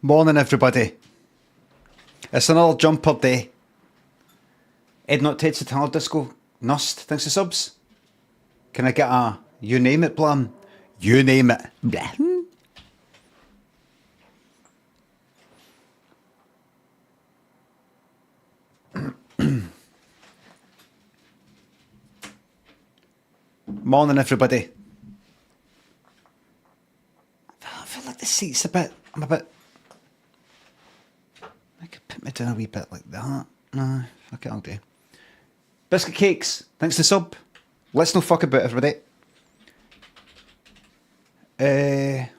Morning, everybody. It's another jumper day. Ed Not Ted's Guitar Disco. Nust, thanks for subs. Can I get a you name it, blam? You name it. Blah. Morning, everybody. I feel like the seat's I'm a bit... I could put me down a wee bit like that. No, fuck it, I'll do. Biscuit Cakes, thanks for sub. Let's no fuck about, everybody. There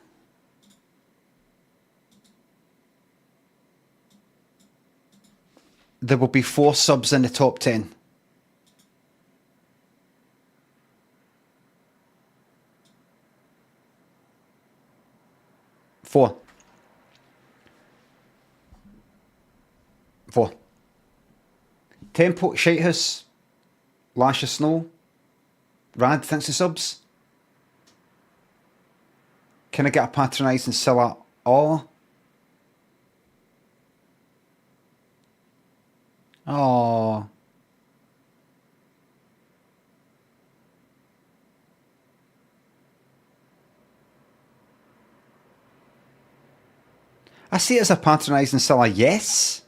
will be 4 subs in the top 10. Four. Tempo, Shitehouse, Lash of Snow, Rad, thanks for subs. Can I get a patronising Silla? Oh. Oh. I see it as a patronising Silla, yes.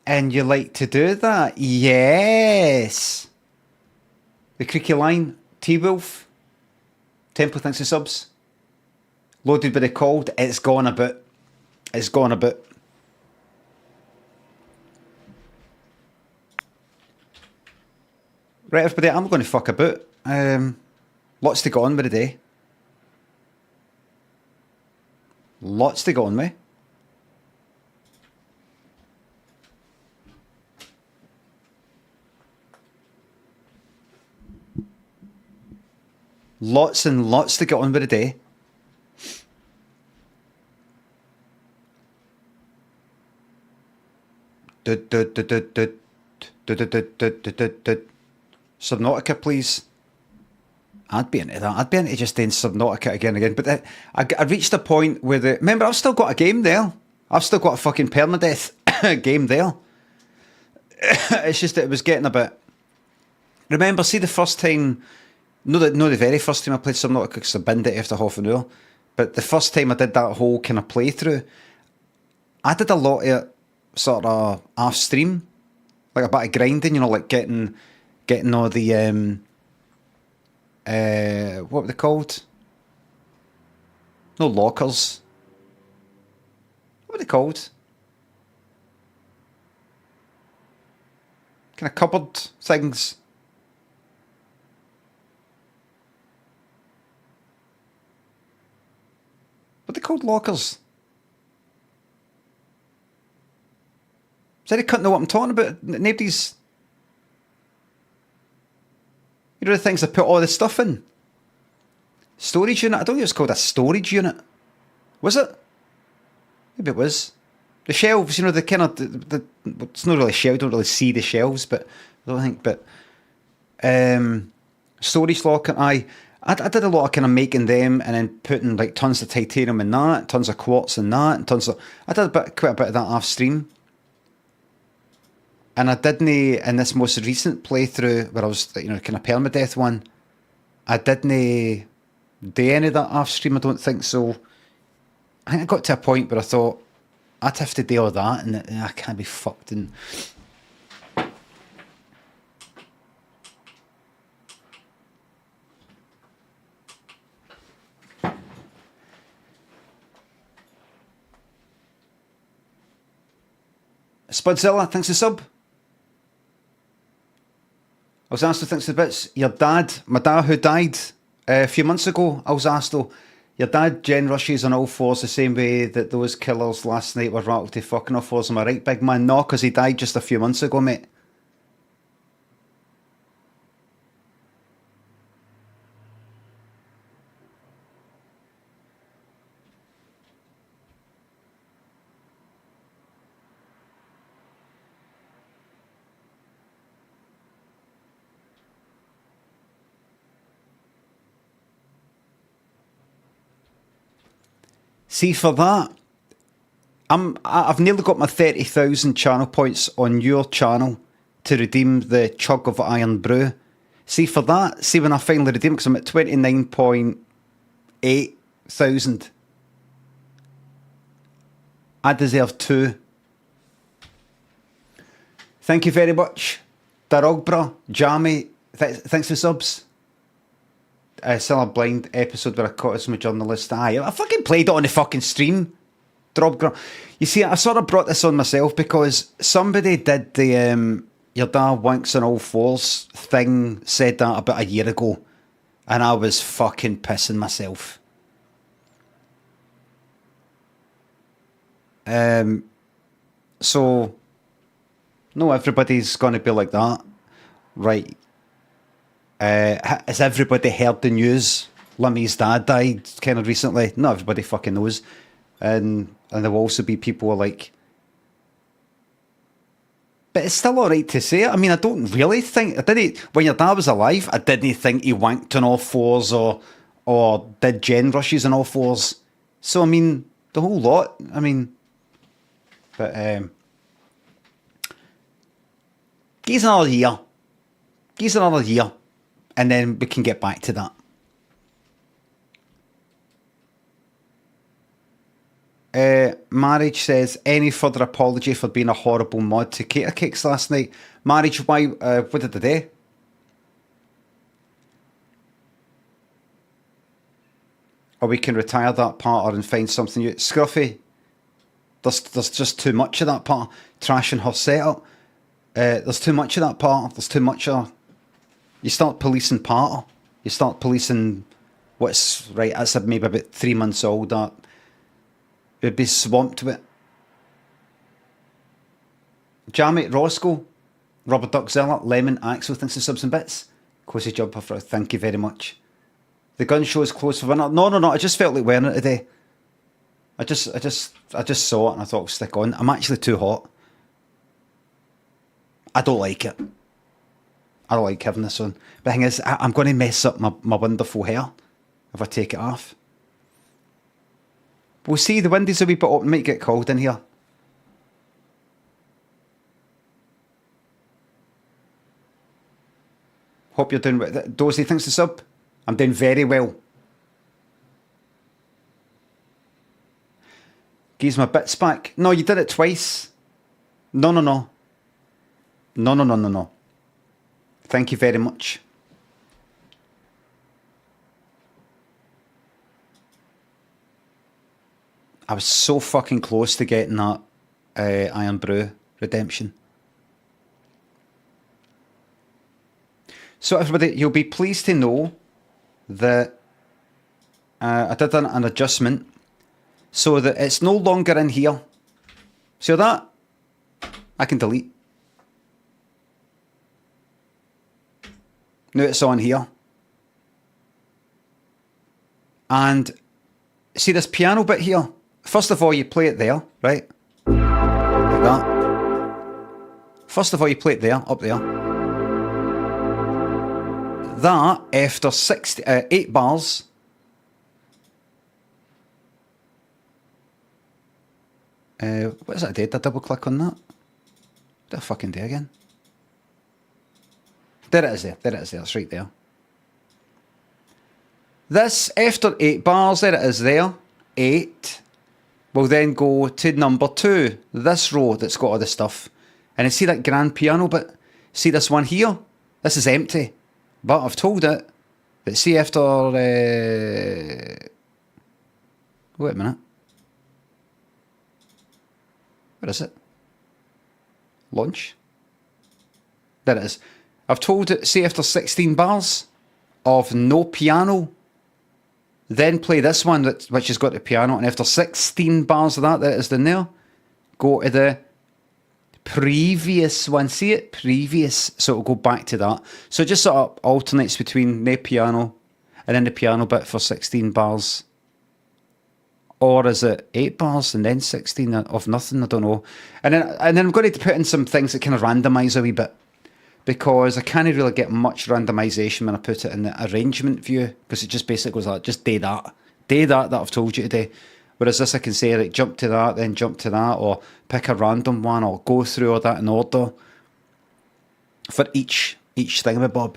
And you like to do that? Yes. The Creaky Line, T-Wolf, Temple, thanks for subs. Loaded by the Cold, it's gone a bit. It's gone a bit. Right, everybody, I'm going to fuck about. Lots to go on with the day. Lots to go on with. Lots and lots to get on with the day. Subnautica, please. I'd be into that. I'd be into just doing Subnautica again and again. But I reached a point where remember, I've still got a game there. I've still got a fucking permadeath game there. It's just that it was getting a bit... Remember, see the first time... No, the very first time I played Subnautica, because I binned it after half an hour. But the first time I did that whole kind of playthrough, I did a lot of it sort of off stream, like a bit of grinding, you know, like getting all the what were they called? No lockers. What were they called? Kind of cupboard things. What are they called? Lockers. Does anybody couldn't know what I'm talking about? Nobody's... You know the things I put all this stuff in? Storage unit? I don't think it's called a storage unit. Was it? Maybe it was. The shelves, you know, the kind of... it's not really shelves, you don't really see the shelves, but... I don't think, but... storage locker, I did a lot of kind of making them and then putting like tons of titanium in that, tons of quartz in that, and tons of... I did quite a bit of that off stream. And I didn't, in this most recent playthrough, where I was, you know, kind of permadeath one, I didn't do any of that off stream, I don't think so. I think I got to a point where I thought, I'd have to do all that, and I can't be fucked in. Spudzilla, thanks for sub. I was asked to thanks for the bits. Your dad, my dad who died a few months ago, I was asked though, your dad Jen rushes on all fours the same way that those killers last night were rattled to fucking all fours. Am I right, big man? No, because he died just a few months ago, mate. See, for that, I've nearly got my 30,000 channel points on your channel to redeem the chug of Iron Brew. See, for that, see when I finally redeem it, because I'm at 29.8 thousand. I deserve 2. Thank you very much. Darogbra, Jamie, thanks for subs. Still a blind episode where I caught as my journalist. I fucking played it on the fucking stream. Drobgra. You see, I sort of brought this on myself because somebody did the your dad wanks on all fours thing, said that about a year ago, and I was fucking pissing myself. So, no, everybody's going to be like that. Right. Has everybody heard the news? Limmy's dad died kind of recently. Not everybody fucking knows. And there will also be people who are like, but it's still alright to say it. I mean, I don't really think, when your dad was alive, I didn't think he wanked on all fours or did gen rushes on all fours. So, I mean, the whole lot. I mean, but, give us another year. Give us another year. And then we can get back to that. Marriage says, any further apology for being a horrible mod to Cater Cakes last night? Marriage, why? What did they do? Or we can retire that part and find something new. Scruffy, there's just too much of that part. Trashing her setup. There's too much of that part. There's too much of... You start policing part. You start policing what's... Right, that's maybe about 3 months old. That it'd be swamped with it. Jamie, Roscoe, Robert Duckzilla, Lemon, Axel, thanks for subs and bits. Cozy Jumper, thank you very much. The gun show is closed for winter. No, I just felt like wearing it today. I just saw it and I thought I'll stick on. I'm actually too hot. I don't like it. I don't like having this on. But the thing is, I'm going to mess up my wonderful hair if I take it off. We'll see, the windows a wee bit open, might get cold in here. Hope you're doing well. Dozy, thanks to sub. I'm doing very well. Gives my bits back. No, you did it twice. No. No. Thank you very much. I was so fucking close to getting that Iron Brew redemption. So everybody, you'll be pleased to know that I did an adjustment so that it's no longer in here. See that? I can delete. Now it's on here. And see this piano bit here? First of all, you play it there, right? Like that. First of all, you play it there, up there. That, after 8 bars, what is that I did? Did I double click on that? What did I fucking do again? There it is there, it's right there. This, after 8 bars, there it is there, 8. We'll then go to number 2, this row that's got all the stuff. And you see that grand piano bit? See this one here? This is empty. But I've told it that see after... wait a minute. Where is it? Launch. There it is. I've told it, see after 16 bars of no piano, then play this one, which has got the piano, and after 16 bars of that it is in there, go to the previous one. See it? Previous. So it'll go back to that. So it just sort of alternates between the piano and then the piano bit for 16 bars. Or is it 8 bars and then 16 of nothing? I don't know. And then I'm going to put in some things that kind of randomise a wee bit, because I can't really get much randomisation when I put it in the arrangement view, because it just basically goes like, just do that that I've told you today. Whereas this I can say, like, jump to that, then jump to that, or pick a random one, or go through all that in order for each thingamabob.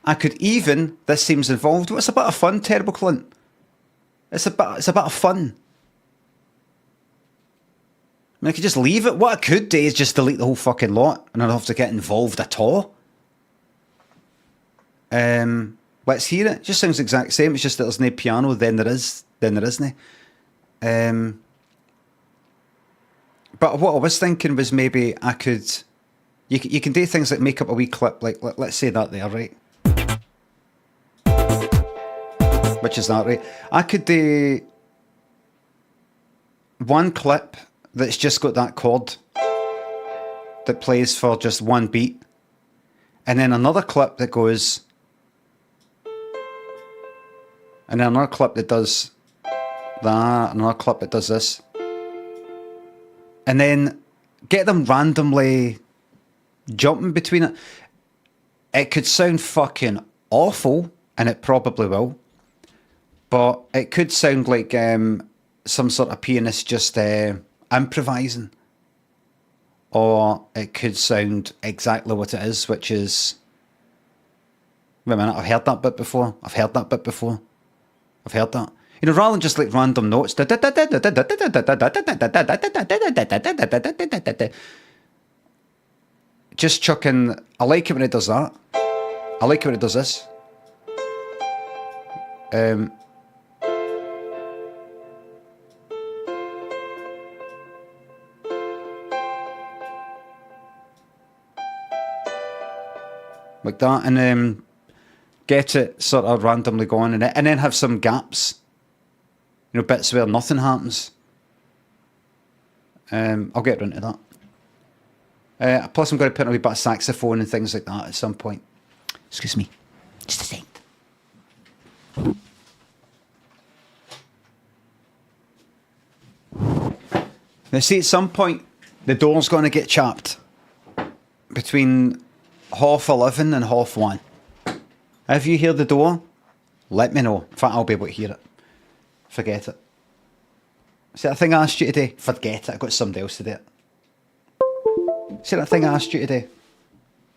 I could even, this seems involved, it's a bit of fun, Terrible Clint. It's a bit of fun. I mean, I could just leave it. What I could do is just delete the whole fucking lot, and I don't have to get involved at all. Let's hear it. Just sounds the exact same. It's just that there's no piano, then there isn't. But what I was thinking was maybe I could... You can do things like make up a wee clip, like let's say that there, right? Which is that, right? I could do one clip that's just got that chord that plays for just one beat, and then another clip that goes, and then another clip that does that, another clip that does this, and then get them randomly jumping between it. It could sound fucking awful, and it probably will, but it could sound like some sort of pianist just improvising, or it could sound exactly what it is, which is, wait a minute, I've heard that bit before. I've heard that. You know, rather than just like random notes, just chucking, I like it when it does that. I like it when it does this. Like that, and get it sort of randomly going in it, and then have some gaps, you know, bits where nothing happens. I'll get into that. Plus I'm going to put in a wee bit of saxophone and things like that at some point. Excuse me, just a second. Now see, at some point the door's going to get chapped between 11:30 and 1:30. If you hear the door, let me know. In fact, I'll be able to hear it. Forget it. See that thing I asked you today? Forget it. I got somebody else to do it. See that thing I asked you today?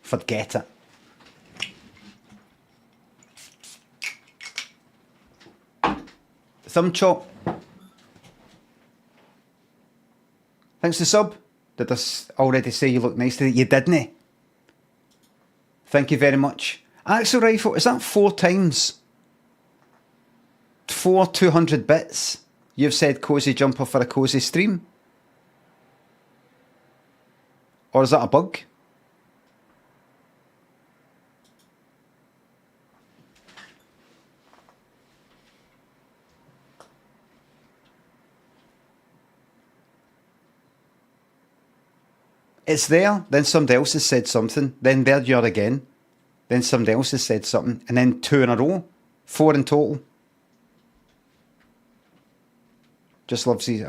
Forget it. Thumb chop. Thanks to sub. Did I already say you look nice today? You didn't. Thank you very much. Axel Rifle, is that 4 times? 4 200 bits? You've said cozy jumper for a cozy stream? Or is that a bug? It's there, then somebody else has said something, then there you are again, then somebody else has said something, and then 2 in a row, 4 in total. Just loves these.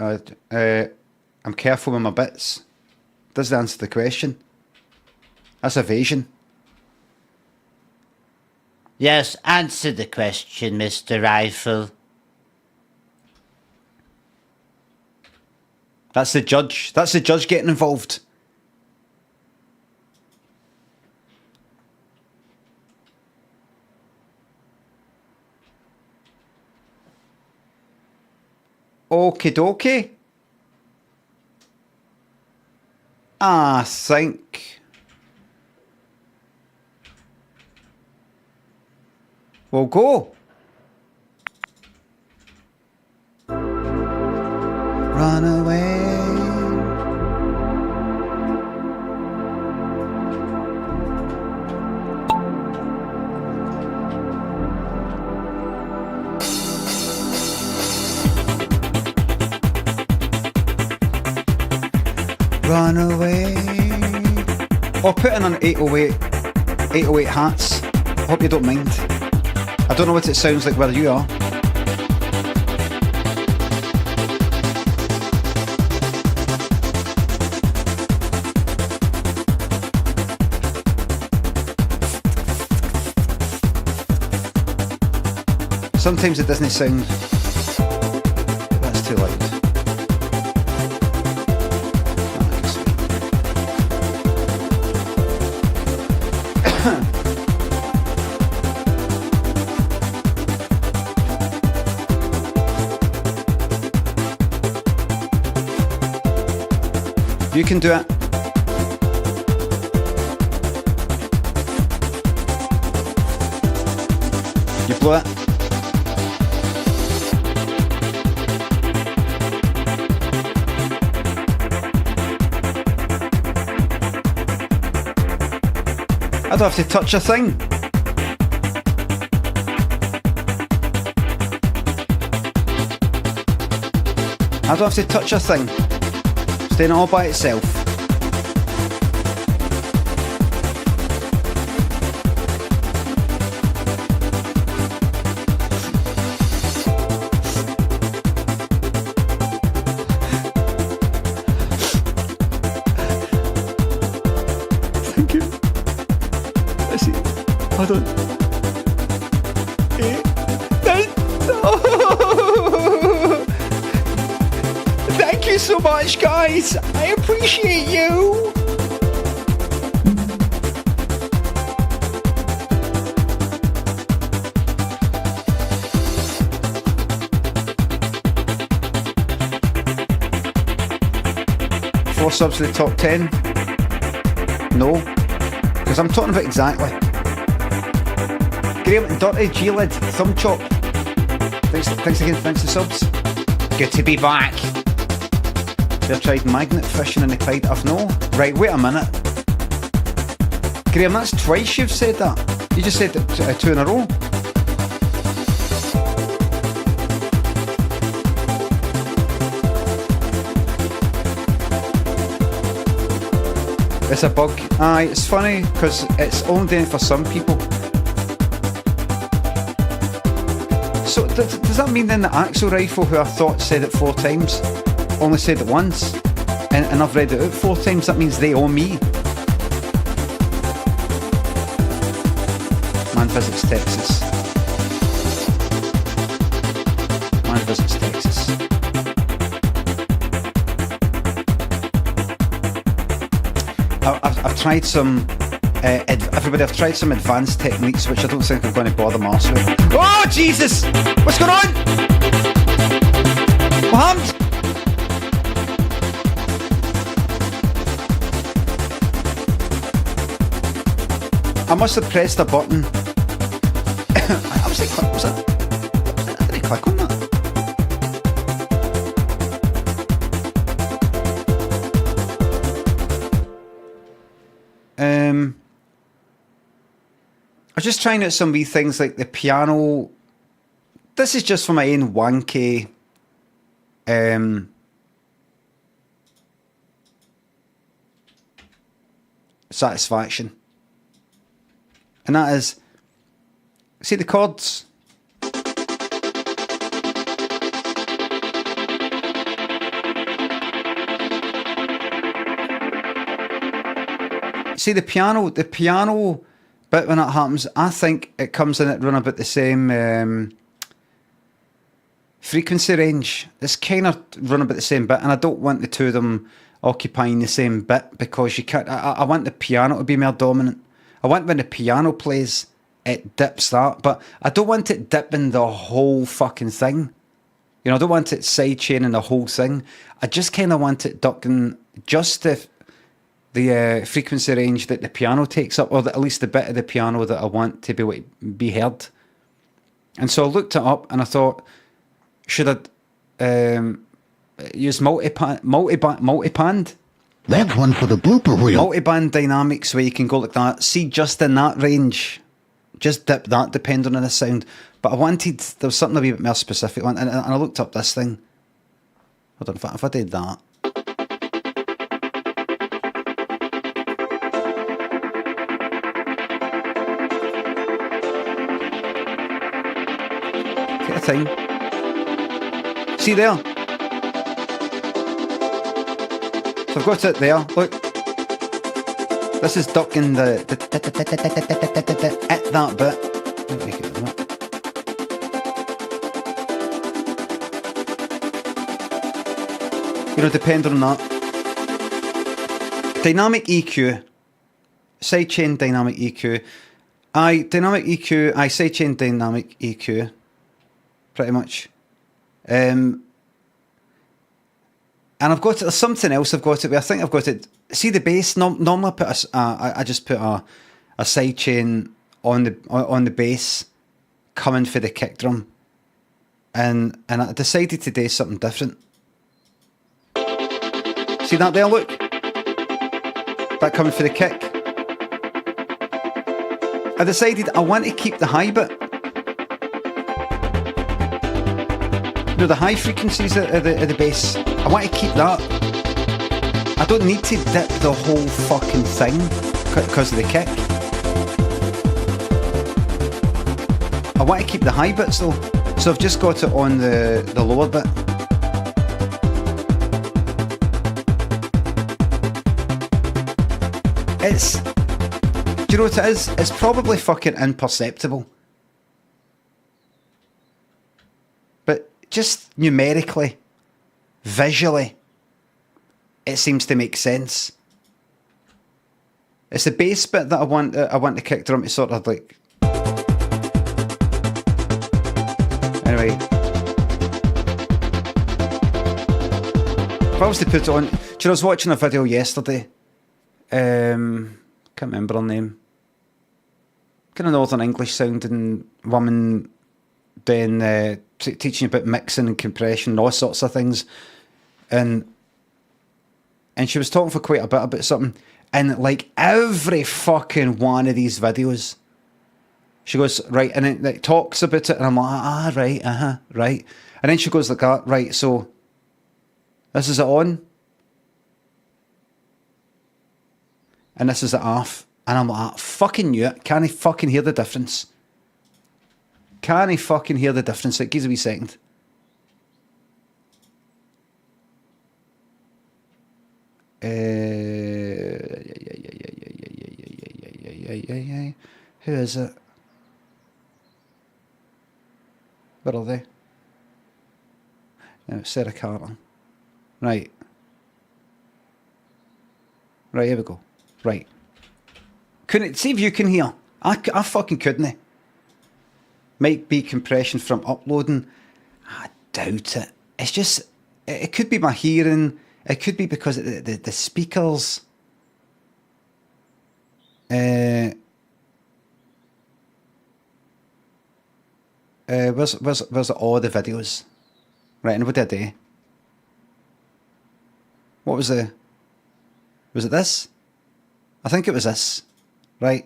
I'm careful with my bits. Doesn't answer the question. That's evasion. Yes, answer the question, Mr. Rifle. That's the judge. That's the judge getting involved. Okie dokie. I think we'll go. Run away. Run away. Or put in an 808 hats. Hope you don't mind. I don't know what it sounds like where you are. Sometimes it doesn't sound... That's too loud. You can do it. You blew it. I don't have to touch a thing. I don't have to touch a thing. Staying all by itself. Thank you. Let's see. Hold on. Thank you so much, guys. I appreciate you. Four subs to the top 10. No, because I'm talking about exactly. Graham and Dirty G-Lid, Thumb Chop. Thanks again, thanks for subs. Good to be back. They've tried magnet fishing in the Clyde. I've no. Right, wait a minute. Graham, that's twice you've said that. You just said it two in a row. It's a bug. Aye, it's funny because it's only doing it for some people. So does that mean then the Axel Rifle, who I thought said it 4 times, only said it once, and I've read it out 4 times? That means they owe me. Man visits Texas. Man visits Texas. I've tried some. Everybody, I've tried some advanced techniques which I don't think I'm going to bother Marcel with. Oh Jesus! What's going on? What happened? I must have pressed a button. I was like, what was that? I didn't click on that. I was just trying out some wee things like the piano. This is just for my own 1K satisfaction. And that is, see the chords? See the piano bit when that happens, I think it comes in at run about the same frequency range. It's kind of run about the same bit, and I don't want the two of them occupying the same bit because you can't. I want the piano to be more dominant. I want when the piano plays, it dips that, but I don't want it dipping the whole fucking thing. You know, I don't want it sidechaining the whole thing. I just kind of want it ducking just the frequency range that the piano takes up, or at least the bit of the piano that I want to be able to be heard. And so I looked it up and I thought, should I use multiband? That's one for the blooper reel. Multiband dynamics where you can go like that. See, just in that range, just dip that depending on the sound. But I wanted, there was something a wee bit more specific on, and I looked up this thing. Hold on, if I did that. Thing. See there? So I've got it there. Look. This is ducking the at that bit. Let me make it that. You know, depending on that. Dynamic EQ. Sidechain dynamic EQ. Dynamic EQ. Sidechain dynamic EQ. Pretty much. And I've got it, there's something else I've got it with. I think I've got it. See the bass. Normally I put I just put a side chain on the bass, coming for the kick drum, and I decided to do something different. See that there? Look, that coming for the kick. I decided I want to keep the high bit. You know, the high frequencies of the bass. I want to keep that. I don't need to dip the whole fucking thing because of the kick. I want to keep the high bits though. So I've just got it on the lower bit. Do you know what it is? It's probably fucking imperceptible. But just numerically, visually, it seems to make sense. It's the bass bit that I want the kick drum to sort of like. Anyway, if I was to put it on, do you know, I was watching a video yesterday. Can't remember her name. Kind of Northern English sounding woman doing teaching about mixing and compression and all sorts of things, and she was talking for quite a bit about something, and like every fucking one of these videos, she goes right, and it like, talks about it, and I'm like, right, right, and then she goes like that, right, so this is it on, and this is it off. And I'm like, fucking knew it. Can I fucking hear the difference? Can I fucking hear the difference? It gives a wee second. Who is it? Where are they? No, Sarah Carter. Right. Right, here we go. Right. Couldn't see if you can hear. I fucking couldn't. Might be compression from uploading. I doubt it. It's just, it could be my hearing. It could be because the speakers. Where's all the videos? Right, and what did I do? What was it this? I think it was this. Right.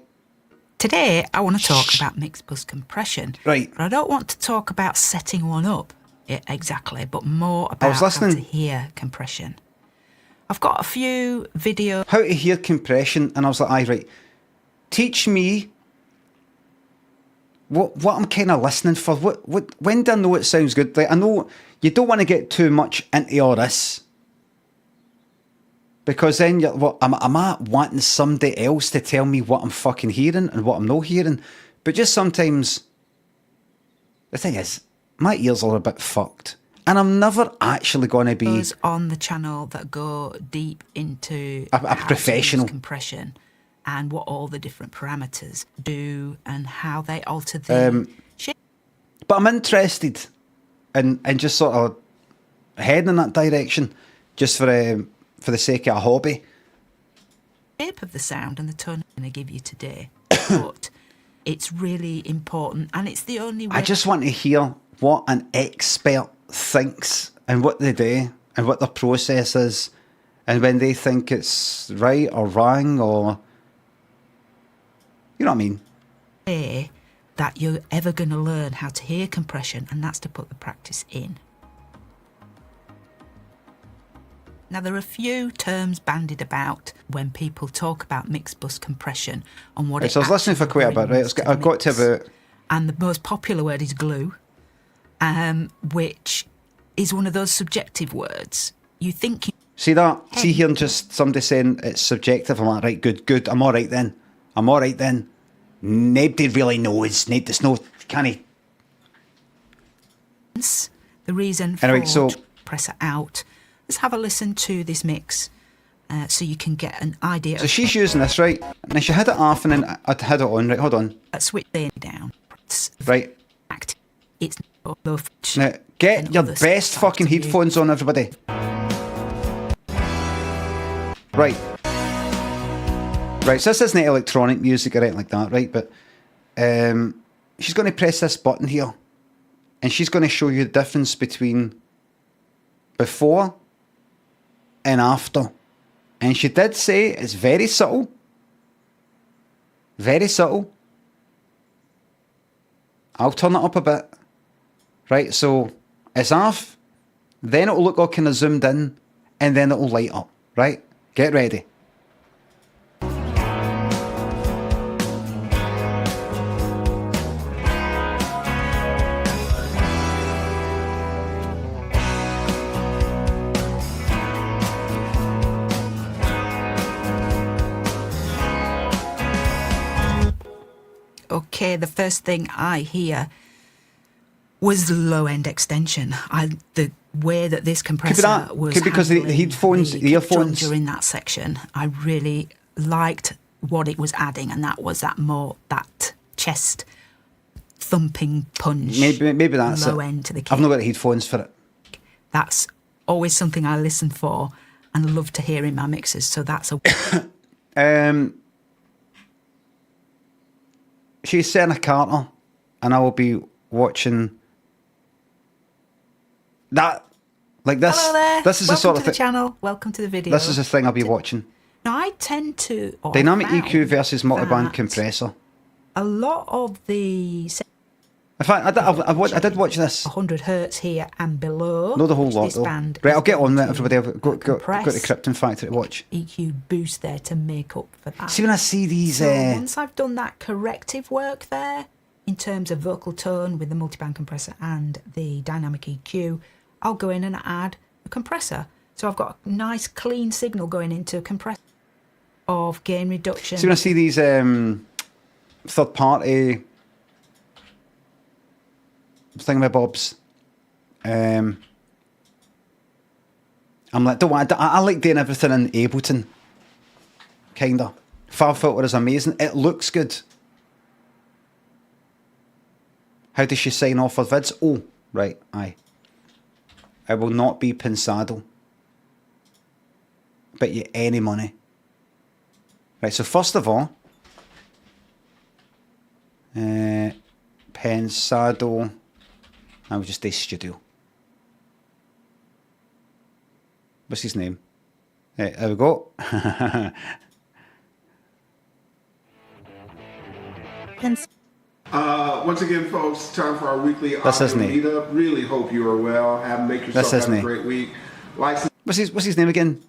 Today, I want to talk about mixed bus compression. Right. But I don't want to talk about setting one up exactly, but more about how to hear compression. I've got a few videos. How to hear compression, and I was like, aye, right. Teach me what I'm kind of listening for. When do I know it sounds good? Like, I know you don't want to get too much into all this. Because then you're, am I wanting somebody else to tell me what I'm fucking hearing and what I'm not hearing? But just sometimes, the thing is, my ears are a bit fucked. And I'm never actually going to be... on the channel that go deep into... a professional. Compression and what all the different parameters do and how they alter the shape. But I'm interested in just sort of heading in that direction just for the sake of a hobby. Shape of the sound and the tone I'm going to give you today, but it's really important, and it's the only way. I just want to hear what an expert thinks and what they do and what their process is, and when they think it's right or wrong, or you know what I mean. Way that you're ever going to learn how to hear compression, and that's to put the practice in. Now, there are a few terms bandied about when people talk about mixed bus compression and what it so I was listening for quite a bit, right? I've got to about... And the most popular word is glue, which is one of those subjective words. You think... See that? Hey. See hearing just somebody saying it's subjective. I'm like, right, good. I'm all right then. Nobody really knows. There's no... Can he... The reason for... Anyway, so... Press it out... Let's have a listen to this mix so you can get an idea. So she's using this, right? Now she had it off and then I'd had it on, right? Hold on. Switch it down. Right. It's now, get your best fucking headphones on, everybody. Right. Right, so this isn't electronic music or anything like that, right? But she's going to press this button here, and she's going to show you the difference between before and after. And she did say it's very subtle. Very subtle. I'll turn it up a bit. Right, so it's off, then it'll look all kind of zoomed in, and then it'll light up. Right? Get ready. Okay, the first thing I hear was the low-end extension. The way that this compressor was could because the headphones, the earphones during that section, I really liked what it was adding, and that was that chest thumping punch. Maybe that's low it. End to the kick. I've not got the headphones for it. That's always something I listen for and love to hear in my mixes. So that's a. She's Senna Carter, and I will be watching that. Like this. Hello there. This is Welcome the sort to of the thing. channel. Welcome to the video. This is the thing I'll be watching. Now I tend to dynamic EQ versus multiband compressor. A lot of the. In fact, I did watch this. 100 hertz here and below. Not the whole lot, this though. band Right, I'll get on that, everybody. I've got the compress Krypton Factor to watch. EQ boost there to make up for that. See, when I see these... So once I've done that corrective work there, in terms of vocal tone with the multiband compressor and the dynamic EQ, I'll go in and add a compressor. So I've got a nice clean signal going into a compressor of gain reduction. See, when I see these third-party thingamabobs, I'm like, don't want. I like doing everything in Ableton. Kinda. Far Filter is amazing. It looks good. How does she sign off her vids? Oh, right, aye. I will not be Pensado. Bet you any money. Right, so first of all, Pensado. I would just say studio. What's his name? Right, there we go. Once again, folks, time for our weekly That's audio his name. meetup. Really hope you are well. Make yourself have a great week. What's his name again?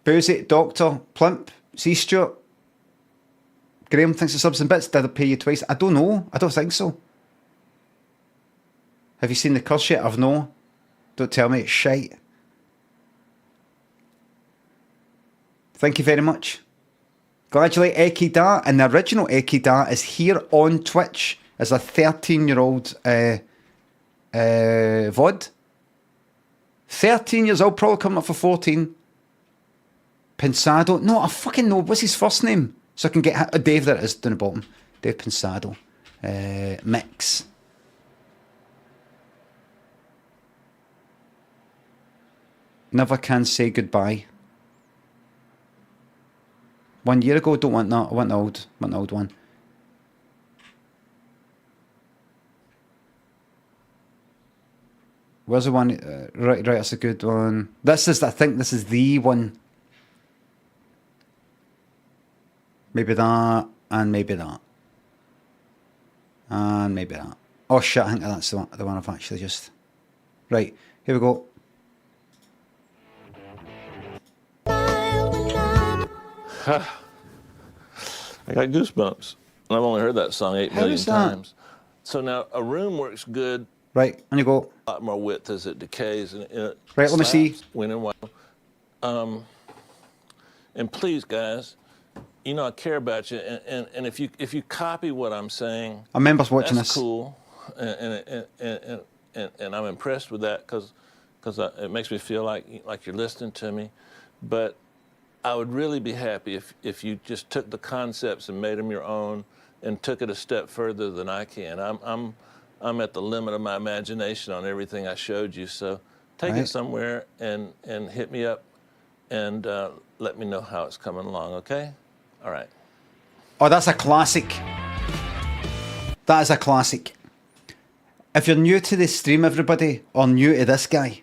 Boozy, Doctor, Plimp, C. Stewart. Graham thinks the subs and bits. Did I pay you twice? I don't know. I don't think so. Have you seen the curse yet? I've no. Don't tell me it's shite. Thank you very much. Gladulate Ekida, and the original Ekida is here on Twitch as a 13-year-old VOD. 13 years old, probably coming up for 14. Pensado. No, I fucking know. What's his first name? So I can get Dave, there it is, down the bottom. Dave Pensado. Mix. Never can say goodbye. 1 year ago, don't want that. I want the old one. Where's the one? Right, that's a good one. I think this is the one. Maybe that, and maybe that. And maybe that. Oh shit, I think that's the one I've actually just... Right, here we go. I got goosebumps. And I've only heard that song 8 million times. So now a room works good. Right, on you go. A lot more width as it decays. And it right, let me see. When and while. And please, guys, you know I care about you. And if you copy what I'm saying, I remember watching that's this. Cool. And I'm impressed with that because it makes me feel like you're listening to me. But I would really be happy if you just took the concepts and made them your own and took it a step further than I can. I'm at the limit of my imagination on everything I showed you, so Take Right. it somewhere and hit me up and let me know how it's coming along, okay? All right. Oh, that's a classic. That is a classic. If you're new to the stream, everybody, or new to this guy,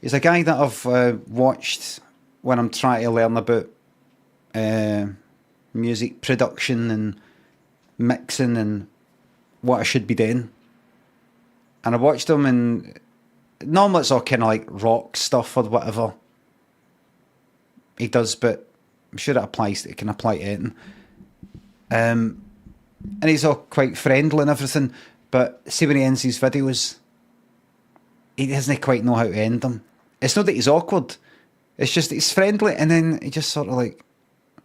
he's a guy that I've watched when I'm trying to learn about music production and mixing and what I should be doing. And I watched him, and normally it's all kind of like rock stuff or whatever he does, but I'm sure it can apply to anything. And he's all quite friendly and everything, but see when he ends his videos, he doesn't quite know how to end them. It's not that he's awkward, it's just that he's friendly, and then he just sort of like,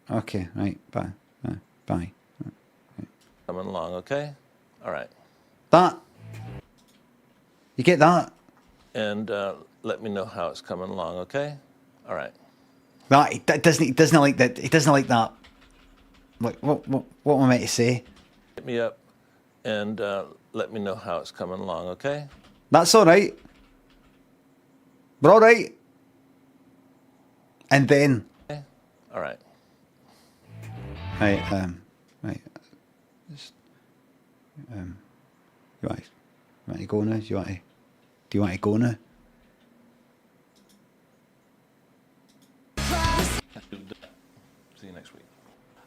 okay, right, bye. Coming along, okay? All right. That, you get that? And let me know how it's coming along, okay? All right. That, he doesn't like that. He doesn't like that. Like, what am I meant to say? Hit me up and let me know how it's coming along, okay? That's all right. We're all right. And then, Okay? All right. right, right. Just, you want to go now? Do you want to go now? See you next week.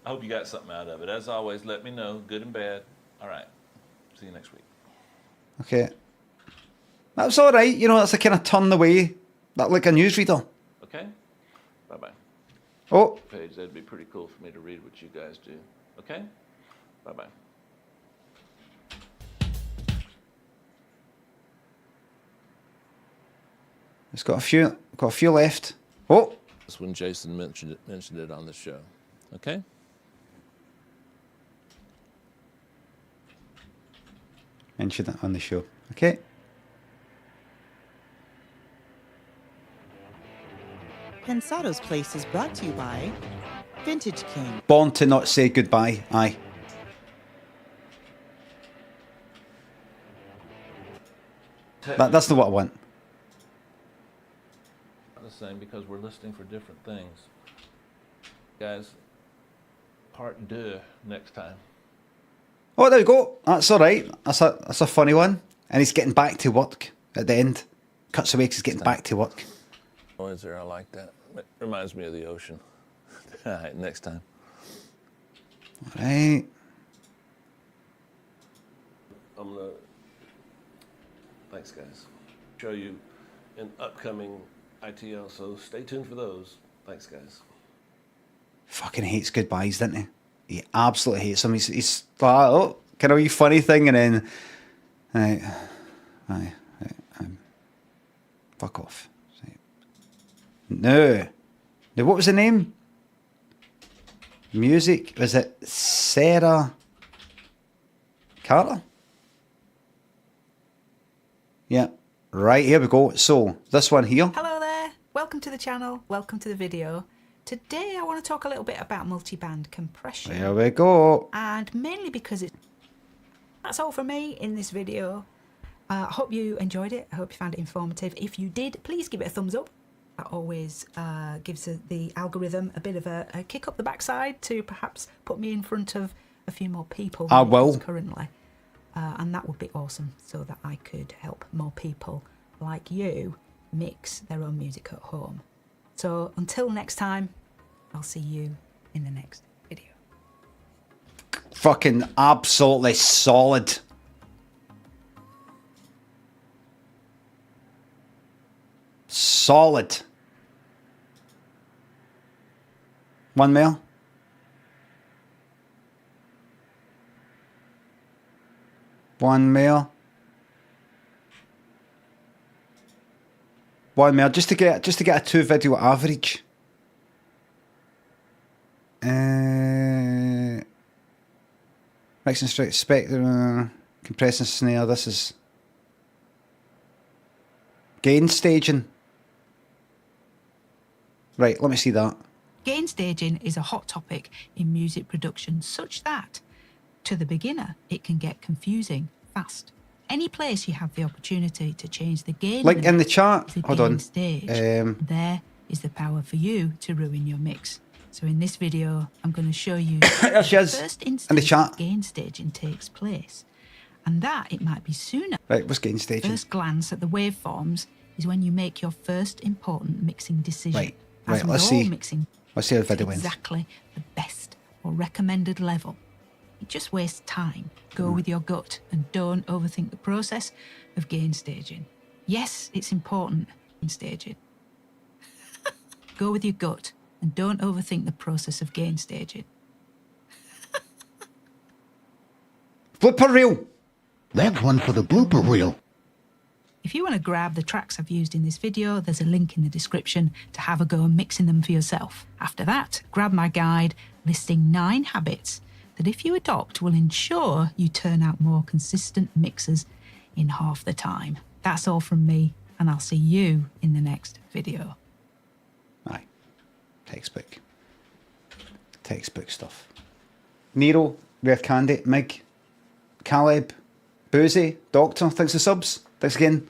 I hope you got something out of it. As always, let me know, good and bad. All right. See you next week. Okay. That's all right. You know, that's a kind of turn away, that like a newsreader. Okay? Bye-bye. Oh, Page, that'd be pretty cool for me to read what you guys do. Okay? Bye-bye. it's got a few left. Oh, That's when Jason mentioned it on the show. Okay? mentioned it on the show. Okay. Pensato's Place is brought to you by Vintage King. Born to not say goodbye. Aye. That's not what I want. The same because we're listening for different things. Guys, part 2 next time. Oh, there we go. That's all right. That's a funny one. And he's getting back to work at the end. Cuts away 'cause he's getting back to work. Oh, is there? I like that. It reminds me of the ocean. All right, next time. All right. I'm gonna. Thanks, guys. Show you in upcoming ITL, so stay tuned for those. Thanks, guys. Fucking hates goodbyes, doesn't he? He absolutely hates them. He's like, oh, kind of a wee funny thing, and then, fuck off. No. No, what was the name? Music, was it Sarah Carter? Yeah. Right, here we go. So, this one here. Hello there, welcome to the channel, welcome to the video. Today I want to talk a little bit about multi-band compression. Here we go. And mainly because that's all from me in this video. I hope you enjoyed it, I hope you found it informative. If you did, please give it a thumbs up. That always gives the algorithm a bit of a kick up the backside to perhaps put me in front of a few more people I will. currently. And that would be awesome, so that I could help more people like you mix their own music at home. So until next time, I'll see you in the next video. Fucking absolutely solid. Solid. One more. One more. One more, just to get a 2 video average. Mixing straight spectrum, compressing snare. This is gain staging. Right, let me see that. Gain staging is a hot topic in music production, such that to the beginner it can get confusing fast. Any place you have the opportunity to change the gain Link in the chat. is the Hold gain on. stage. There is the power for you to ruin your mix. So in this video, I'm going to show you There she is. the first In the instance chat. of gain staging takes place. And that it might be sooner. Right, what's gain staging? First glance at the waveforms is when you make your first important mixing decision. Right, As right, with let's all see. mixing, Let's see how the to video ends. exactly the best or recommended level. It just wastes time. Go with your gut and don't overthink the process of gain staging. Yes, it's important in staging. Go with your gut and don't overthink the process of gain staging. Blooper reel. That's one for the blooper reel. If you want to grab the tracks I've used in this video, there's a link in the description to have a go mixing them for yourself. After that, grab my guide listing 9 habits that if you adopt will ensure you turn out more consistent mixers in half the time. That's all from me, and I'll see you in the next video. Aye. Textbook. Textbook stuff. Nero, Red Candy, Mig, Caleb, Boozy, Doctor, thanks for subs. Thanks again.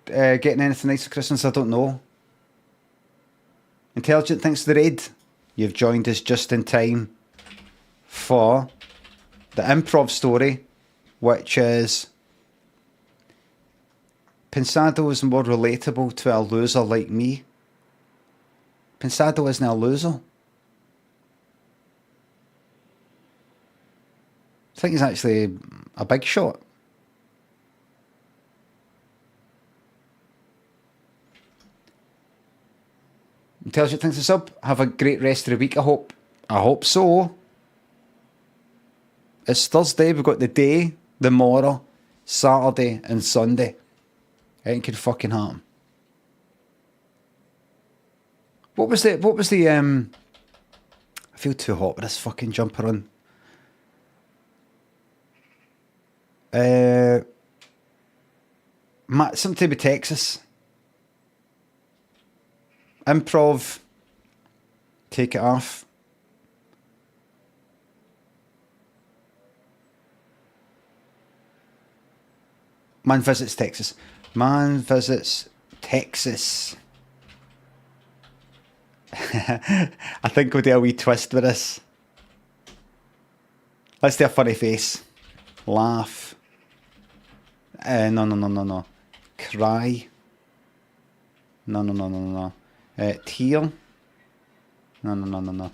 Getting anything nice for Christmas? I don't know. Intelligent, thanks for the raid. You've joined us just in time for the improv story, which is Pensado is more relatable to a loser like me. Pensado isn't a loser. I think he's actually a big shot. Intelligent thanks for sub. Have a great rest of the week, I hope. I hope so. It's Thursday, we've got the day, the morrow, Saturday and Sunday. Anything could fucking happen. What was the I feel too hot with this fucking jumper on. Something to do with Texas. Improv. Take it off. Man visits Texas. Man visits Texas. I think we'll do a wee twist with this. Let's do a funny face. Laugh. No. Cry. No. Tear. No.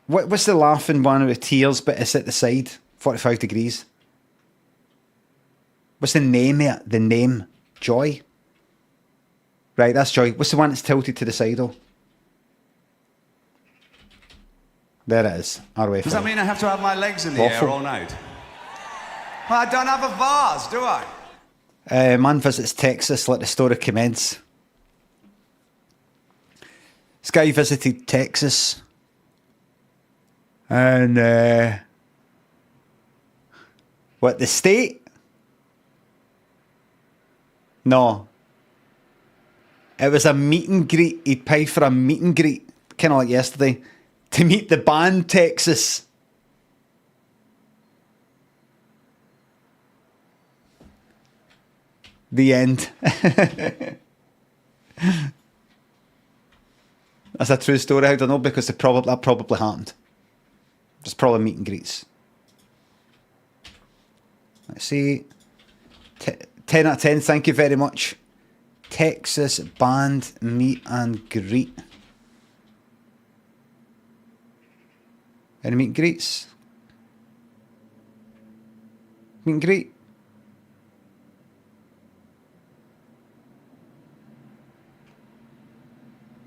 What's the laughing one with tears, but it's at the side? 45 degrees. What's the name of it? The name? Joy? Right, that's Joy. What's the one that's tilted to the side, though? There it is. RWA. Does that mean I have to have my legs in the Waffle. air all night? Well, I don't have a vase, do I? Man visits Texas, let the story commence. This guy visited Texas. And, what, the state? No. It was a meet and greet. He'd paid for a meet and greet, kind of like yesterday, to meet the band Texas. The end. That's a true story. I don't know, because that probably happened. There's probably meet and greets. Let's see. 10 out of 10, thank you very much. Texas band meet and greet. Any meet and greets? Meet and greet?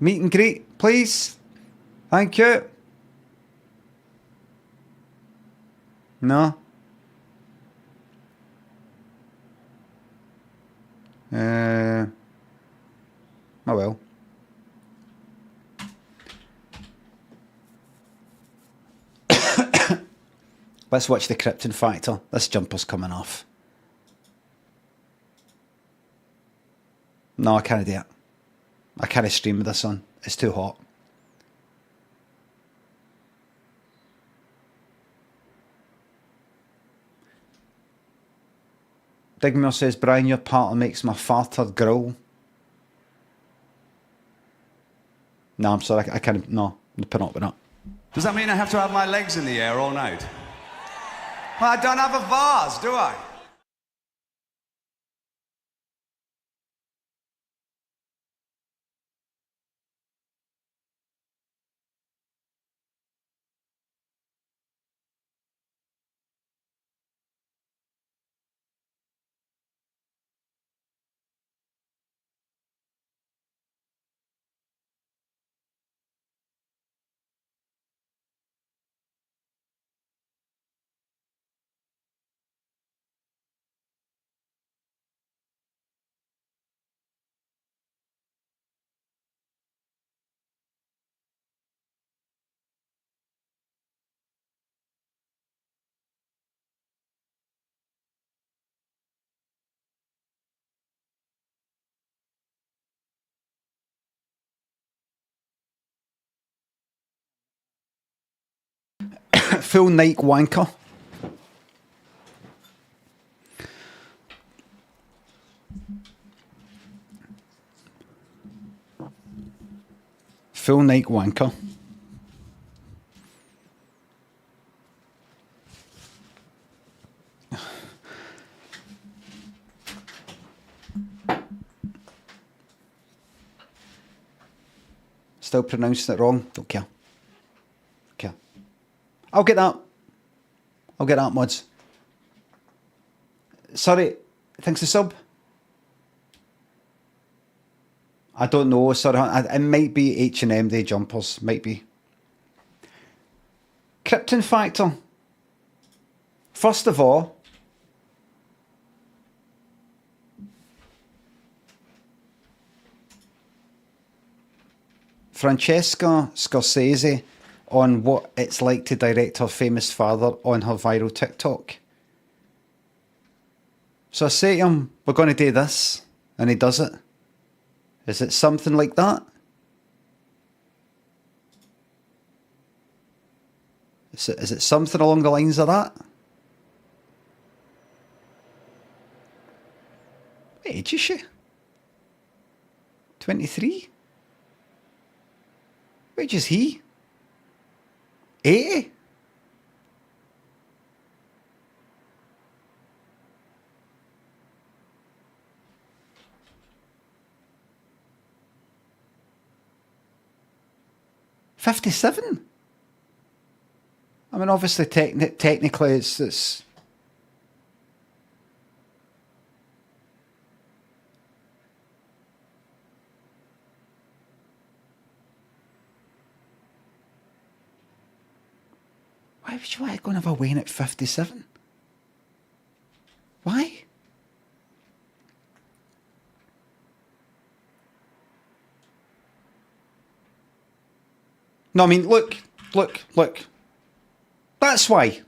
Meet and greet, please. Thank you. No? Oh well. Let's watch the Krypton Factor. This jumper's coming off. No, I can't do it. I can't stream with this on. It's too hot. Digmore says, Brian, your partner makes my farter growl. No, I'm sorry, I can't, no, put up with that. Does that mean I have to have my legs in the air all night? Well, I don't have a vase, do I? Full Nike wanker. Full Nike wanker. Still pronouncing it wrong. Don't care. Okay. I'll get that. I'll get that, mods. Sorry. Thanks for sub. I don't know. Sorry. It might be H&M Day jumpers. Might be. Krypton Factor. First of all, Francesca Scorsese on what it's like to direct her famous father on her viral TikTok. So I say to him, we're going to do this, and he does it. Is it something like that? Is it something along the lines of that? What age is she? 23? What age is he? 80? $57? I mean, obviously, technically, it's why would you want to go and have a weigh-in at 57? Why? No, I mean, look. That's why.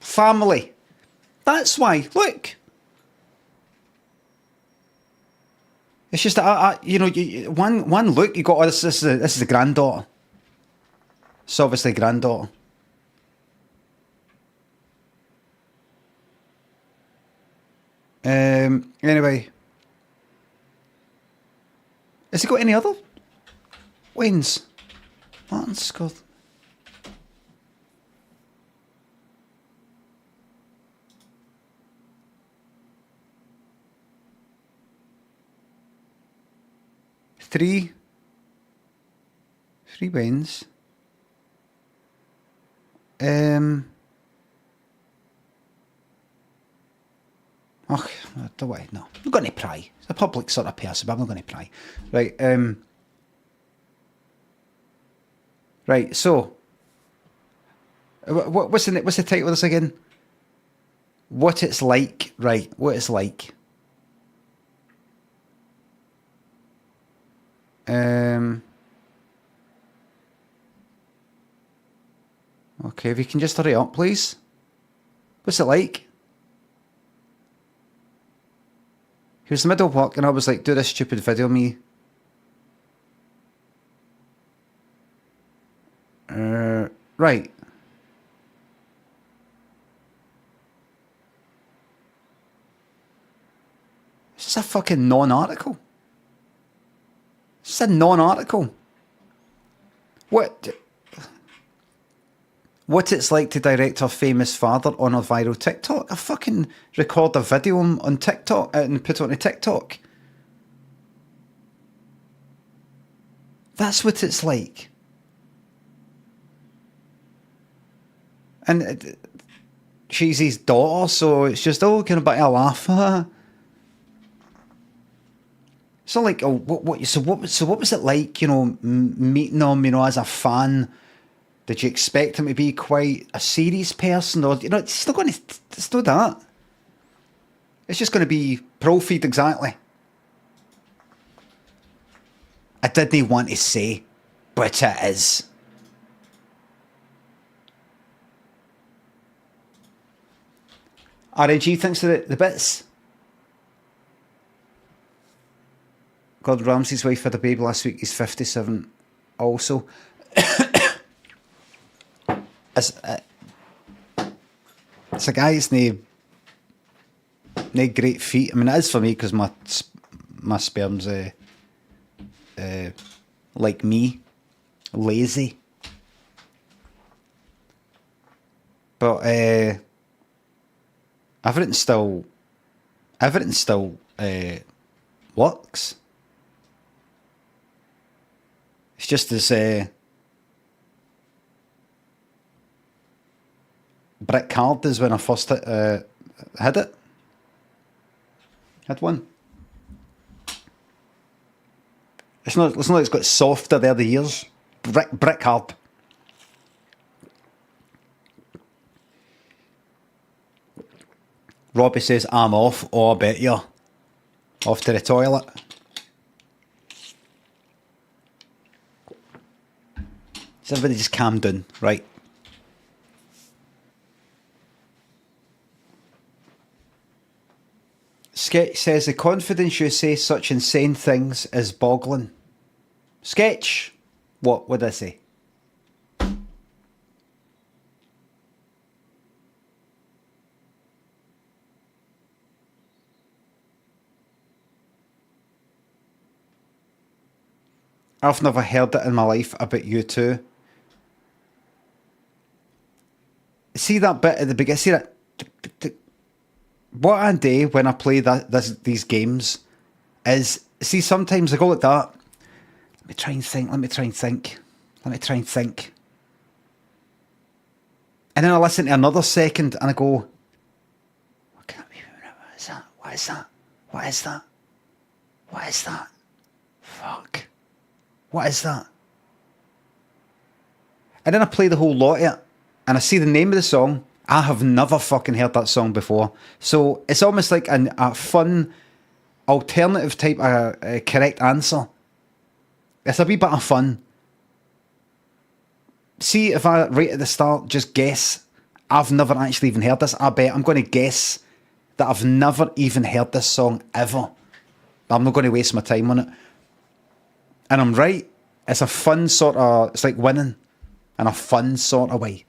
Family. That's why. Look. It's just that, you know, one look, you got, oh, this is a granddaughter. It's obviously a granddaughter. Anyway. Has he got any other wins? Martin Scorsese. Three wins. Oh, the way, no. I'm going to pry. It's a public sort of person, but I'm not going to pry. Right, right, so what's the title of this again? What it's like, right? What it's like. Okay, if you can just hurry up, please. What's it like? He was in the middle of work, and I was like, do this stupid video, me. Right. It's a fucking non-article. It's a non-article. What it's like to direct her famous father on a viral TikTok. I fucking record a video on TikTok and put it on a TikTok. That's what it's like. And she's his daughter, so it's just all kind of a laugh. It's not like, oh, what was it like, you know, meeting him, you know, as a fan? Did you expect him to be quite a serious person, or, you know, it's not that. It's just going to be pro feed, exactly. I didn't want to say, but it is. RNG thinks of the bits. Gordon Ramsay's wife had a baby last week. He's 57 also. It's a guy that's no great feet. I mean, it is for me because my sperm's like me, lazy. But everything still works. It's just as brick hard as when I first had it. Had one. It's not like it's got softer there the years. Brick hard. Robbie says, I'm off. Oh, I bet you're off to the toilet. So everybody just calm down, right? Sketch says, the confidence you say such insane things is boggling. Sketch? What would I say? I've never heard it in my life about you two. See that bit at the beginning? See that? What I do when I play these games is, see, sometimes I go like that. Let me try and think. And then I listen to another second and I go, what is that? What is that? Fuck. What is that? And then I play the whole lot of it and I see the name of the song. I have never fucking heard that song before. So it's almost like a fun alternative type of correct answer. It's a wee bit of fun. See, if I right at the start just guess, I've never actually even heard this. I bet I'm going to guess that I've never even heard this song ever. I'm not going to waste my time on it. And I'm right. It's a fun sort of, it's like winning in a fun sort of way.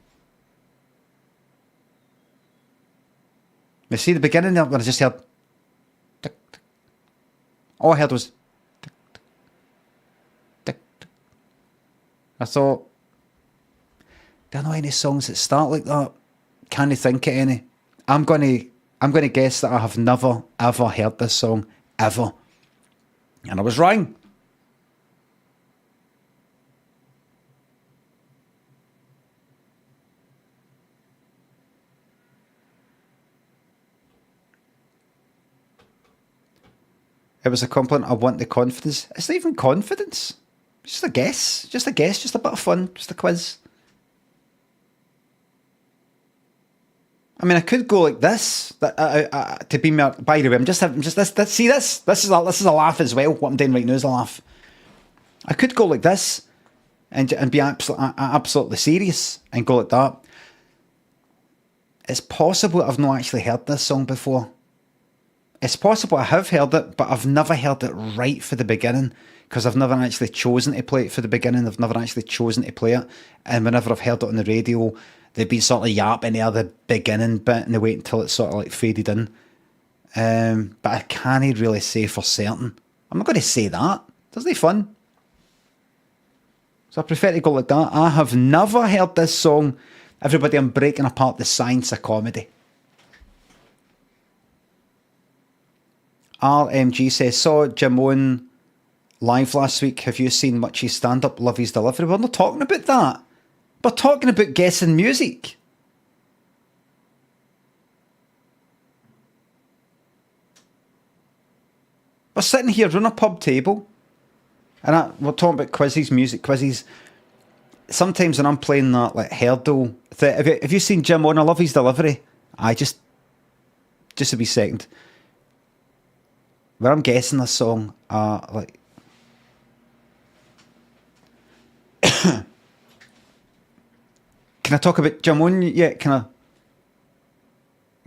You see the beginning there when I just heard tick, tick. All I heard was tick, tick, tick, tick. I thought, do I know any songs that start like that? Can't I think of any? I'm gonna guess that I have never ever heard this song ever. And I was wrong. It was a compliment. I want the confidence. It's not even confidence. It's just a guess. Just a guess. Just a bit of fun. Just a quiz. I mean, I could go like this. To be more. By the way, I'm just this. See this? This is a laugh as well. What I'm doing right now is a laugh. I could go like this, and be absolutely serious and go like that. It's possible I've not actually heard this song before. It's possible I have heard it, but I've never heard it right for the beginning because I've never actually chosen to play it for the beginning. I've never actually chosen to play it. And whenever I've heard it on the radio, they've been sort of yapping the other beginning bit and they wait until it's sort of like faded in. But I can't really say for certain. I'm not going to say that. Doesn't it fun? So I prefer to go like that. I have never heard this song. Everybody, I'm breaking apart the science of comedy. RMG says, saw Jamone live last week. Have you seen much his stand-up? Love his delivery. We're not talking about that. We're talking about guessing music. We're sitting here around a pub table, and we're talking about quizzes, music quizzes. Sometimes when I'm playing that like hurdle, have you seen Jim on? I love his delivery. Just a wee second. When I'm guessing this song, like. Can I talk about Jamon yet? Can I?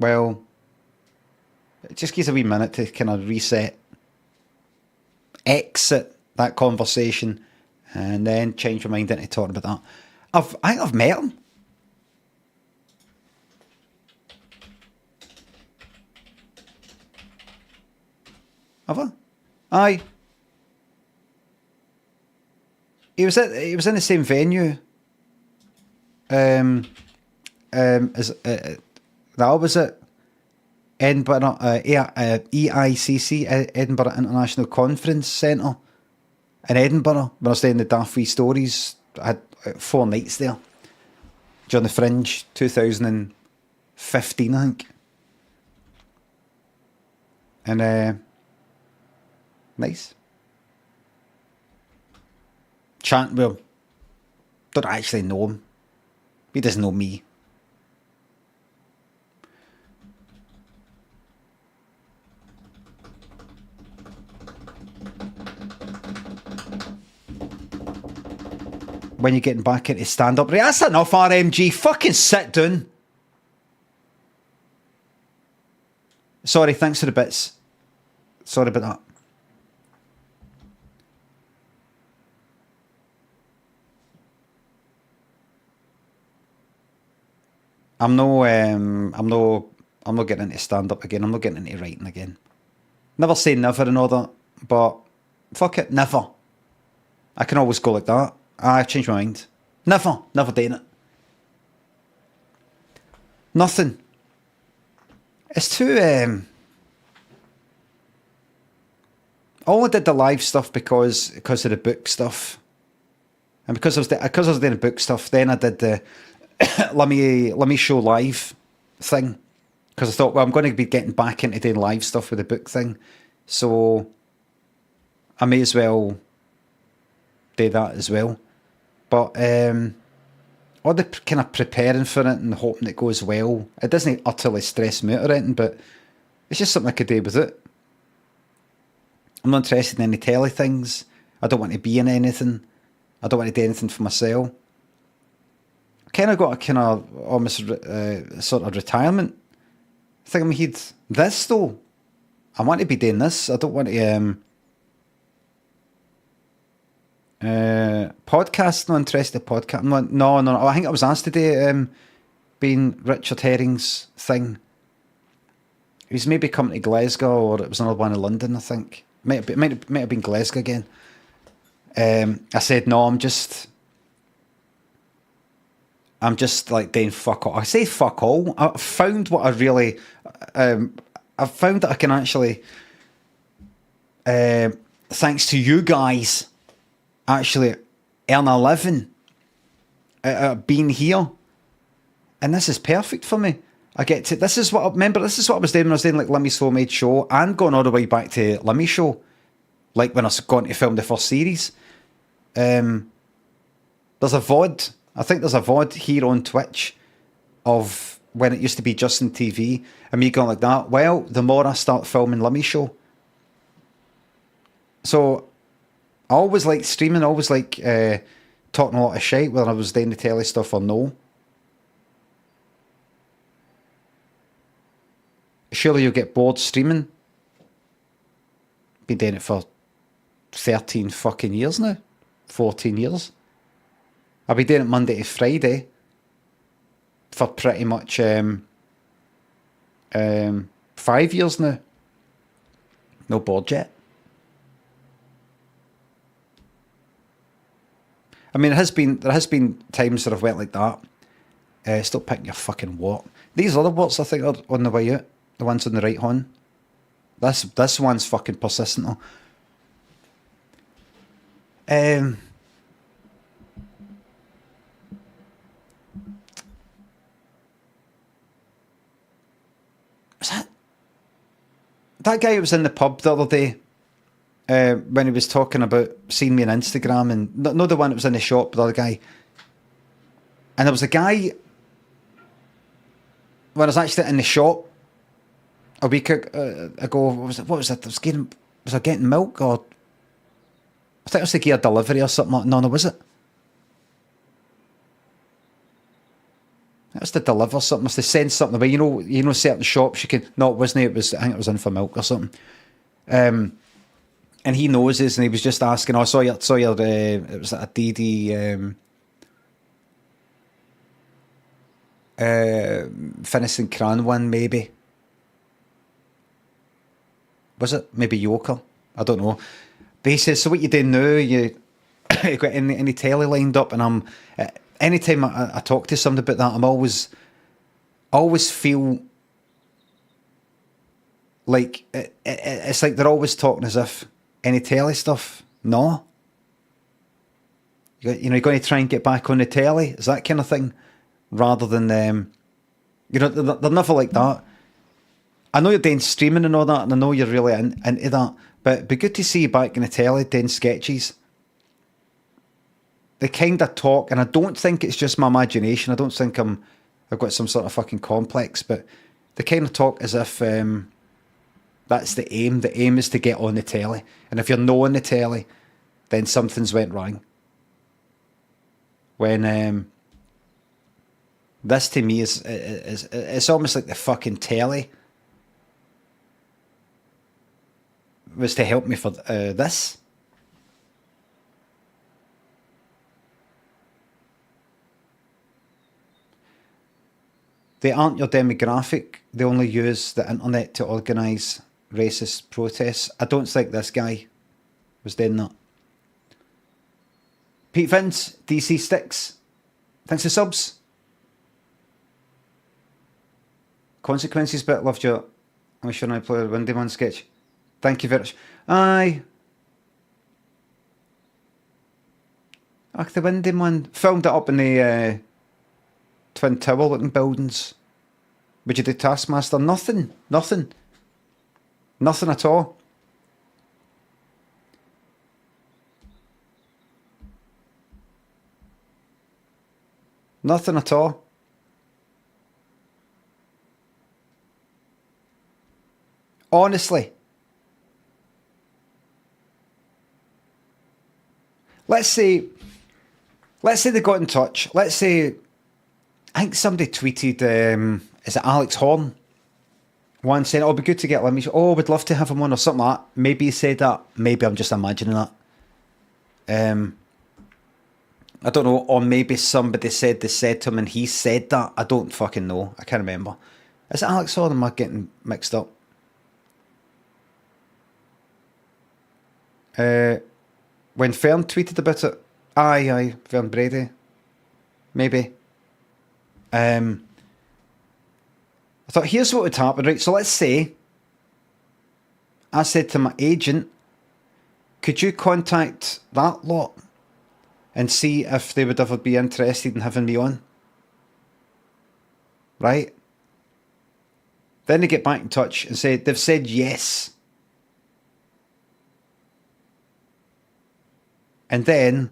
Well, it just gives a wee minute to kind of reset, exit that conversation, and then change my mind into talking about that. I think I've met him. Have I? Aye. He was in the same venue. As that was it. Edinburgh, EICC, Edinburgh International Conference Centre in Edinburgh. When I was doing the Daft Wee Stories, I had 4 nights there during the Fringe, 2015, I think. And nice. Well, don't actually know him. He doesn't know me. When you're getting back into stand-up, right? That's enough, RMG. Fucking sit down. Sorry, thanks for the bits. Sorry about that. I'm not getting into stand-up again. I'm not getting into writing again. Never say never and all that, but fuck it, never. I can always go like that. I've changed my mind. Never doing it. Nothing. It's too. All I did the live stuff because of the book stuff, and because I was doing the book stuff. Then I did the let me show live thing, because I thought, well, I'm going to be getting back into doing live stuff with the book thing, so I may as well do that as well. But all the kind of preparing for it and hoping it goes well, it doesn't utterly stress me out or anything, but it's just something I could do with it. I'm not interested in any telly things. I don't want to be in anything. I don't want to do anything for myself. I kind of got a kind of almost sort of retirement thing in my head. This though, I want to be doing this. I don't want to podcast. Not interested in podcast. No. I think I was asked to do being Richard Herring's thing. He's maybe coming to Glasgow, or it was another one in London, I think. Might have been Glasgow again. I said no. I'm just like doing fuck all. I say fuck all. I found what I really. I've found that I can actually, thanks to you guys, actually earn a living being here, and this is perfect for me. I get to, this is what I was doing when I was doing like Limmy's Homemade Show, and going all the way back to Limmy Show, like when I was going to film the first series. There's a VOD, I think there's a VOD here on Twitch of when it used to be Justin TV, and me going like that. Well, the more I start filming Limmy Show, so I always like streaming, I always like talking a lot of shit, whether I was doing the telly stuff or no. Surely you'll get bored streaming. Been doing it for 13 fucking years now. 14 years. I've been doing it Monday to Friday for pretty much 5 years now. No bored yet. I mean, there has been times that I've went like that. Stop picking your fucking wart. These other warts I think are on the way out. The ones on the right horn. This one's fucking persistent. Is that guy who was in the pub the other day when he was talking about seeing me on Instagram, and not the one that was in the shop, but the other guy. And there was a guy when I was actually in the shop a week ago. What was it? Was I getting milk, or I think it was to get a delivery or something. No, was it? It was to deliver something. It was to send something away. You know, certain shops you can. No, it wasn't. I think it was in for milk or something. And he knows this, and he was just asking. Oh, I saw your. It was a DD. Finishing Cran one, maybe. Was it? Maybe Yoker? I don't know. But he says, so what you doing now? You got any telly lined up? And I'm anytime I talk to somebody about that, I always feel like it's like they're always talking as if any telly stuff. No. You're going to try and get back on the telly? Is that kind of thing? Rather than, they're never like that. I know you're doing streaming and all that, and I know you're really into that, but it'd be good to see you back in the telly doing sketches. They kind of talk, and I don't think it's just my imagination. I don't think I've got some sort of fucking complex, but they kind of talk as if that's the aim. The aim is to get on the telly, and if you're not on the telly, then something's went wrong. When this to me is it's almost like the fucking telly was to help me for this. They aren't your demographic. They only use the internet to organise racist protests. I don't think this guy was doing that. Pete Vince, DC Sticks, thanks for subs. Consequences bit, loved your I'm sure I play the Windy Man sketch. Thank you very much. Aye. The Windy Man filmed it up in the Twin Tower looking buildings. Would you do Taskmaster? Nothing at all. Nothing at all. Honestly. Let's say they got in touch. Let's say, I think somebody tweeted, is it Alex Horn? One saying, oh, it'd be good to get LIMMY. Oh, we'd love to have him on or something like that. Maybe he said that. Maybe I'm just imagining that. I don't know. Or maybe somebody said they said to him and he said that. I don't fucking know. I can't remember. Is it Alex Horn? Am I getting mixed up? When Fern tweeted about it. Aye, Fern Brady. Maybe. I thought, here's what would happen, right? So let's say I said to my agent, could you contact that lot and see if they would ever be interested in having me on? Right? Then they get back in touch and say, they've said yes. And then,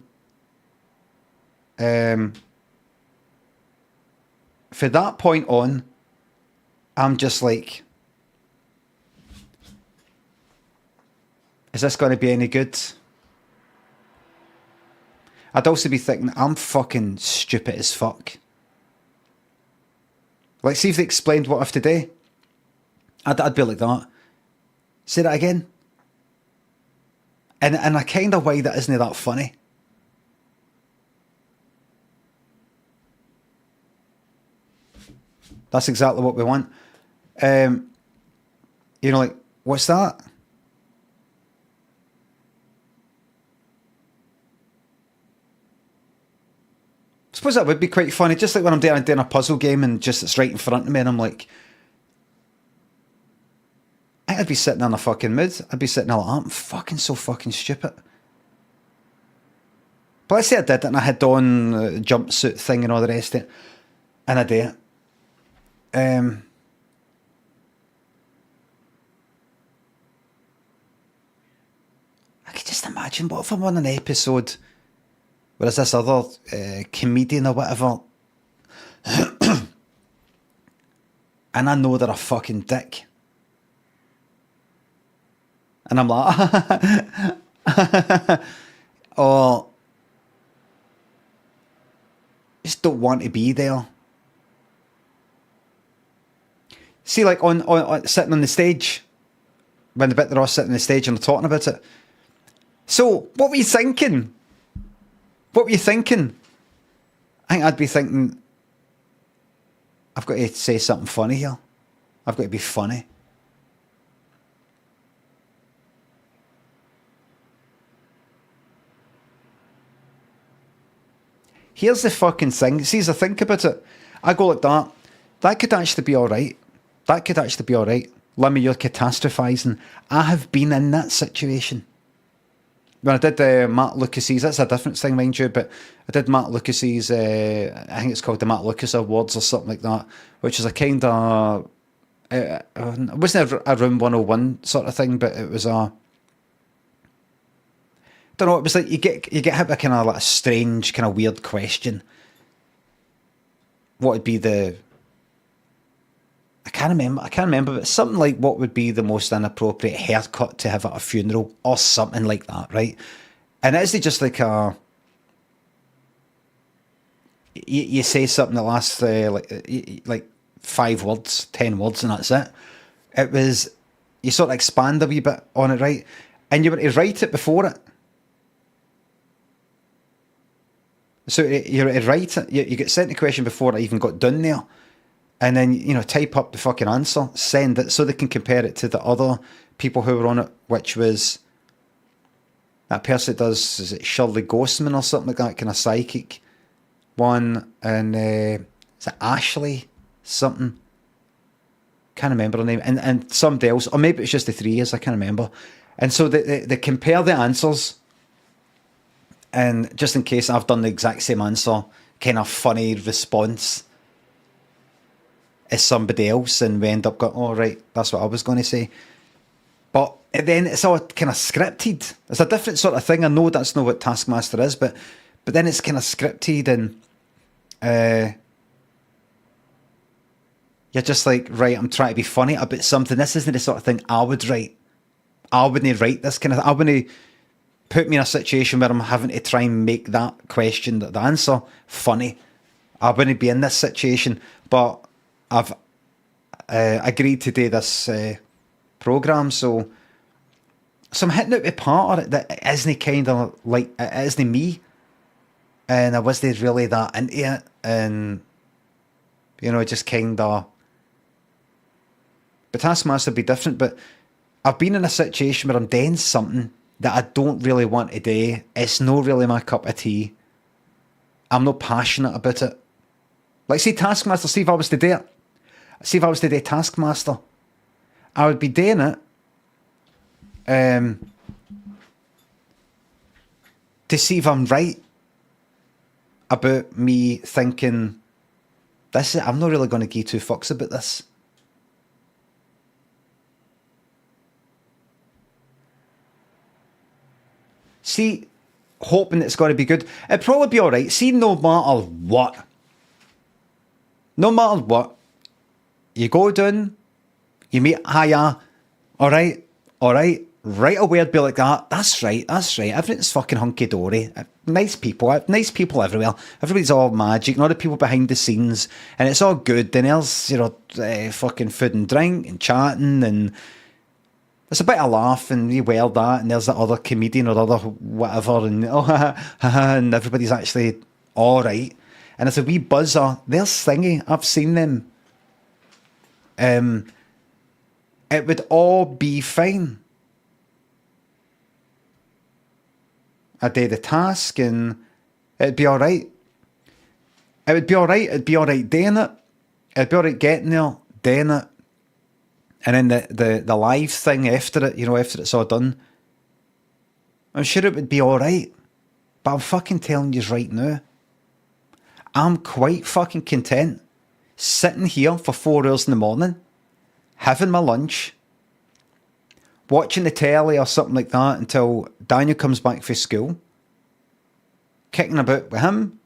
for that point on, I'm just like, is this going to be any good? I'd also be thinking, I'm fucking stupid as fuck. Like, see if they explained what I have to do. I'd be like that. Say that again. And a kind of way that isn't that funny. That's exactly what we want. Like, what's that? suppose that would be quite funny. Just like when I'm doing a puzzle game and just it's right in front of me and I'm like, I'd be sitting in a fucking mood. I'd be sitting there like, I'm fucking so fucking stupid. But let's say I did it and I had on a jumpsuit thing and all the rest of it. And I did it. I could just imagine, what if I'm on an episode where there's this other comedian or whatever and I know they're a fucking dick. And I'm like, oh, just don't want to be there. See, like on sitting on the stage, when the bit they're all sitting on the stage and they're talking about it. So, what were you thinking? What were you thinking? I think I'd be thinking, I've got to say something funny here. I've got to be funny. Here's the fucking thing. See, as I think about it, I go like that. That could actually be alright. That could actually be alright. Limmy, you're catastrophising. I have been in that situation. When I did Matt Lucas's, that's a different thing, mind you, but I did Matt Lucas's, I think it's called the Matt Lucas Awards or something like that, which is a kind of, it wasn't a Room 101 sort of thing, but it was a, don't know, it was like you get hit with a kind of like a strange, kind of weird question. What would be the, I can't remember, but something like what would be the most inappropriate haircut to have at a funeral or something like that, right? And it's just like you say something that lasts like 5 words, 10 words, and that's it. It was, you sort of expand a wee bit on it, right? And you were to write it before it. So you're to write it, you get sent the question before it even got done there. And then, you know, type up the fucking answer, send it, so they can compare it to the other people who were on it, which was that person that does, is it Shirley Ghostman or something like that, kind of psychic one, and is it Ashley something? Can't remember her name, and somebody else, or maybe it's just the 3 years, I can't remember. And so they compare the answers, and just in case I've done the exact same answer, kind of funny response as somebody else, and we end up going, oh right, that's what I was going to say. But then it's all kind of scripted. It's a different sort of thing. I know that's not what Taskmaster is, but then it's kind of scripted, and you're just like, right, I'm trying to be funny about something. This isn't the sort of thing I would write. I wouldn't write this kind of, I wouldn't put me in a situation where I'm having to try and make that question, the answer, funny. I wouldn't be in this situation, but I've agreed to do this programme, so I'm hitting out the part of it that isn't kind of like, it isn't me, and I wasn't really that into it, and, you know, just kind of, but Taskmaster would be different, but I've been in a situation where I'm doing something that I don't really want to do. It's not really my cup of tea. I'm not passionate about it. Like, see, Taskmaster, see if I was to do it. See if I was to do Taskmaster, I would be doing it to see if I'm right about me thinking, I'm not really going to give 2 fucks about this. See, hoping it's going to be good. It'd probably be alright. See, no matter what, you go down, you meet, hiya, alright, right away I'd be like that, that's right, everything's fucking hunky-dory, nice people everywhere, everybody's all magic, and all the people behind the scenes, and it's all good, and there's, you know, fucking food and drink, and chatting, and there's a bit of laugh, and you wear that, and there's that other comedian or other whatever, and and everybody's actually alright, and it's a wee buzzer, they're singing, I've seen them. It would all be fine. I did the task and it'd be alright. It would be all right. It'd be all right doing it. It'd be all right getting there, doing it. And then the live thing after it, after it's all done, I'm sure it would be all right. But I'm fucking telling you right now, I'm quite fucking content sitting here for 4 hours in the morning, having my lunch, watching the telly or something like that until Daniel comes back from school, kicking about with him.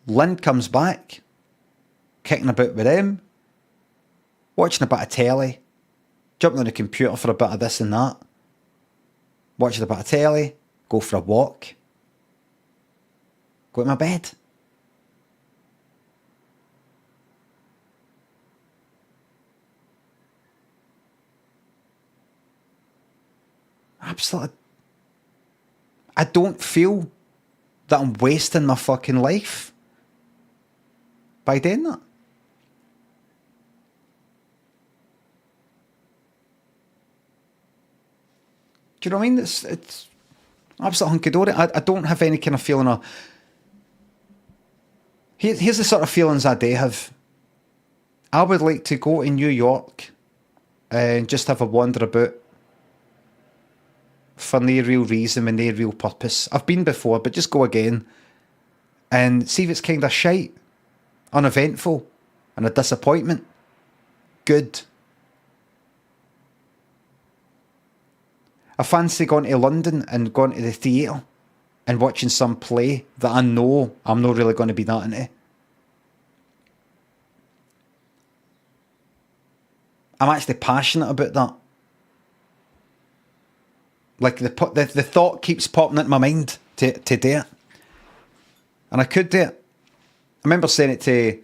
Lynn comes back, kicking about with him, watching a bit of telly, jumping on the computer for a bit of this and that, watching a bit of telly, go for a walk, go to my bed. Absolutely. I don't feel that I'm wasting my fucking life by doing that. Do you know what I mean? It's absolute hunky-dory. I don't have any kind of feeling of... Here's the sort of feelings I do have. I would like to go to New York and just have a wander about for no real reason and no real purpose. I've been before, but just go again and see if it's kind of shite, uneventful, and a disappointment. Good. I fancy going to London and going to the theatre and watching some play that I know I'm not really going to be that into. I'm actually passionate about that. Like the thought keeps popping into my mind to do it. And I could do it. I remember saying it to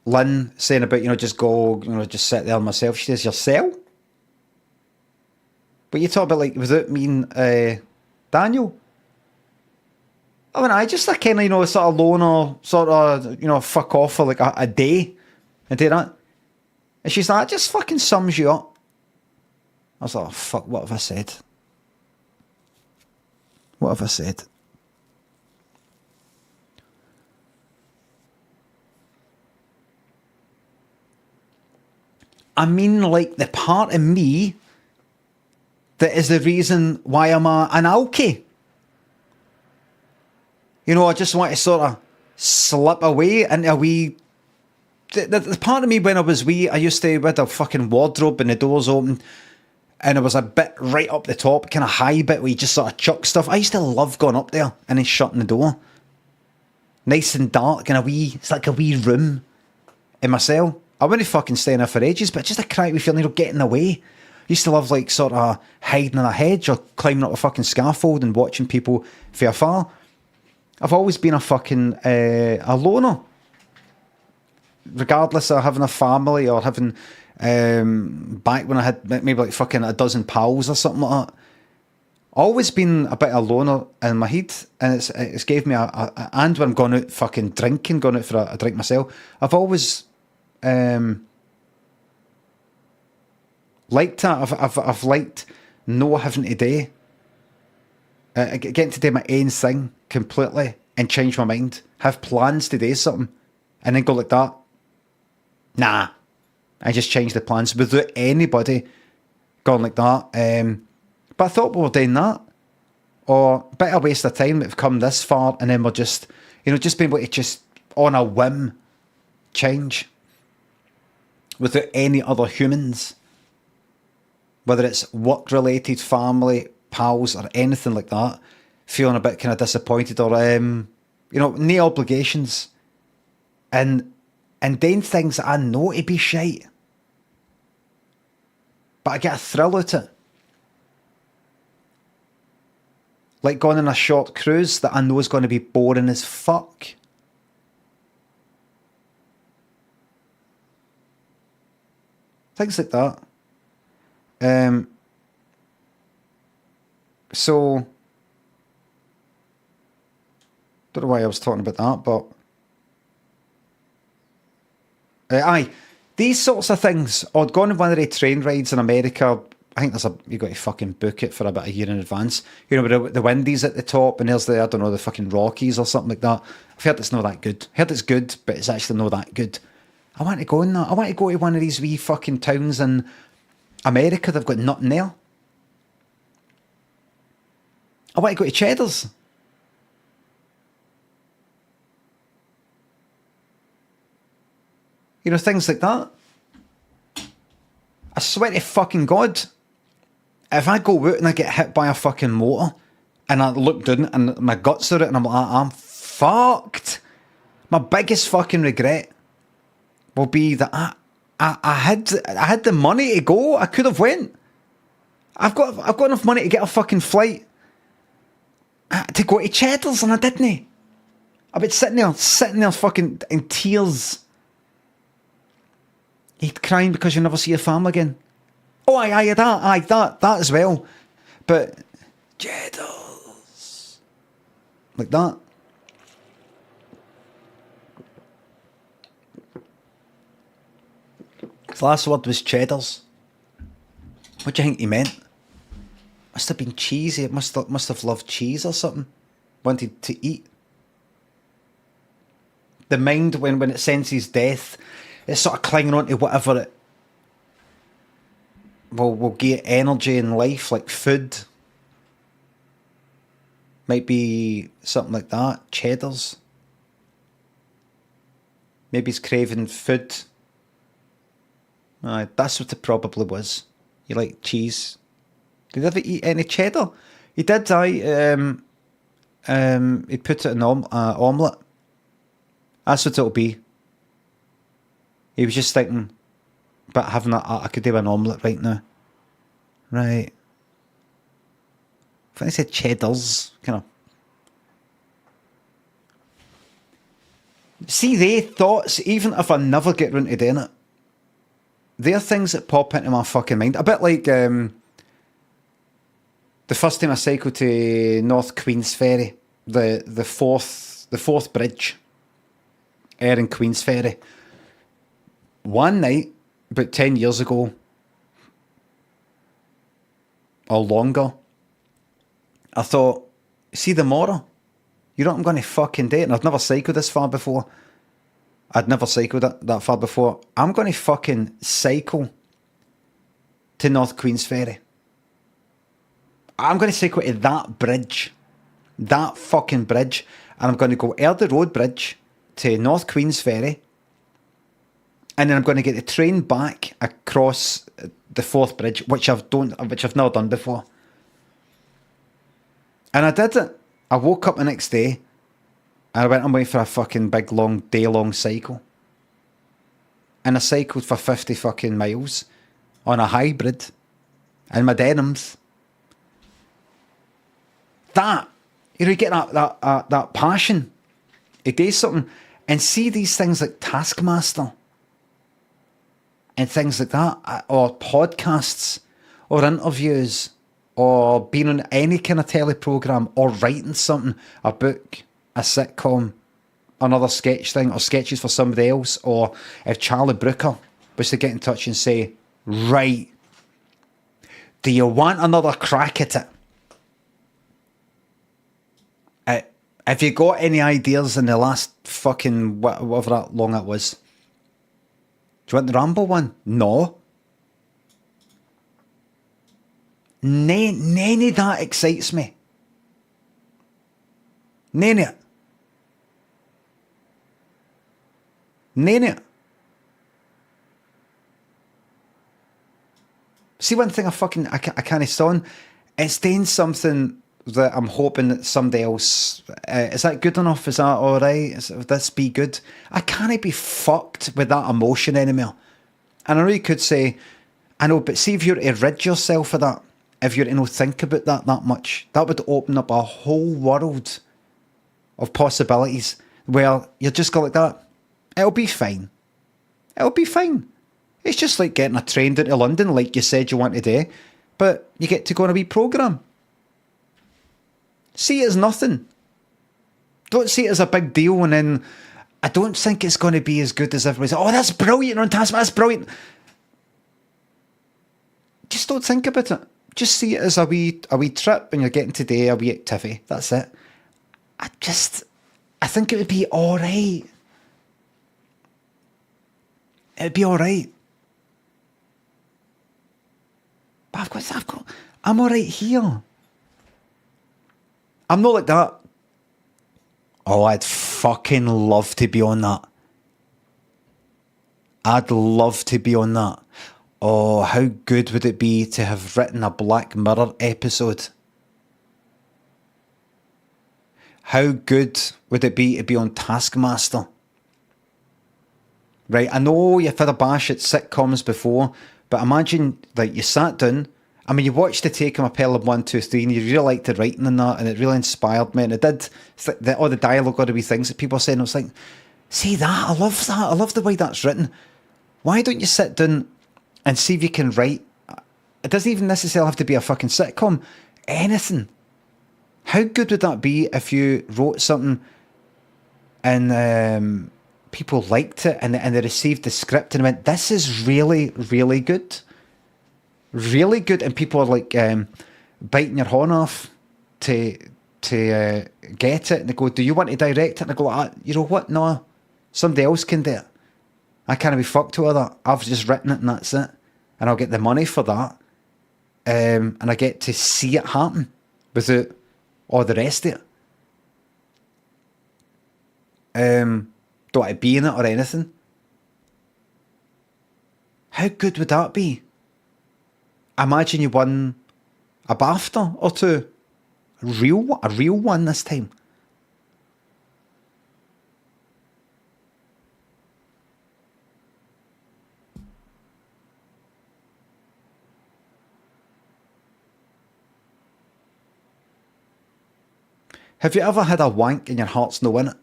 Lynn, saying about, just go, just sit there myself. She says, yourself? But you talk about like without me and Daniel. I mean, I just kind of, sort of loner, sort of, fuck off for like a day and do that. And she's like, that just fucking sums you up. I was like, oh, fuck, what have I said? What have I said? I mean, like, the part of me that is the reason why I'm an alkie. I just want to sort of slip away into a wee... The part of me when I was wee, I used to with a fucking wardrobe and the doors open, and there was a bit right up the top, kind of high bit where you just sort of chuck stuff. I used to love going up there and then shutting the door. Nice and dark and it's like a wee room in my cell. I wouldn't fucking stay in there for ages, but just a crack feeling, getting away. I used to love like sort of hiding in a hedge or climbing up a fucking scaffold and watching people from afar. I've always been a fucking a loner. Regardless of having a family or having... back when I had maybe like fucking a dozen pals or something like that, always been a bit of a loner in my head, and it's gave me and when I'm going out fucking drinking, going out for a drink myself, I've always liked that. I've liked not having to do getting to do my own thing completely and change my mind, have plans to do something and then go like that. Nah, I just changed the plans without anybody going like that. But I thought we were doing that. Or better waste of time that we've come this far and then we're just, just being able to just on a whim change without any other humans. Whether it's work-related, family, pals or anything like that. Feeling a bit kind of disappointed or, no obligations. And doing things that I know to be shite. But I get a thrill out of it. Like going on a short cruise that I know is going to be boring as fuck. Things like that. So, don't know why I was talking about that, but... aye. These sorts of things, or going on one of the train rides in America I think you got to fucking book it for about a year in advance. You know, with the Windies at the top, and there's the the fucking Rockies or something like that. I've heard it's not that good. Heard it's good, but it's actually not that good. I want to go in that. I want to go to one of these wee fucking towns in America. They've got nothing there. I want to go to Cheddar's. You know, things like that. I swear to fucking God, if I go out and I get hit by a fucking motor and I look down and my guts are out and I'm like, I'm fucked. My biggest fucking regret will be that I had the money to go. I could have went. I've got enough money to get a fucking flight to go to Cheddar's, and I didn't. I've been sitting there fucking in tears. You'd crying because you never see your family again. Oh, that as well. But Cheddar's, like that. His last word was Cheddar's. What do you think he meant? Must have been cheesy. It must have loved cheese or something. Wanted to eat. The mind, when it senses death, it's sort of clinging on to whatever it will get energy in life, like food. Might be something like that. Cheddar's. Maybe he's craving food. That's what it probably was. You like cheese. Did he ever eat any cheddar? He did, he put it in omelette. That's what it'll be. He was just thinking, but having I could do an omelette right now. Right. If I said Cheddar's, kind of. See, they thoughts, even if I never get round to doing it, they're things that pop into my fucking mind. A bit like the first time I cycled to North Queensferry, the fourth bridge, in Queensferry. One night, about 10 years ago, or longer, I thought, see the Mora? You know what I'm going to fucking do? And I've never cycled this far before. I'd never cycled that far before. I'm going to fucking cycle to North Queensferry. I'm going to cycle to that bridge. That fucking bridge. And I'm going to go Erdy Road Bridge to North Queensferry. And then I'm going to get the train back across the fourth bridge, which I've never done before. And I did it. I woke up the next day. I went away for a fucking big, long, day-long cycle. And I cycled for 50 fucking miles on a hybrid in my denims. That, you get that passion. It does something. And see these things like Taskmaster and things like that, or podcasts, or interviews, or being on any kind of teleprogram, or writing something, a book, a sitcom, another sketch thing, or sketches for somebody else, or if Charlie Brooker was to get in touch and say, right, do you want another crack at it? Have you got any ideas in the last fucking whatever that long it was? Do you want the Rambo one? No. None of that excites me. None of it. None of it. See, one thing I can't stand, it's doing something that I'm hoping that somebody else, is that good enough? Is that alright? Would this be good? I can't be fucked with that emotion anymore. And I know you could say, I know, but see if you're to rid yourself of that, if you're to think about that much, that would open up a whole world of possibilities where you're just go like that. It'll be fine. It'll be fine. It's just like getting a train down to London like you said you want to do, but you get to go on a wee programme. See it as nothing. Don't see it as a big deal, and then I don't think it's going to be as good as everybody's. Oh, that's brilliant on Tasman. That's brilliant. just don't think about it. Just see it as a wee trip, and you're getting today a wee activity. That's it. I think it would be all right. It'd be all right. But I'm all right here. I'm not like that. Oh, I'd fucking love to be on that. I'd love to be on that. Oh, how good would it be to have written a Black Mirror episode? How good would it be to be on Taskmaster? Right, I know you've had a bash at sitcoms before, but imagine, like, you sat down, I mean, you watched The Taking of Pelham 1, 2, 3, and you really liked the writing in that, and it really inspired me, and it did, all the dialogue, all the wee things that people are saying, I was like, see that, I love that, I love the way that's written. Why don't you sit down and see if you can write? It doesn't even necessarily have to be a fucking sitcom. Anything. How good would that be if you wrote something and people liked it and they received the script and went, this is really, really good. Really good. And people are like biting your horn off to get it. And they go, do you want to direct it? And I go, you know what? No, somebody else can do it. I can't be fucked with that. I've just written it and that's it. And I'll get the money for that. And I get to see it happen without all the rest of it. Don't want to be in it or anything. How good would that be? Imagine you won a BAFTA or two. A real one this time. Have you ever had a wank and your heart's no in it?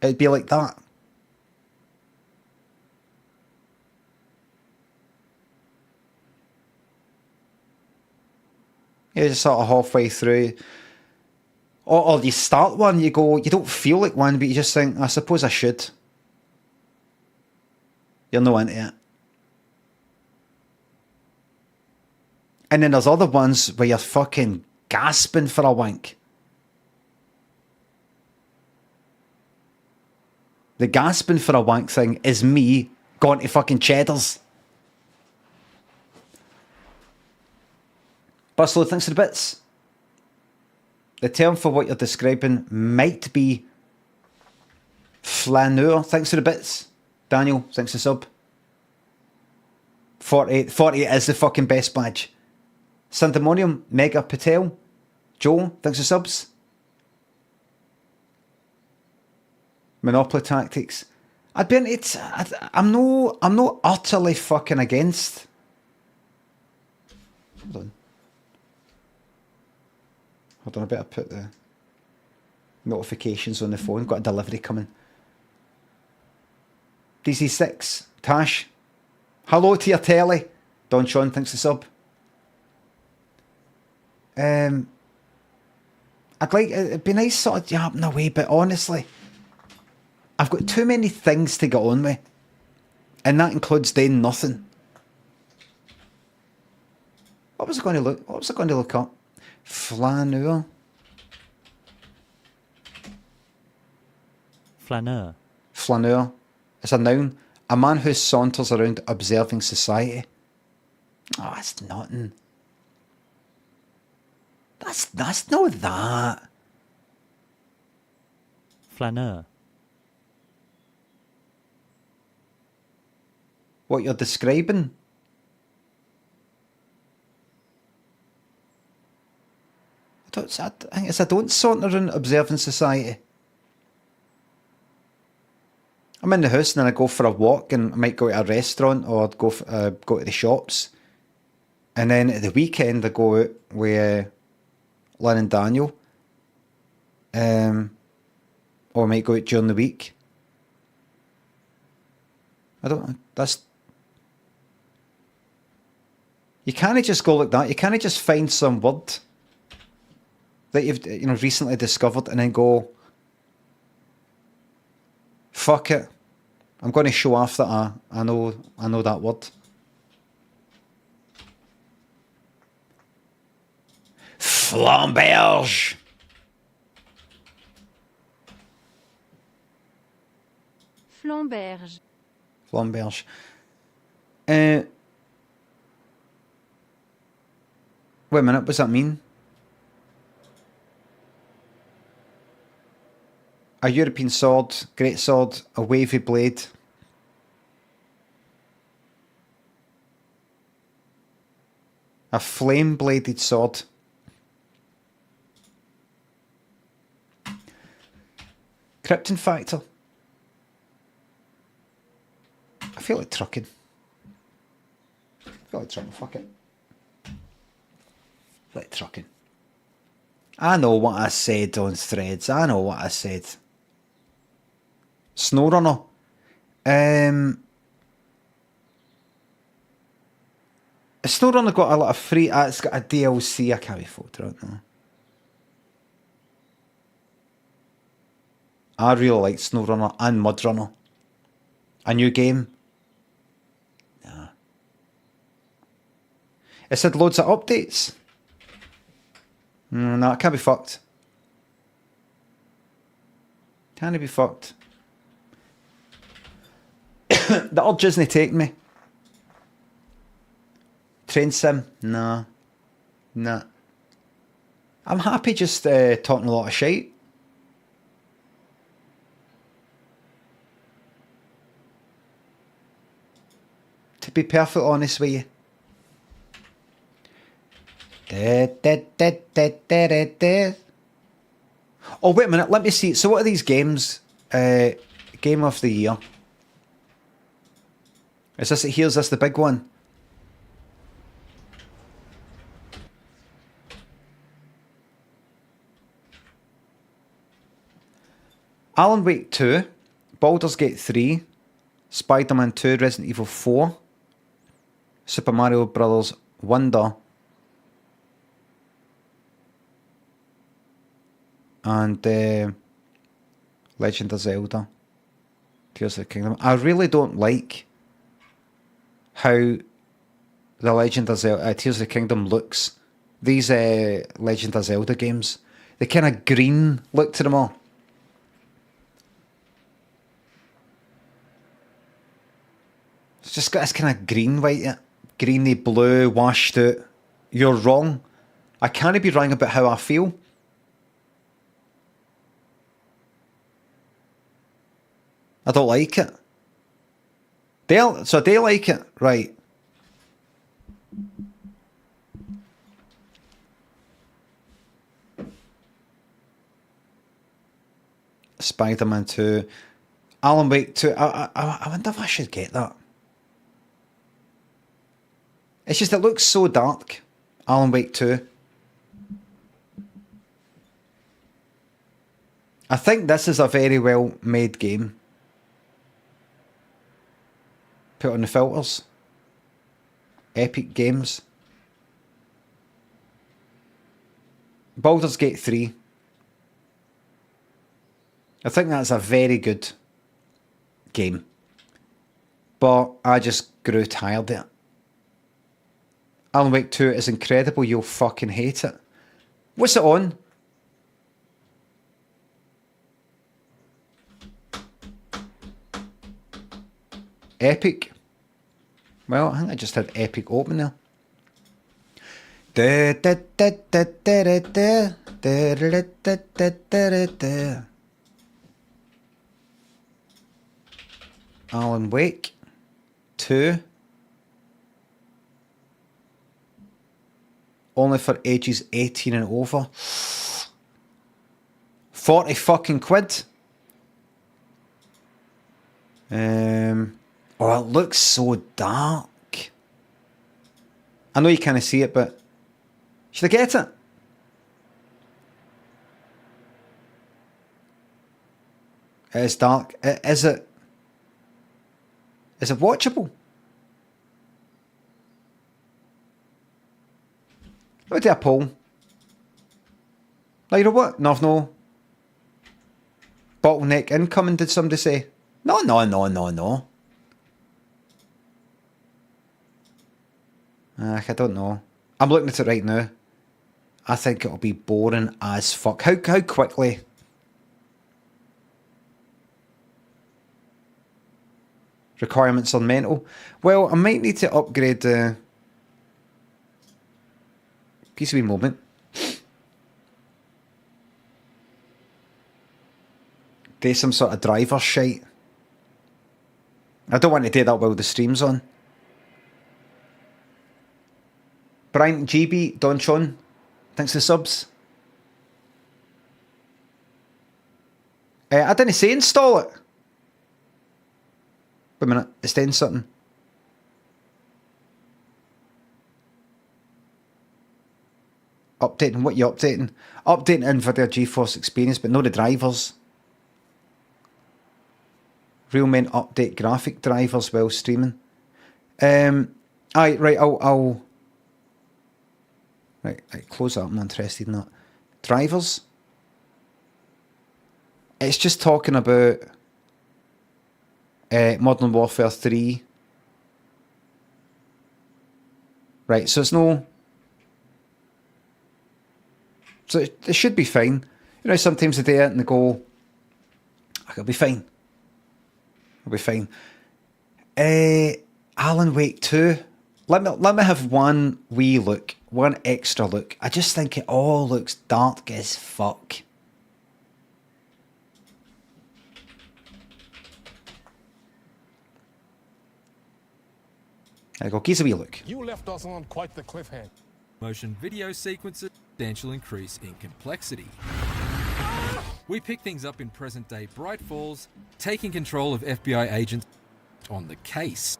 It'd be like that. You're just sort of halfway through. Or you start one, you go, you don't feel like one, but you just think, I suppose I should. You're no into it. And then there's other ones where you're fucking gasping for a wank. The gasping for a wank thing is me going to fucking Cheddar's. Buslow, thanks for the bits. The term for what you're describing might be flaneur. Thanks for the bits. Daniel, thanks for the sub. 48 is the fucking best badge. Sandemonium, Mega Patel. Joe, thanks for subs. Monopoly Tactics. I'd be into it. I'm not utterly fucking against. Hold on, I better put the notifications on the phone. Got a delivery coming. DC6, Tash. Hello to your telly. Don Sean, thanks for sub. I'd like, it'd be nice sort of yapping away, but honestly, I've got too many things to get on with. And that includes doing nothing. What was I going to look up? Flaneur. Flaneur. Flaneur. It's a noun. A man who saunters around observing society. Oh, that's nothing. That's not that. Flaneur. What you're describing? I think it's I don't saunter around observing society. I'm in the house and then I go for a walk and I might go to a restaurant or go to the shops. And then at the weekend I go out with Lynn and Daniel. Or I might go out during the week. I don't know. You can't just go like that. You can't just find some word that you've recently discovered and then go, fuck it, I'm going to show off that I know that word. Flamberge. Flamberge. Flamberge. Wait a minute, what does that mean? A European sword, great sword, a wavy blade. A flame-bladed sword. Krypton Factor. I feel like trucking. Fuck it. Like trucking. I know what I said on Threads. I know what I said. SnowRunner. SnowRunner got a lot of free. It's got a DLC. I can't be fucked right now. I really like SnowRunner and MudRunner. A new game. Nah. It said loads of updates. No, it can't be fucked. Can't be fucked. The old Disney take me. Train sim? Nah. Nah. I'm happy just talking a lot of shite. To be perfectly honest with you. Oh, wait a minute. Let me see. So what are these games? Game of the year. Is this it? Here's this the big one. Alan Wake 2, Baldur's Gate 3, Spider-Man 2, Resident Evil 4, Super Mario Brothers Wonder, and Legend of Zelda, Tears of the Kingdom. I really don't like how the Legend of Zelda, Tears of the Kingdom looks. These Legend of Zelda games, the kind of green look to them all. It's just got this kind of green, white, greeny blue, washed out. You're wrong. I can't be wrong about how I feel. I don't like it. So they like it, right? Spider-Man 2, Alan Wake 2. I wonder if I should get that. It's just it looks so dark. Alan Wake 2. I think this is a very well made game. Put on the filters. Epic Games. Baldur's Gate 3. I think that's a very good game. But I just grew tired of it. Alan Wake 2 is incredible. You'll fucking hate it. What's it on? Epic. Well, I think I just had Epic open there. Alan Wake 2. Only for ages 18 and over. 40 fucking quid. Oh, it looks so dark. I know you can't see it, but should I get it? It is dark. Is it watchable? Let me do a poll. Like, you know what? No. Bottleneck incoming, did somebody say? No. I don't know. I'm looking at it right now. I think it'll be boring as fuck. How quickly? Requirements on mental. Well, I might need to upgrade the piece of a moment. Do some sort of driver shite. I don't want to do that while the stream's on. Brian, GB, Don Chon, thanks for the subs. I didn't say install it. Wait a minute, it's doing something. Updating, what are you updating? Updating NVIDIA GeForce Experience, but not the drivers. Realmen update graphic drivers while streaming. Right, I'll right, close that. I'm not interested in that. Drivers. It's just talking about Modern Warfare 3. Right, so it's no. So it should be fine. You know, sometimes they do it and they go, it'll be fine. It'll be fine. Alan Wake 2. Let me have one wee look. One extra look. I just think it all looks dark as fuck. There you go. Give us a wee look. You left us on quite the cliffhanger. Motion video sequences, substantial increase in complexity. We pick things up in present-day Bright Falls, taking control of FBI agents on the case.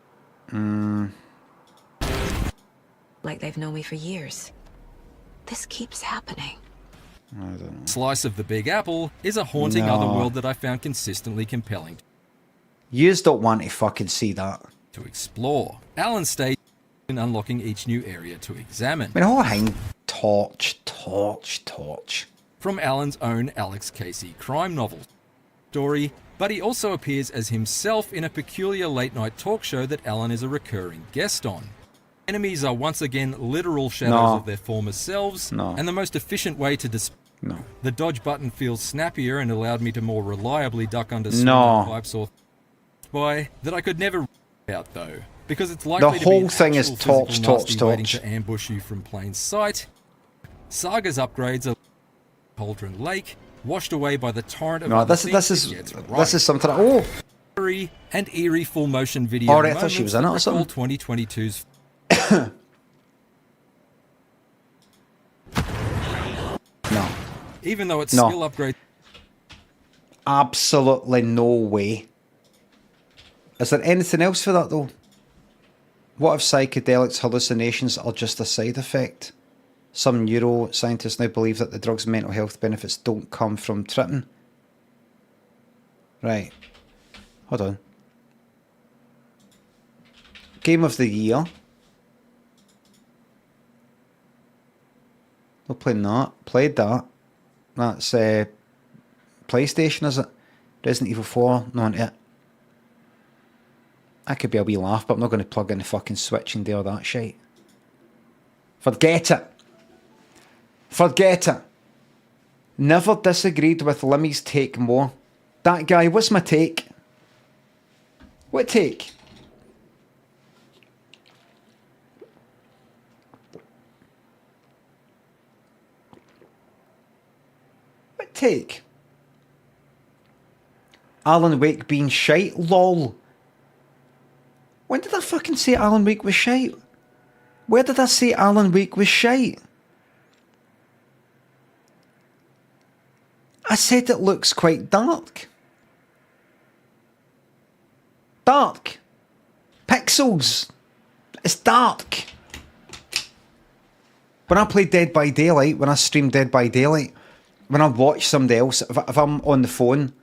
Like they've known me for years. This keeps happening. I don't know. Slice of the Big Apple is a haunting otherworld that I found consistently compelling. Yous don't want to fucking see that. To explore. Alan stays in unlocking each new area to examine. I mean, whole hang torch. From Alan's own Alex Casey crime novel story, but he also appears as himself in a peculiar late-night talk show that Alan is a recurring guest on. Enemies are once again literal shadows of their former selves, and the most efficient way to the dodge button feels snappier and allowed me to more reliably duck under pipes or by that I could never out though, because it's likely the whole to be thing is torch waiting to ambush you from plain sight. Saga's upgrades are Cauldron Lake, washed away by the torrent of this is something. And eerie full motion video. Oh, I thought she was in it or something. 2022's. No. Even though it's skill upgrade. Absolutely no way. Is there anything else for that though? What if psychedelics, hallucinations are just a side effect? Some neuroscientists now believe that the drug's mental health benefits don't come from tripping. Right. Hold on. Game of the year. Not playing that. Played that. That's PlayStation, is it? Resident Evil 4, not it. That could be a wee laugh, but I'm not going to plug in the fucking Switch and do all that shit. Forget it. Forget it. Never disagreed with Limmy's take more. That guy, what's my take? What take? What take? Alan Wake being shite? LOL. When did I fucking say Alan Wake was shite? Where did I say Alan Wake was shite? I said it looks quite dark. Dark. Pixels. It's dark. When I play Dead by Daylight, when I stream Dead by Daylight, when I watch somebody else, if I'm on the phone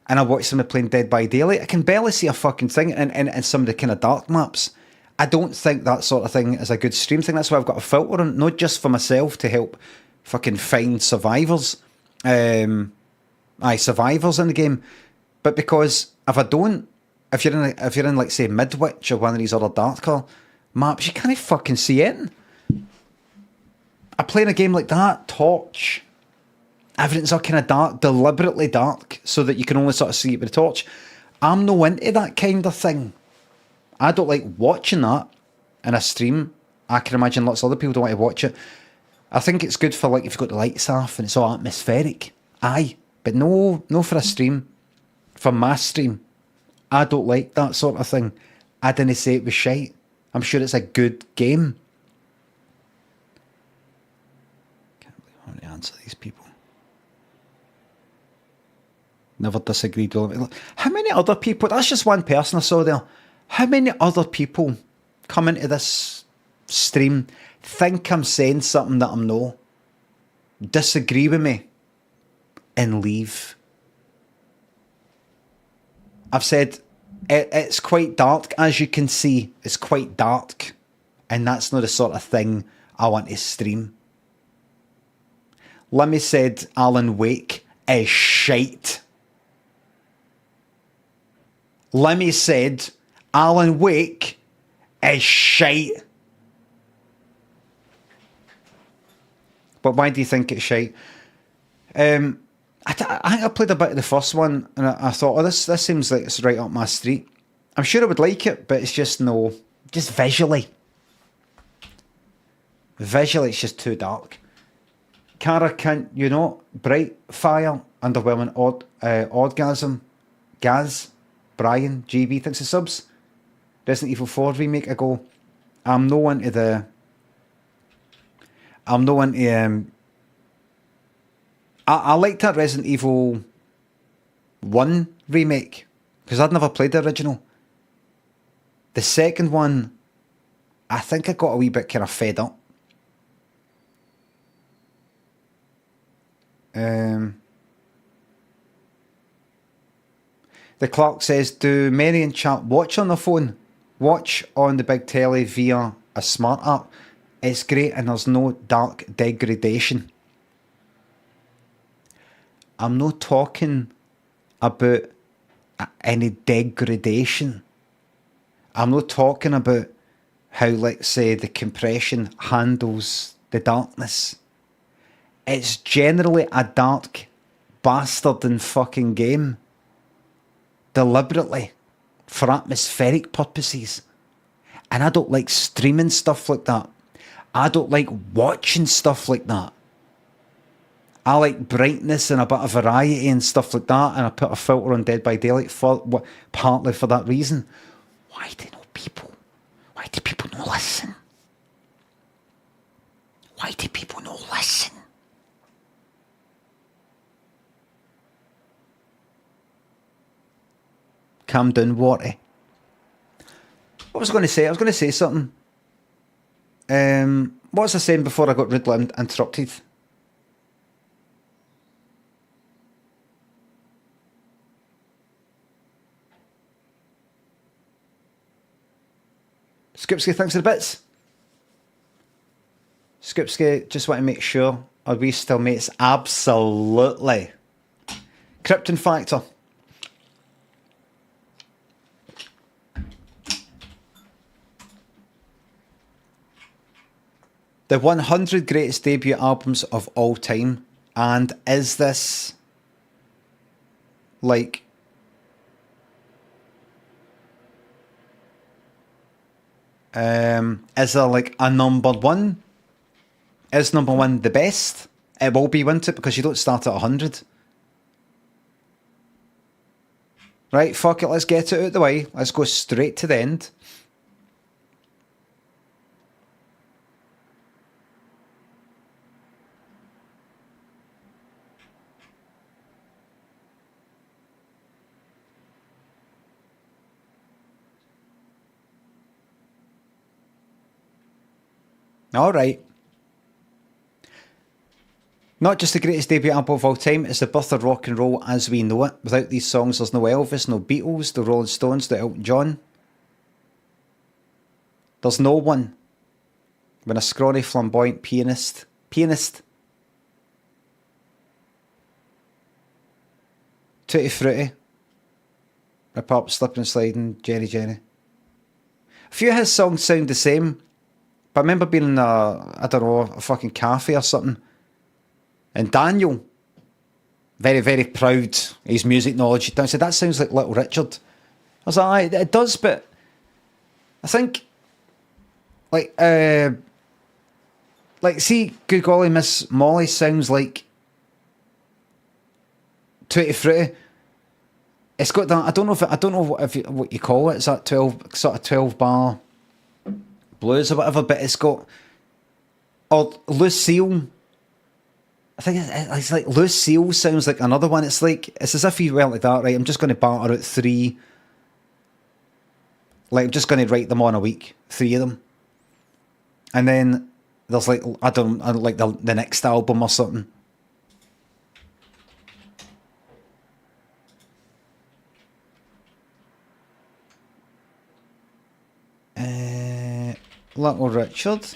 and I watch somebody playing Dead by Daylight, I can barely see a fucking thing in some of the kind of dark maps. I don't think that sort of thing is a good stream thing. That's why I've got a filter on, not just for myself to help fucking find survivors. Survivors in the game. But because if I don't, if you're in like say Midwich or one of these other darker maps, you can't fucking see it. I play in a game like that, Torch. Everything's all kind of dark, deliberately dark, so that you can only sort of see it with a torch. I'm no into that kind of thing. I don't like watching that in a stream. I can imagine lots of other people don't want to watch it. I think it's good for like if you've got the lights off and it's all atmospheric. Aye, but no for a stream. For my stream, I don't like that sort of thing. I didn't say it was shite. I'm sure it's a good game. Can't believe I want to answer these people. Never disagreed with them. How many other people, that's just one person I saw there. How many other people come into this stream, think I'm saying something that I'm not, disagree with me, and leave? I've said it's quite dark, as you can see. It's quite dark, and that's not the sort of thing I want to stream. Lemmy said Alan Wake is shite. Lemmy said Alan Wake is shite. But why do you think it's shite? I think I played a bit of the first one, and I thought, oh, this seems like it's right up my street. I'm sure I would like it, but it's just no, just visually. Visually, it's just too dark. Cara, can't you know? Bright Fire, Underwhelming Orgasm, Gaz, Brian, GB, thanks for subs. Resident Evil 4 remake, I go, I'm no into I liked that Resident Evil 1 remake, because I'd never played the original. The second one, I think I got a wee bit kind of fed up. The Clark says, do Mary and chat watch on the phone? Watch on the big telly via a smart app. It's great and there's no dark degradation. I'm not talking about any degradation. I'm not talking about how, let's say, the compression handles the darkness. It's generally a dark bastard and fucking game. Deliberately. For atmospheric purposes. And I don't like streaming stuff like that. I don't like watching stuff like that. I like brightness and a bit of variety and stuff like that, and I put a filter on Dead by Daylight partly for that reason. Why do people not listen? Why do people not listen? Calm down, Warty. What was I going to say? I was going to say something. What was I saying before I got rudely interrupted? Skipsky, thanks for the bits. Skipsky, just want to make sure, are we still mates? Absolutely. Krypton Factor. The 100 greatest debut albums of all time. And is this like is there like a number one? Is number one the best? It will be, won't it? Because you don't start at 100. Right, fuck it, let's get it out of the way. Let's go straight to the end. All right. Not just the greatest debut album of all time, it's the birth of rock and roll as we know it. Without these songs, there's no Elvis, no Beatles, the Rolling Stones, the Elton John. There's no one. When a scrawny, flamboyant pianist, Tutti Frutti, Rip Up, Slipping and Sliding, Jenny. A few of his songs sound the same, But I remember being in I don't know, a fucking cafe or something. And Daniel, very, very proud of his music knowledge, I said, that sounds like Little Richard. I was like, it does, but I think, see, good golly, Miss Molly sounds like Tutti Frutti. It's got that. I don't know what you call it. It's that 12 bar blues or whatever. But it's got, or Lucille. I think it's like Lucille sounds like another one. It's as if you went like that, right? I'm just going to batter out 3. Like I'm just going to write them on a week, 3 of them, and then there's like I don't like the next album or something. Little Richard.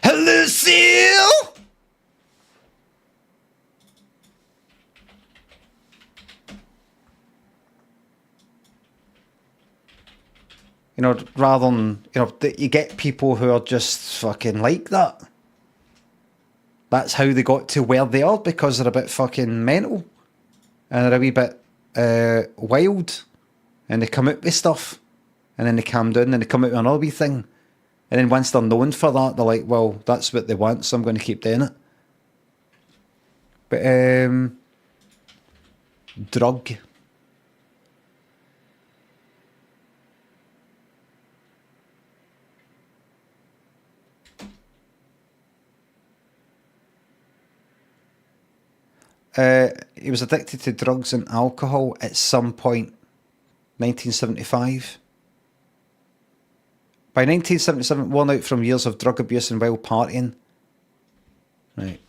Lucille! You know, rather than, you get people who are just fucking like that. That's how they got to where they are, because they're a bit fucking mental. And they're a wee bit wild. And they come out with stuff. And then they calm down and they come out with another wee thing. And then once they're known for that, they're like, well, that's what they want, so I'm going to keep doing it. But, drug. He was addicted to drugs and alcohol at some point, 1975. By 1977, worn out from years of drug abuse and wild partying. Right.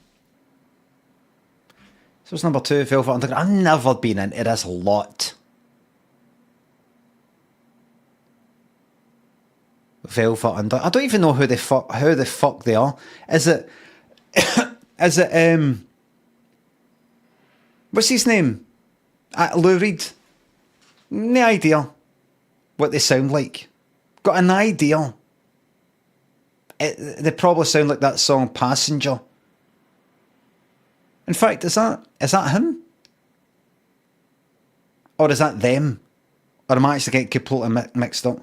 So it's number 2, Velvet Underground. I've never been into this lot. Velvet Under. I don't even know how the fuck they are. Is it what's his name? Lou Reed. No idea what they sound like. Got an idea. They probably sound like that song Passenger. In fact, is that him? Or is that them? Or am I actually getting completely mixed up?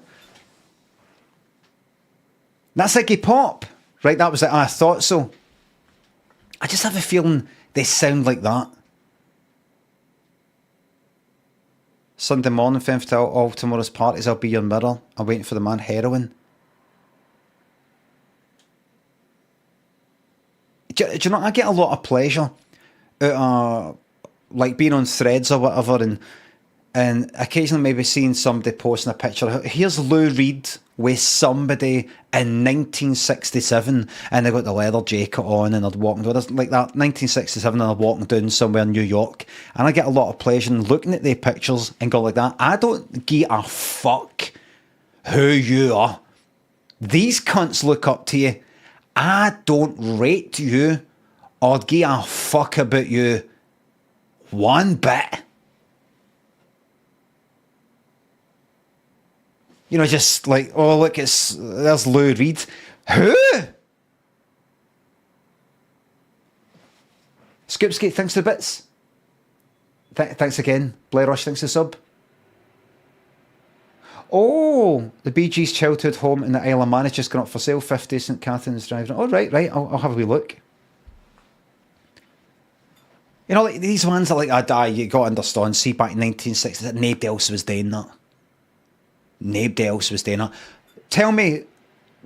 That's Iggy Pop. Right, that was it. I thought so. I just have a feeling they sound like that. Sunday morning, femme fatale, all tomorrow's parties, I'll be your mirror. I'm waiting for the man, heroin. Do you know, I get a lot of pleasure out of, like, being on Threads or whatever, and occasionally maybe seeing somebody posting a picture. Here's Lou Reed with somebody in 1967, and they got the leather jacket on, and they're walking down, like that, 1967, and they're walking down somewhere in New York, and I get a lot of pleasure in looking at their pictures and go like that. I don't give a fuck who you are. These cunts look up to you. I don't rate you or give a fuck about you one bit. You know, just like, oh, look, there's Lou Reed. Who? Scoopski, thanks for the bits. Thanks again. Blair Rush, thanks for the sub. Oh, the Bee Gees' childhood home in the Isle of Man has just gone up for sale. 50 St Catherine's Drive. Oh, right. I'll have a wee look. You know, like these ones are like, you got to understand. See, back in 1960, nobody else was doing that. Nobody else was doing that. Tell me,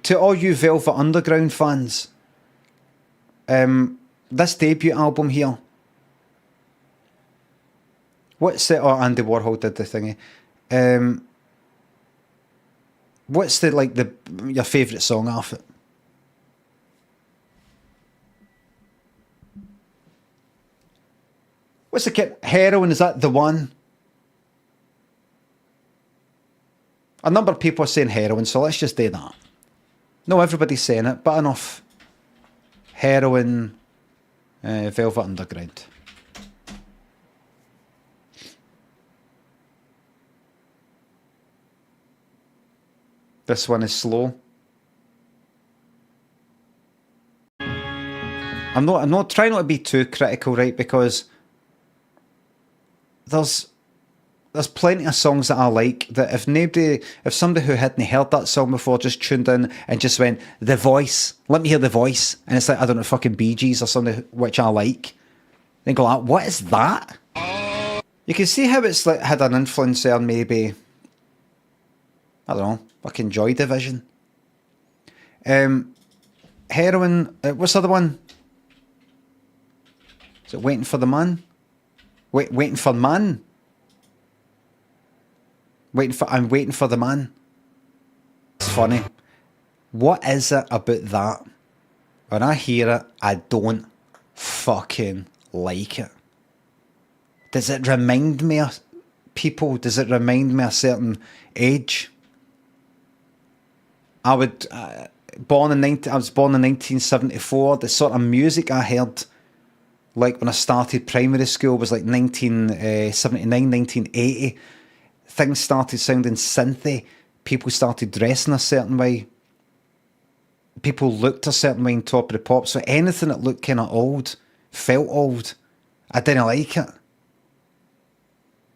to all you Velvet Underground fans, this debut album here, what's it? Oh, Andy Warhol did the thingy. What's your favourite song off it? What's the kid? Heroin, is that the one? A number of people are saying heroin, so let's just do that. No, everybody's saying it, but enough. Heroin, Velvet Underground. This one is slow. I'm not trying not to be too critical, right? Because there's plenty of songs that I like that if somebody who hadn't heard that song before just tuned in and just went, The Voice, let me hear The Voice, and it's like, I don't know, fucking Bee Gees or something which I like, then go like, what is that? You can see how it's like had an influence on maybe, I don't know, fucking Joy Division. Heroin, what's the other one? Is it Waiting for the Man? Waiting for Man? I'm waiting for the man. It's funny. What is it about that? When I hear it, I don't fucking like it. Does it remind me of people? Does it remind me of a certain age? I was born in 1974. The sort of music I heard, like when I started primary school, was like 1979, 1980. Things started sounding synthy. People started dressing a certain way. People looked a certain way on Top of the Pops. So anything that looked kind of old, felt old, I didn't like it.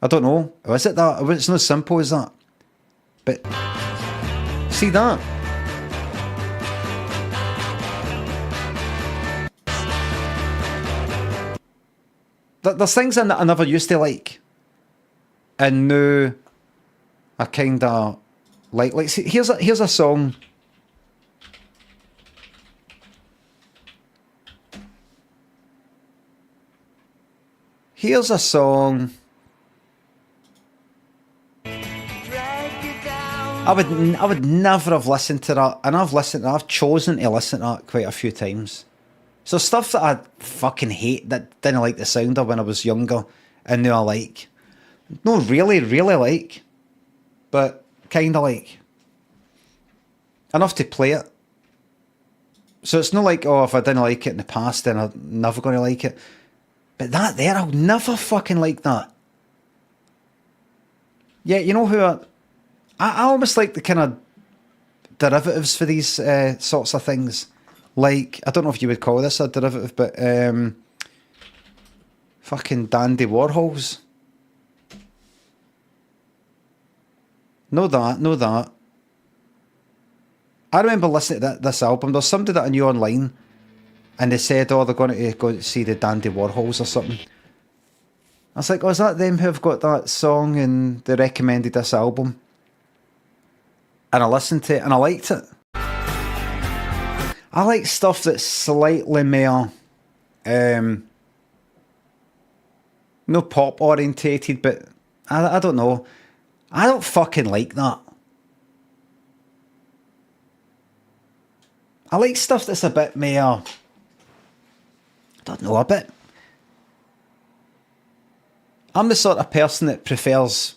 I don't know. Was it that? It's not as simple as that. But see that? There's things I never used to like. And now I kind of like see, here's a song. Here's a song. I would never have listened to that, and I've chosen to listen to that quite a few times. So stuff that I fucking hate, that didn't like the sound of when I was younger, and now I like. No, really like, but kind of like. Enough to play it. So it's not like, oh, if I didn't like it in the past, then I'm never going to like it. But that there, I'll never fucking like that. Yeah, you know who I almost like the kind of derivatives for these sorts of things. Like, I don't know if you would call this a derivative, but fucking Dandy Warhols. Know that. I remember listening to this album. There's somebody that I knew online, and they said, oh, they're going to go see the Dandy Warhols or something. I was like, oh, is that them who have got that song and they recommended this album? And I listened to it and I liked it. I like stuff that's slightly more, no pop orientated, but I don't know. I don't fucking like that. I like stuff that's a bit more, I don't know, a bit. I'm the sort of person that prefers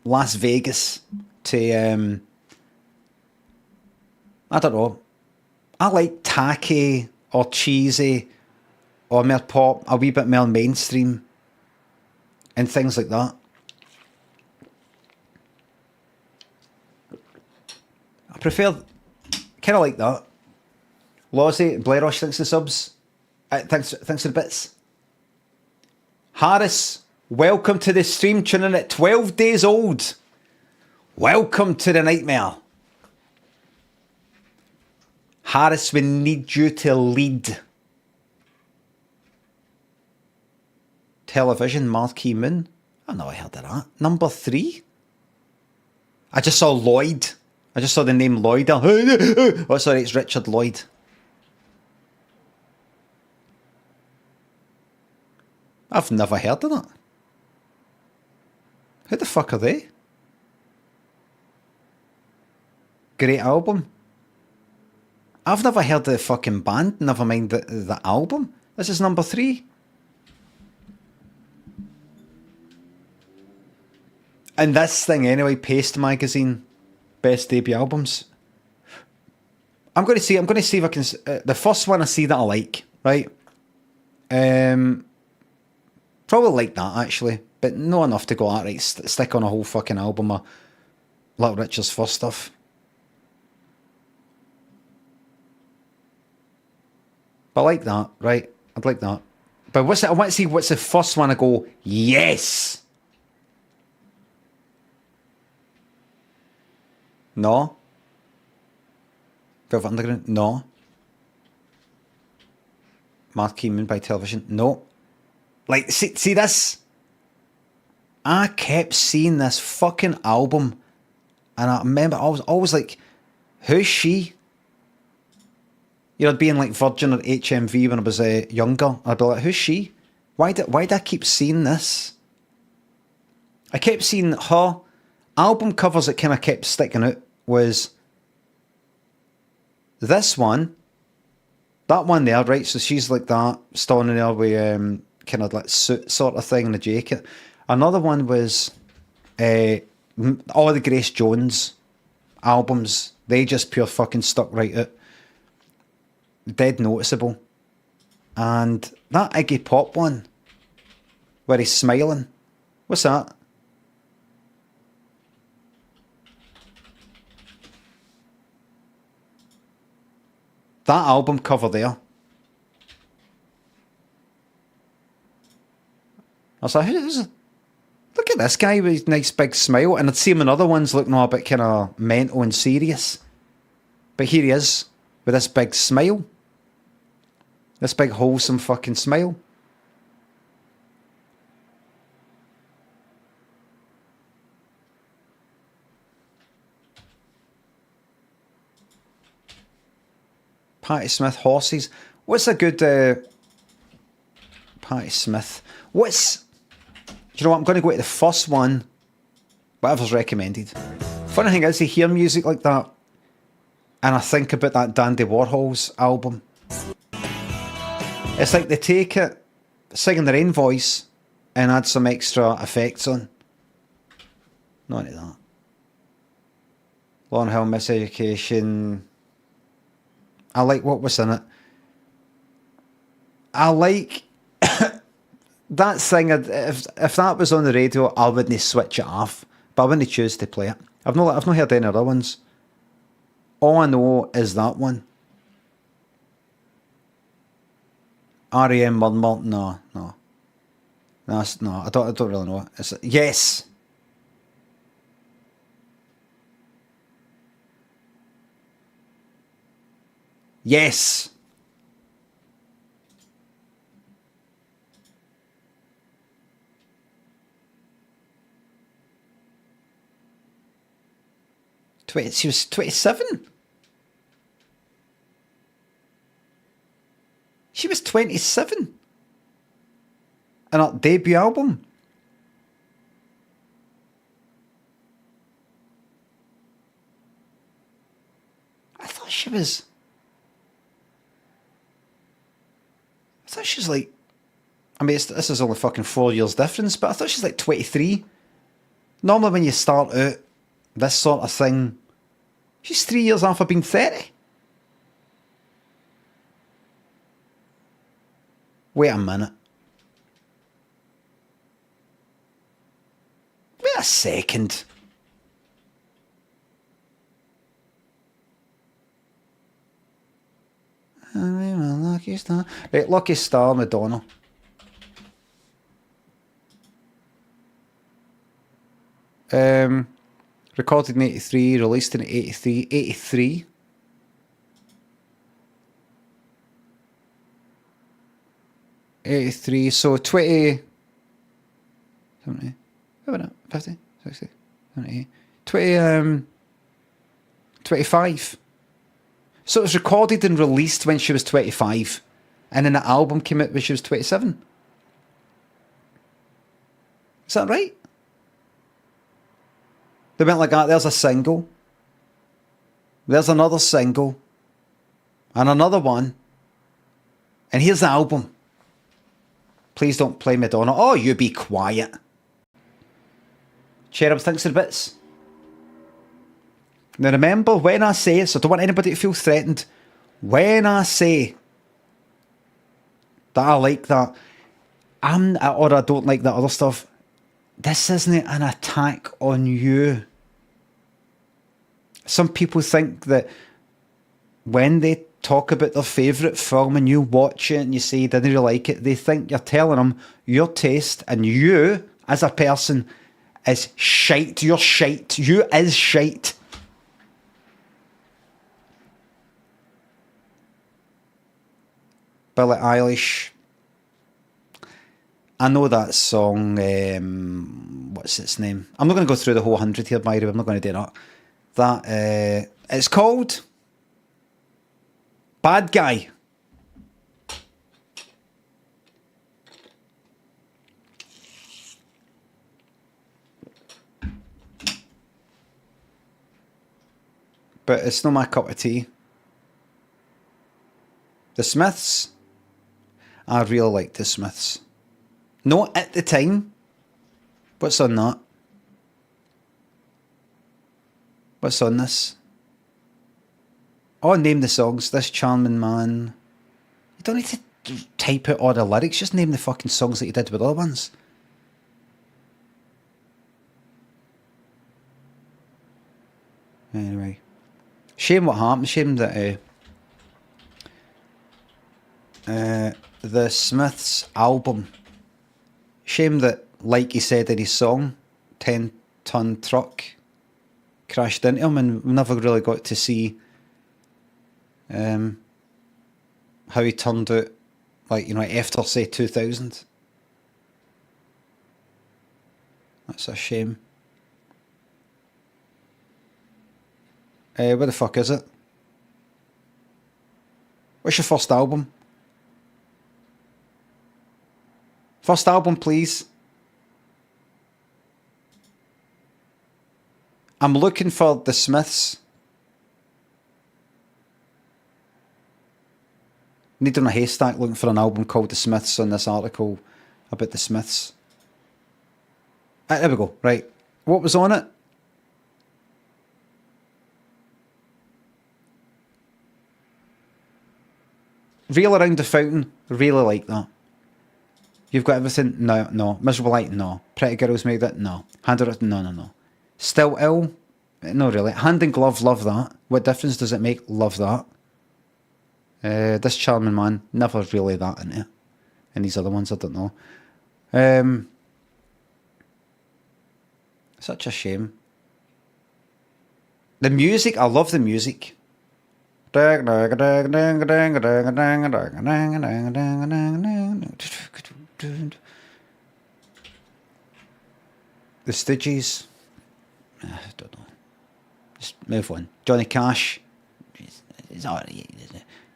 Las Vegas to, I don't know. I like tacky or cheesy or more pop, a wee bit more mainstream and things like that. I prefer, kind of like that. Lozzie, Blairosh, thanks for the subs. Thanks for the bits. Harris, welcome to the stream, tuning at 12 days old. Welcome to the nightmare. Harris, we need you to lead. Television, Marquee Moon. I know I heard of that. Number 3. I just saw Lloyd. I just saw the name Lloyd. Oh, sorry, it's Richard Lloyd. I've never heard of that. Who the fuck are they? Great album. I've never heard of the fucking band, never mind the album. This is number 3. And this thing anyway, Paste Magazine, best debut albums. I'm going to see if I can, the first one I see that I like, right? Probably like that actually, but not enough to go, alright, stick on a whole fucking album Little Richard's first stuff. But I like that, right? I'd like that. But what's it? I want to see what's the first one I go, yes! No. Velvet Underground? No. Marquee Moon by Television? No. Like, see this? I kept seeing this fucking album, and I remember I was always like, who's she? You know, being like Virgin or HMV when I was younger, I'd be like, who's she? Why did I keep seeing this? I kept seeing her album covers that kind of kept sticking out was this one, that one there, right? So she's like that, standing there with kind of like suit sort of thing and a jacket. Another one was all the Grace Jones albums. They just pure fucking stuck right out. Dead noticeable. And that Iggy Pop one, where he's smiling. What's that? That album cover there. I was like, look at this guy with his nice big smile. And I'd see him in other ones looking a bit kind of mental and serious. But here he is with this big smile. This big wholesome fucking smile. Patti Smith, Horses. What's a good Patti Smith? What's... Do you know what? I'm going to go to the first one. Whatever's recommended. Funny thing is, I hear music like that and I think about that Dandy Warhol's album. It's like they take it, sing in their own voice, and add some extra effects on. Not into that. Lauryn Hill, Miseducation. I like what was in it. I like that thing. If that was on the radio, I wouldn't switch it off, but I wouldn't choose to play it. I've not heard any other ones. All I know is that one. R.E.M. Murmur, no. I don't really know it. Yes. Yes. She was 27. She was 27. And her debut album. I thought she was like, I mean, this is only fucking 4 years difference, but I thought she's like 23. Normally when you start out this sort of thing, she's 3 years after being 30. Wait a minute. Wait a second. Lucky Star. Right, Lucky Star, Madonna. Recorded in 83, released in 83. 83. So 20, 70, 50, 60, 70, 20, 25. So it was recorded and released when she was 25. And then the album came out when she was 27. Is that right? They went like that, there's a single. There's another single. And another one. And here's the album. Please don't play Madonna. Oh, you be quiet. Cherub thinks of the bits. Now remember, when I say it, so I don't want anybody to feel threatened. When I say that I like that, or I don't like that other stuff, this isn't an attack on you. Some people think that when they talk about their favourite film and you watch it and you say you didn't really like it, they think you're telling them your taste and you, as a person, is shite. You're shite. You is shite. Billie Eilish. I know that song, what's its name? I'm not going to go through the whole 100 here, by the way. I'm not going to do that. It's called Bad Guy. But it's not my cup of tea. The Smiths. I really like the Smiths. Not at the time. What's on that? What's on this? Oh, name the songs. This Charming Man. You don't need to type out all the lyrics. Just name the fucking songs that you did with other ones. Anyway. Shame what happened. Shame that the Smiths album. Shame that, like he said in his song, 10-ton truck crashed into him, and we never really got to see how he turned out, like, you know, after, say, 2000. That's a shame. Where the fuck is it? What's your first album? First album, please. I'm looking for the Smiths. Needle in a haystack looking for an album called The Smiths on this article about the Smiths. There we go. Right. What was on it? Reel Around the Fountain. Really like that. You've Got Everything? No, no. Miserable Light? No. Pretty Girls Made It? No. Hand on It? No, no, no. Still Ill? No, really. Hand in Glove? Love that. What difference does it make? Love that. This Charming Man? Never really that into it. And these other ones, I don't know. Such a shame. The music, I love the music. The Stooges. I don't know. Just move on. Johnny Cash. It's alright.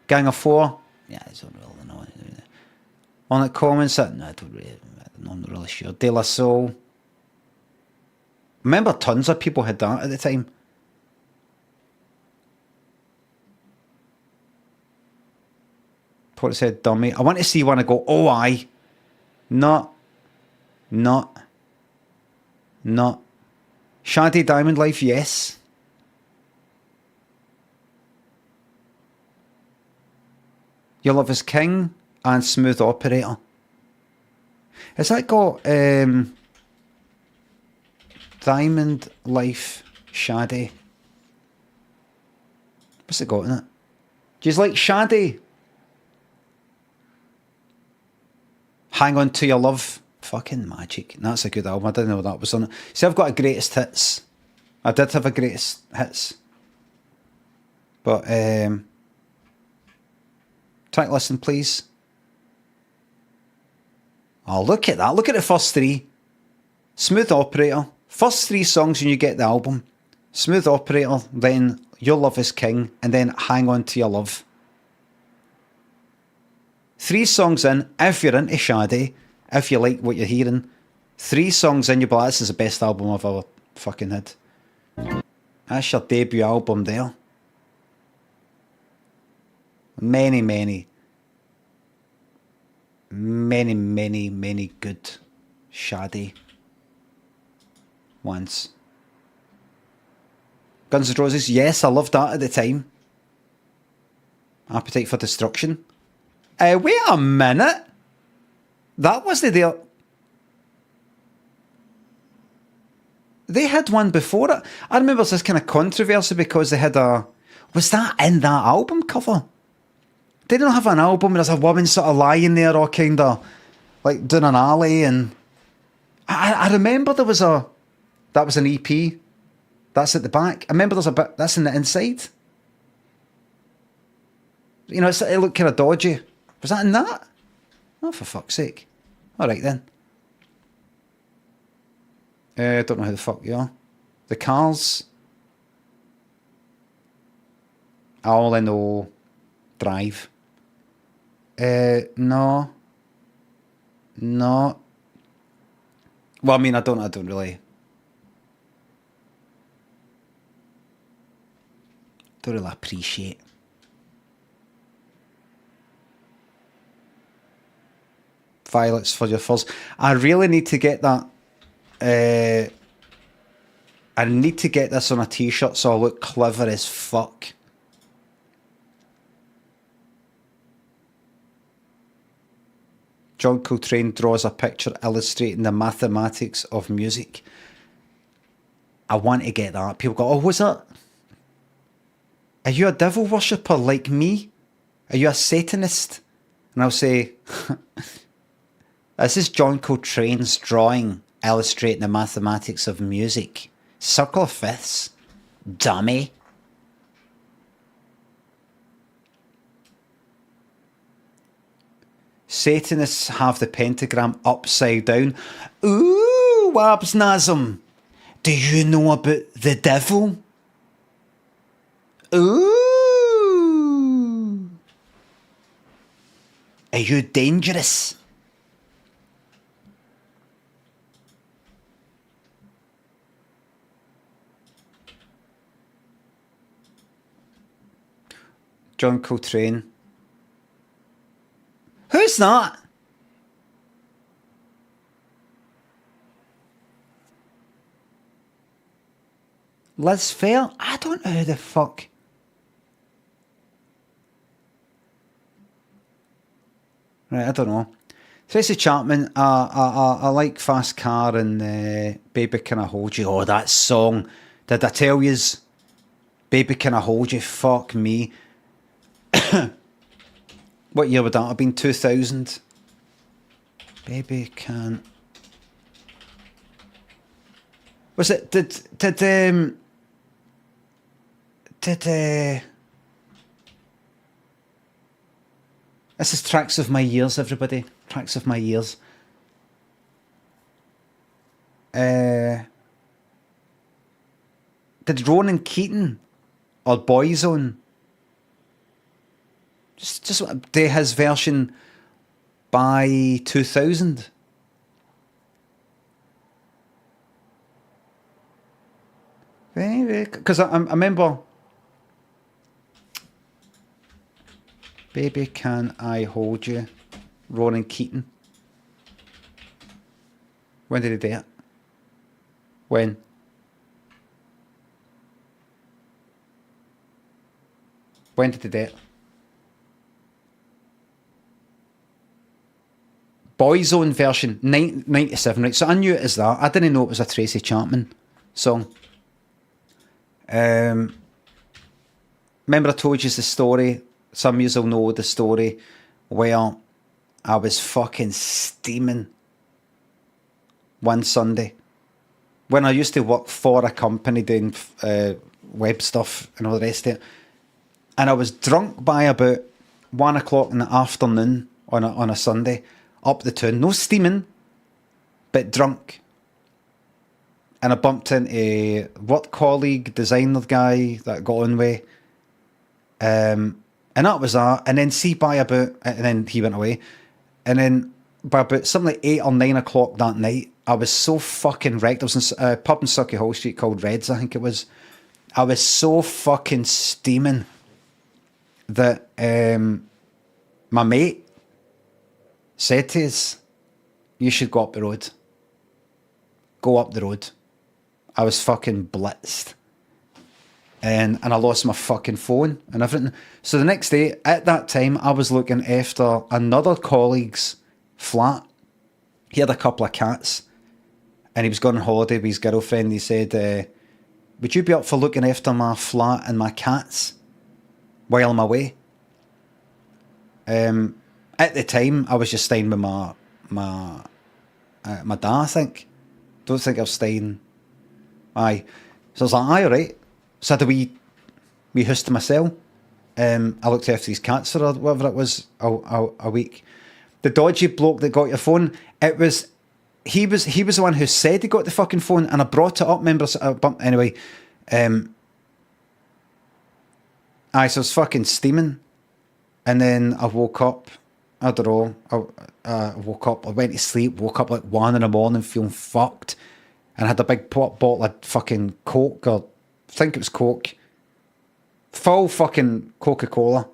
Gang of Four. Yeah, I don't really know. On it Comments. No, I'm not really sure. De La Soul. Remember tons of people had that at the time. What it said, dummy. I want to see one and go, oh, aye. Not. Shady Diamond Life, yes. Your Love Is King and Smooth Operator. Has that got Diamond Life, Shady? What's it got in it? Do you like Shady? Hang On To Your Love. Fucking magic. That's a good album. I didn't know that was on it. See, I've got a greatest hits. I did have a greatest hits. But, track listen, please. Oh, look at that. Look at the first three. Smooth Operator. First three songs when you get the album. Smooth Operator, then Your Love Is King, and then Hang On To Your Love. 3 songs in, if you're into Shady, if you like what you're hearing, 3 songs in, you'll be like, this is the best album I've ever fucking had. That's your debut album there. Many good Shady ones. Guns N' Roses, yes, I loved that at the time. Appetite for Destruction. Wait a minute. That was the deal. They had one before it. I remember this kind of controversy because they had a... Was that in that album cover? They don't have an album where there's a woman sort of lying there all kind of like doing an alley, and I remember there was a... That was an EP. That's at the back. I remember there's a bit... That's in the inside. You know, it looked kind of dodgy. Was that in that? Oh, for fuck's sake. All right, then. I don't know who the fuck you are. The Cars. All I know. Drive. No. No. Well, I mean, I don't really appreciate. Violets for your furs. I really need to get that. I need to get this on a t-shirt so I look clever as fuck. John Coltrane draws a picture illustrating the mathematics of music. I want to get that. People go, oh, what's that? Are you a devil worshipper like me? Are you a Satanist? And I'll say, this is John Coltrane's drawing illustrating the mathematics of music. Circle of fifths. Dummy. Satanists have the pentagram upside down. Ooh, Wabsnasm. Do you know about the devil? Ooh. Are you dangerous? John Coltrane. Who's that? Liz Fair? I don't know who the fuck. Right, I don't know. Tracy Chapman, I like Fast Car and Baby Can I Hold You. Oh, that song. Did I tell yous? Baby Can I Hold You? Fuck me. What year would that have been? 2000? Baby Can... Was it... Did This is Tracks of My Years, everybody. Tracks of My Years. Did Ronan Keating or Boyzone just do his version by 2000? Because I remember... Baby Can I Hold You? Ronan Keating. When did he do it? When? When did he do it? Boyzone version, 97, right? So I knew it as that. I didn't know it was a Tracy Chapman song. Remember I told you the story? Some of you will know the story where I was fucking steaming one Sunday when I used to work for a company doing web stuff and all the rest of it. And I was drunk by about 1 o'clock in the afternoon on a Sunday. Up the tune, no steaming, but drunk. And I bumped into a work colleague, designer guy that I got on with. And that was that. And then and then he went away. And then by about something like 8 or 9 o'clock that night, I was so fucking wrecked. I was in a pub in Sucky Hall Street called Reds, I think it was. I was so fucking steaming that my mate said to us, you should go up the road. Go up the road. I was fucking blitzed. And I lost my fucking phone and everything. So the next day, at that time, I was looking after another colleague's flat. He had a couple of cats. and he was going on holiday with his girlfriend. He said, would you be up for looking after my flat and my cats while I'm away? At the time, I was just staying with my dad, I think. Don't think I was staying. Aye. So I was like, aye, alright. So I had a wee house to myself. I looked after these cats for whatever it was, a week. The dodgy bloke that got your phone, he was the one who said he got the fucking phone, and I brought it up, remember? Anyway, aye, so I was fucking steaming, and then I woke up, I don't know, I woke up, I went to sleep, woke up like 1 a.m. feeling fucked, and I had a big bottle of fucking Coke, or I think it was Coke, full fucking Coca-Cola.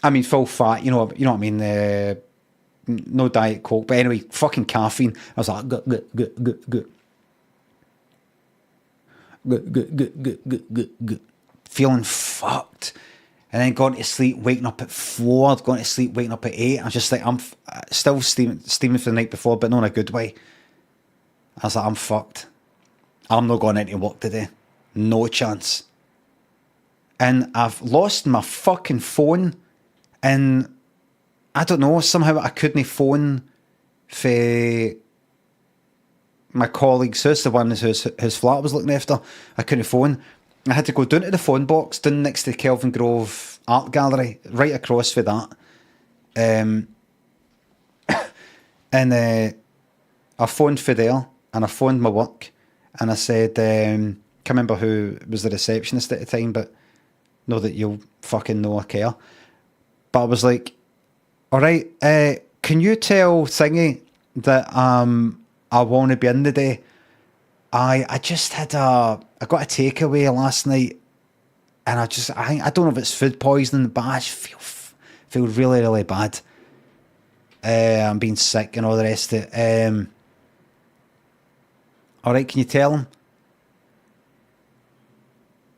I mean, full fat, you know what I mean, no Diet Coke, but anyway, fucking caffeine. I was like, good. Feeling fucked. And then going to sleep, waking up at 4, going to sleep, waking up at 8. I was just like, I'm still steaming for the night before, but not in a good way. I was like, I'm fucked. I'm not going into work today. No chance. And I've lost my fucking phone, and I don't know, somehow I couldn't phone for my colleague's house, the one whose flat I was looking after. I couldn't phone. I had to go down to the phone box, down next to the Kelvin Grove Art Gallery, right across for that. And I phoned for there, and I phoned my work, and I said, can't remember who was the receptionist at the time, but know that you'll fucking know I care. But I was like, all right, can you tell Thingy that I want to be in today? I just had I got a takeaway last night, and I don't know if it's food poisoning, but I just feel really, really bad. I'm being sick and all the rest of it. All right, can you tell him?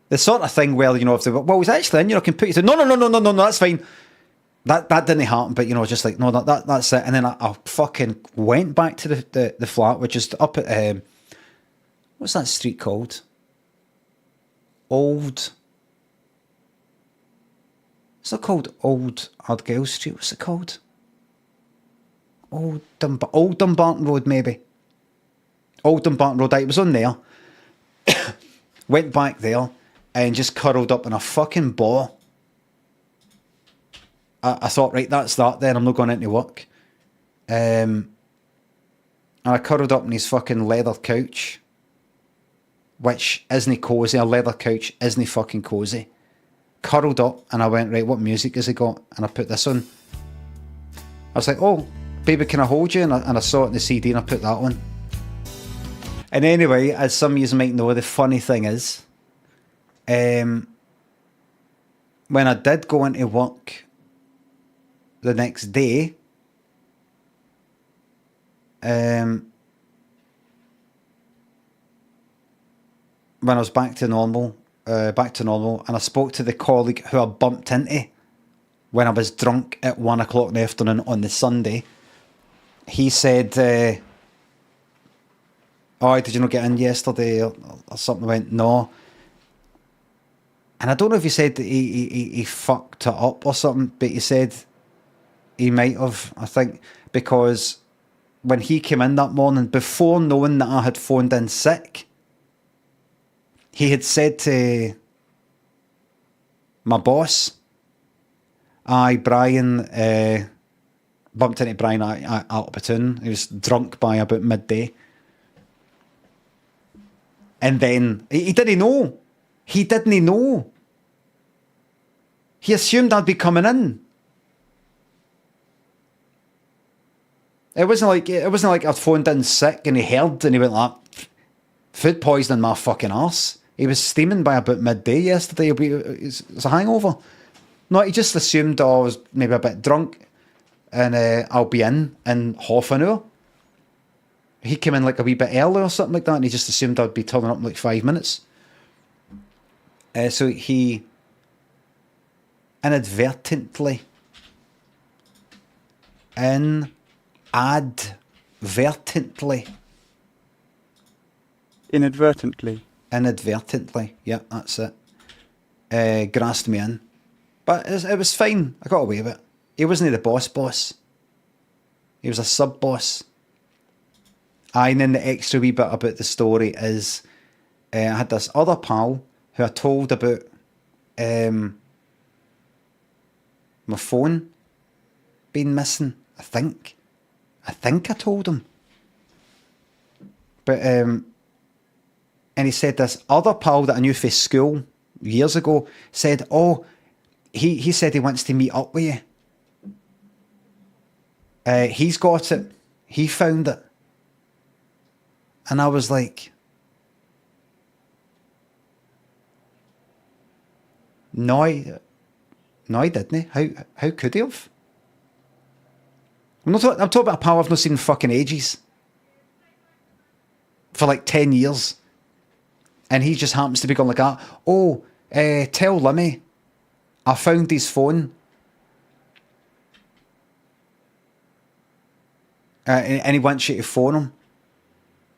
The sort of thing where, if they well, he's actually in, can put you through. No, that's fine. That didn't happen, but just like, no, that's it. And then I fucking went back to the flat, which is up at what's that street called? Is it called Old Ardgale Street? What's it called? Old Dumbarton Road, maybe. Old Dumbarton Road. It was on there. Went back there and just curled up in a fucking ball. I thought, right, that's that then. I'm not going into work. And I curled up in his fucking leather couch, which isn't cosy. A leather couch isn't fucking cosy. Curled up, and I went, right, what music has he got? And I put this on. I was like, oh, baby, can I hold you? And I saw it in the CD, and I put that on. And anyway, as some of you might know, the funny thing is, when I did go into work the next day, when I was back to normal, and I spoke to the colleague who I bumped into when I was drunk at 1 o'clock in the afternoon on the Sunday. He said, oh, did you not get in yesterday or something? I went, no. And I don't know if he said that he fucked it up or something, but he said he might have, I think, because when he came in that morning, before knowing that I had phoned in sick, he had said to my boss, Brian, bumped into Brian at Ableton. He was drunk by about midday. And then, he didn't know. He didn't know. He assumed I'd be coming in. It wasn't like I'd phoned in sick and he heard and he went like, food poisoning my fucking arse. He was steaming by about midday yesterday. It's a hangover. No, he just assumed I was maybe a bit drunk and I'll be in half an hour. He came in like a wee bit early or something like that, and he just assumed I'd be turning up in like 5 minutes. So he inadvertently Inadvertently. Inadvertently, yeah, that's it. Grassed me in. But it was fine. I got away with it. He wasn't the boss. He was a sub-boss. And then the extra wee bit about the story is I had this other pal who I told about my phone being missing, I think. I told him. But, and he said this other pal that I knew from school years ago said, oh, he said he wants to meet up with you. He's got it. He found it. And I was like, no, he didn't. How could he have? I'm talking about a pal I've not seen in fucking ages. For like 10 years. And he just happens to be going like that. Oh, tell Limmy I found his phone. And he wants you to phone him.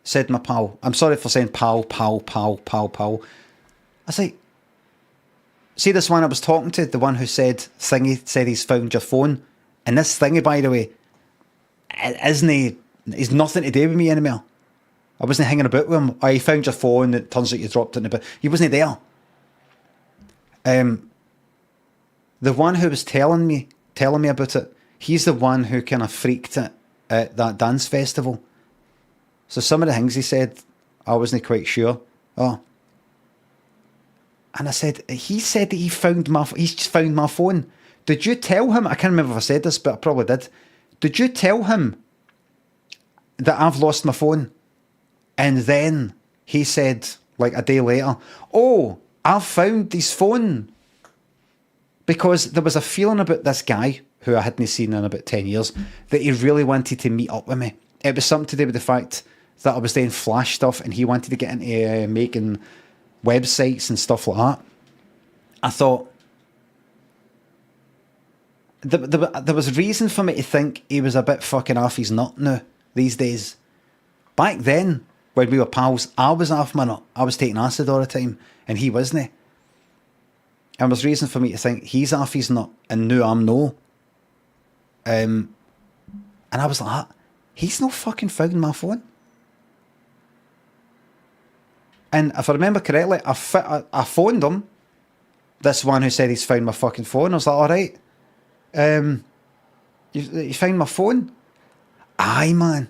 Said my pal. I'm sorry for saying pal. I was like, see this one I was talking to, the one who said he's found your phone. And this thingy, by the way, he's nothing to do with me anymore. I wasn't hanging about with him. I found your phone. It turns out you dropped it in the bin. He wasn't there. The one who was telling me about it, he's the one who kind of freaked it at that dance festival. So some of the things he said, I wasn't quite sure. Oh. And I said, he said that he's found my phone. Did you tell him? I can't remember if I said this, but I probably did. Did you tell him that I've lost my phone? And then he said, like a day later, oh, I've found his phone. Because there was a feeling about this guy, who I hadn't seen in about 10 years, that he really wanted to meet up with me. It was something to do with the fact that I was doing Flash stuff and he wanted to get into making websites and stuff like that. I thought, there was reason for me to think he was a bit fucking off his nut now, these days. Back then, when we were pals, I was off my nut. I was taking acid all the time, and he wasn't. And there was reason for me to think he's off his nut, and now I'm no. And I was like, he's not fucking found my phone. And if I remember correctly, I phoned him, this one who said he's found my fucking phone. I was like, all right, you found my phone? Aye, man.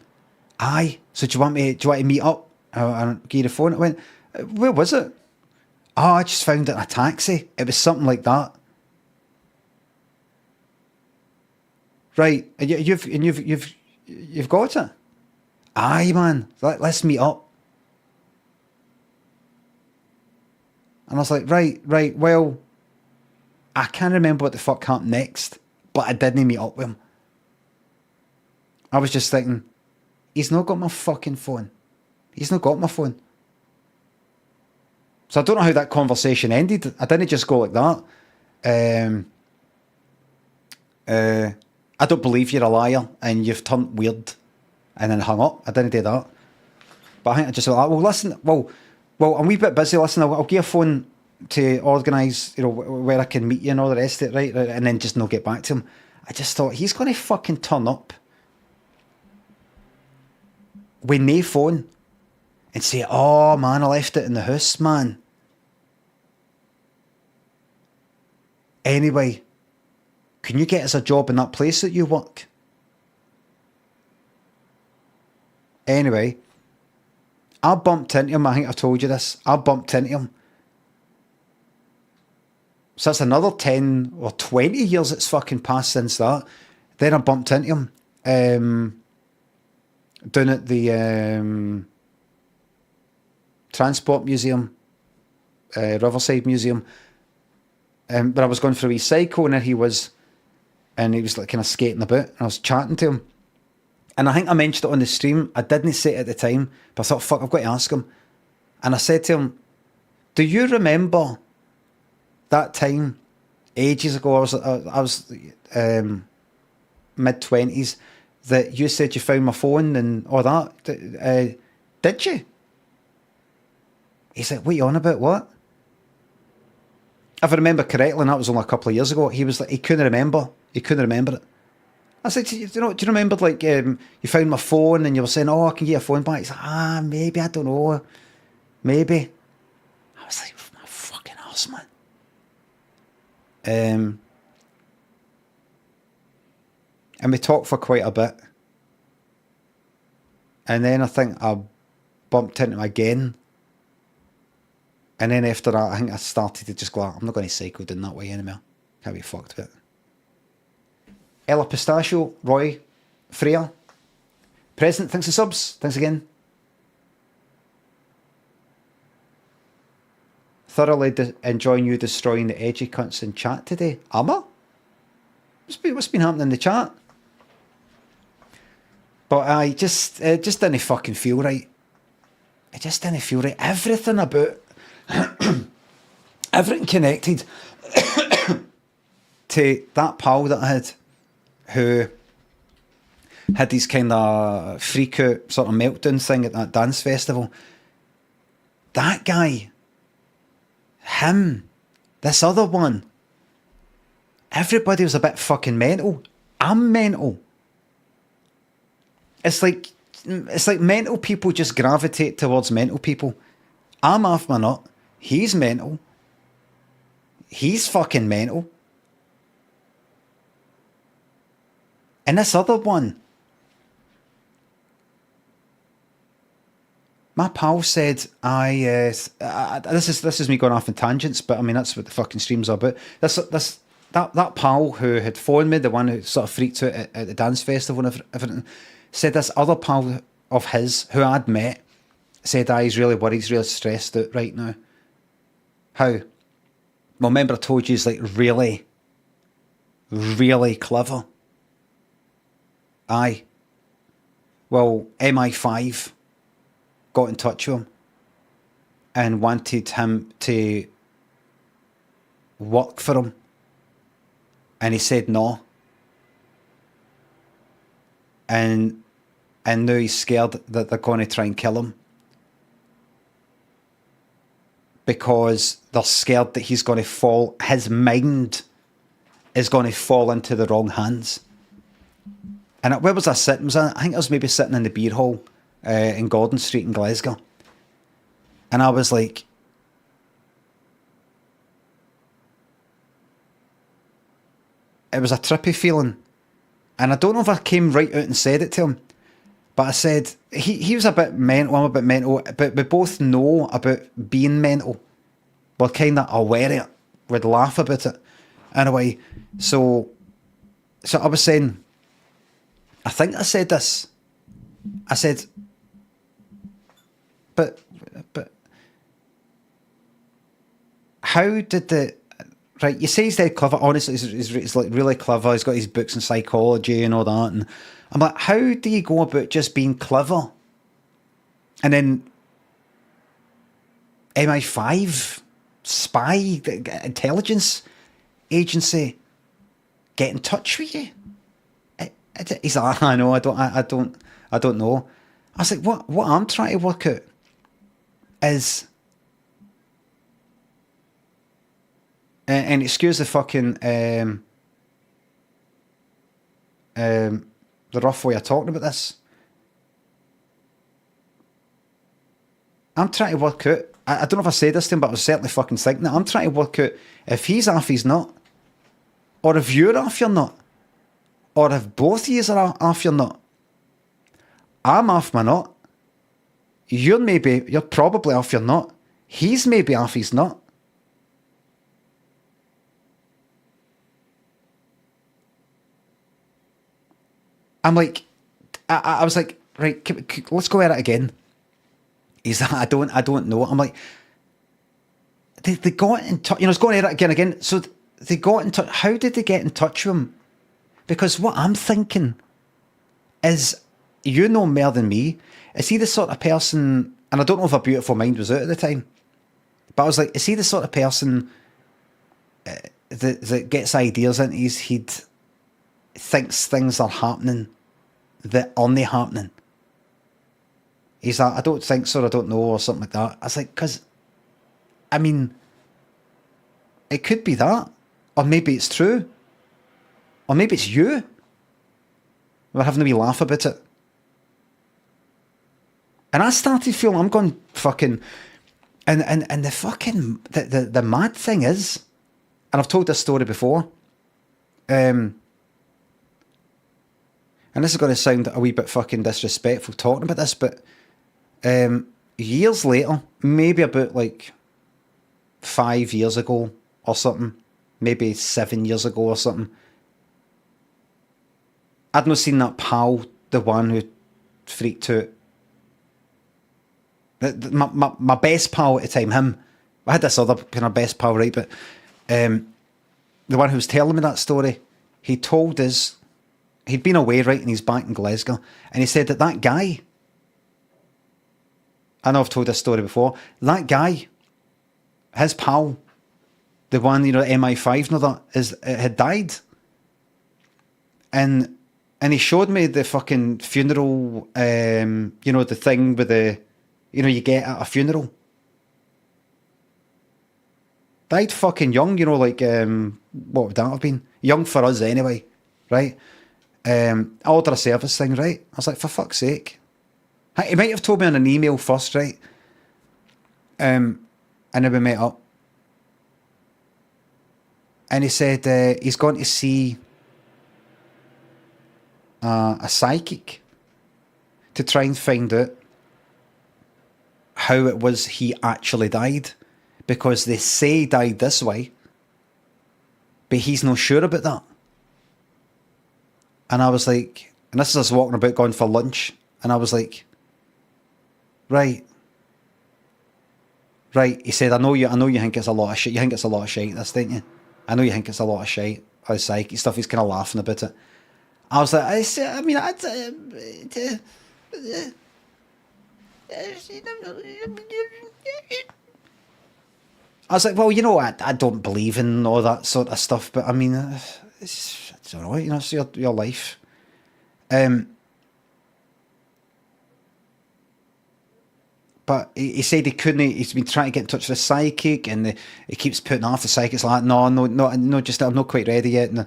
Aye. So do you want to meet up? And give you the phone. I went, where was it? Oh, I just found it in a taxi. It was something like that. Right. And you've got it? Aye, man. Let's meet up. And I was like, right, well, I can't remember what the fuck happened next, but I didn't meet up with him. I was just thinking, he's not got my fucking phone. He's not got my phone. So I don't know how that conversation ended. I didn't just go like that. I don't believe you're a liar and you've turned weird, and then hung up. I didn't do that. But I think I just went, well, listen, well, I'm a wee bit busy. Listen, I'll give you a phone to organise, where I can meet you and all the rest of it, right? And then just not get back to him. I just thought, he's going to fucking turn up with no phone and say, oh man, I left it in the house, man. Anyway, can you get us a job in that place that you work? Anyway, I bumped into him. I think I told you this. I bumped into him. So that's another 10 or 20 years it's fucking passed since that. Then I bumped into him down at the Transport Museum, Riverside Museum. But I was going for a wee cycle, and there he was, and he was like kind of skating about, and I was chatting to him. And I think I mentioned it on the stream. I didn't say it at the time, but I thought, fuck, I've got to ask him. And I said to him, do you remember that time ages ago? I was mid-20s, that you said you found my phone and all that. Did you? He's like, what are you on about, what? If I remember correctly, and that was only a couple of years ago, he was like, he couldn't remember it. I said, do you remember, like, you found my phone and you were saying, oh, I can get your phone back? He's like, maybe, I don't know. Maybe. I was like, my fucking arse, man. And we talked for quite a bit. And then I think I bumped into him again. And then after that, I think I started to just go, I'm not going to cycle down that way anymore. Can't be fucked with it. Ella Pistachio, Roy, Freya, President, thanks for subs. Thanks again. Thoroughly enjoying you destroying the edgy cunts in chat today. Am I? What's been happening in the chat? But I just didn't fucking feel right. I just didn't feel right. Everything about, everything connected to that pal that I had, who had these kind of freak out sort of meltdown thing at that dance festival. That guy, him, this other one, everybody was a bit fucking mental. I'm mental. It's like mental people just gravitate towards mental people. I'm off my nut. He's mental. He's fucking mental. And this other one, my pal said, this is me going off on tangents, but I mean that's what the fucking stream's are about. That pal who had phoned me, the one who sort of freaked out at the dance festival and everything, said this other pal of his who I'd met said, he's really worried, he's really stressed out right now. How? Well, remember I told you he's like really, really clever. Aye. Well, MI5 got in touch with him and wanted him to work for him. And he said no. And now he's scared that they're going to try and kill him. Because they're scared that he's going to fall, his mind is going to fall into the wrong hands. And where was I sitting? I think I was maybe sitting in the beer hall in Gordon Street in Glasgow. And I was like, it was a trippy feeling. And I don't know if I came right out and said it to him, but I said, he was a bit mental, I'm a bit mental, but we both know about being mental. We're kind of aware of it. We'd laugh about it in a way. So I was saying, I think I said this. I said, but how did the... Right, you say he's dead clever. Honestly, he's like really clever. He's got his books in psychology and all that. And I'm like, how do you go about just being clever? And then MI5, spy, intelligence agency, get in touch with you. He's like, I know, I don't know. I was like, what I'm trying to work out is, and excuse the fucking the rough way of talking about this. I'm trying to work out, I don't know if I said this to him, but I was certainly fucking thinking it. I'm trying to work out if he's off his nut, or if you're off your nut, or if both of you are off your nut. I'm off my nut. You're probably off your nut. He's maybe off his nut. I'm like, I was like, right, let's go at it again. He's like, I don't know. I'm like, they got in touch, it's going at it again. So they got in touch. How did they get in touch with him? Because what I'm thinking is, you know more than me, is he the sort of person, and I don't know if A Beautiful Mind was out at the time, but I was like, is he the sort of person that gets ideas into his head, thinks things are happening that aren't happening? He's like, I don't think so, I don't know, or something like that. I was like, because I mean, it could be that. Or maybe it's true. Or maybe it's you. We're having a wee laugh about it. And I started feeling, I'm going fucking... And the fucking... The mad thing is, and I've told this story before, and this is going to sound a wee bit fucking disrespectful talking about this, but years later, maybe about like 5 years ago or something, maybe 7 years ago or something, I'd not seen that pal, the one who freaked out. My best pal at the time, him. I had this other kind of best pal, right? But the one who was telling me that story, he told us, he'd been away, right, and he's back in Glasgow, and he said that guy, I know I've told this story before, that guy, his pal, the one, you know, MI5 and all that, had died. And he showed me the fucking funeral, you know, the thing with the, you know, you get at a funeral. Died fucking young, you know, like, what would that have been? Young for us anyway, right? Order a service thing, right? I was like, for fuck's sake. He might have told me on an email first, right? And then we met up. And he said he's going to see a psychic to try and find out how it was he actually died, because they say he died this way, but he's not sure about that. And I was like, and this is us walking about going for lunch, and I was like, right. He said, I know you think it's a lot of shit. You think it's a lot of shit, this, don't you? I know you think it's a lot of shit, or psychic stuff. He's kind of laughing about it. I was like, I was like, well, you know, I don't believe in all that sort of stuff, but I mean, it's all right, you know, it's your life. But he said he couldn't. He's been trying to get in touch with a psychic, and he keeps putting off the psychic's like, no, just I'm not quite ready yet. And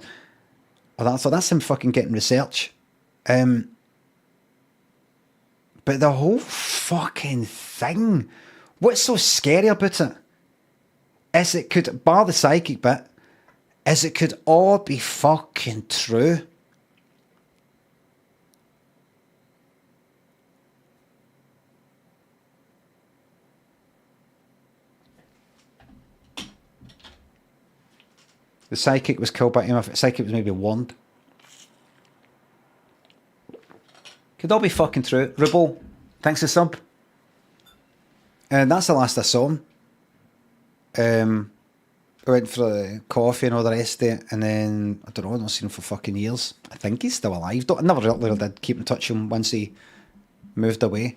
I thought that's him fucking getting research. But the whole fucking thing, what's so scary about it is it could, bar the psychic bit, is it could all be fucking true. The psychic was killed by him. The psychic was maybe warned. Could all be fucking true. Ribble, thanks for sub. And that's the last I saw him. I went for a coffee and all the rest of it, and then, I don't know, I've not seen him for fucking years. I think he's still alive. I never really did keep in touch with him once he moved away.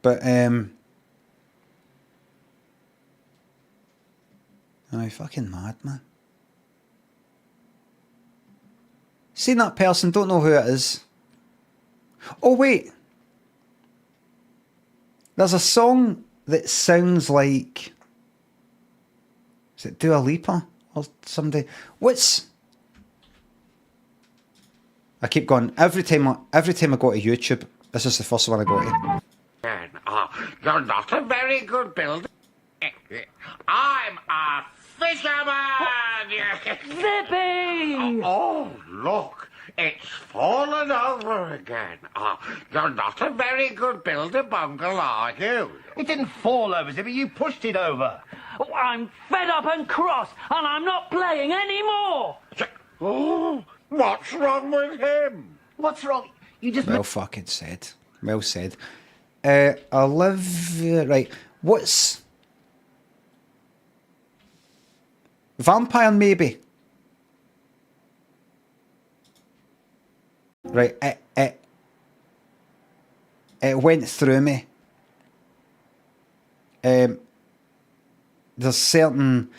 But, oh, fucking mad, man. Seen that person, don't know who it is. Oh, wait. There's a song that sounds like... Is it Dua Lipa? Or somebody? What's... I keep going. Every time I go to YouTube, this is the first one I go to. You're not a very good builder. I'm a fisherman! Zippy! Oh, look, it's fallen over again. You're not a very good builder, Bungle, are you? It didn't fall over, Zippy. You pushed it over. Oh, I'm fed up and cross, and I'm not playing anymore. Oh, what's wrong with him? What's wrong? You just... Well fucking said. Well said. Olivia... Right. What's... Vampire, maybe. Right, it went through me. There's certain...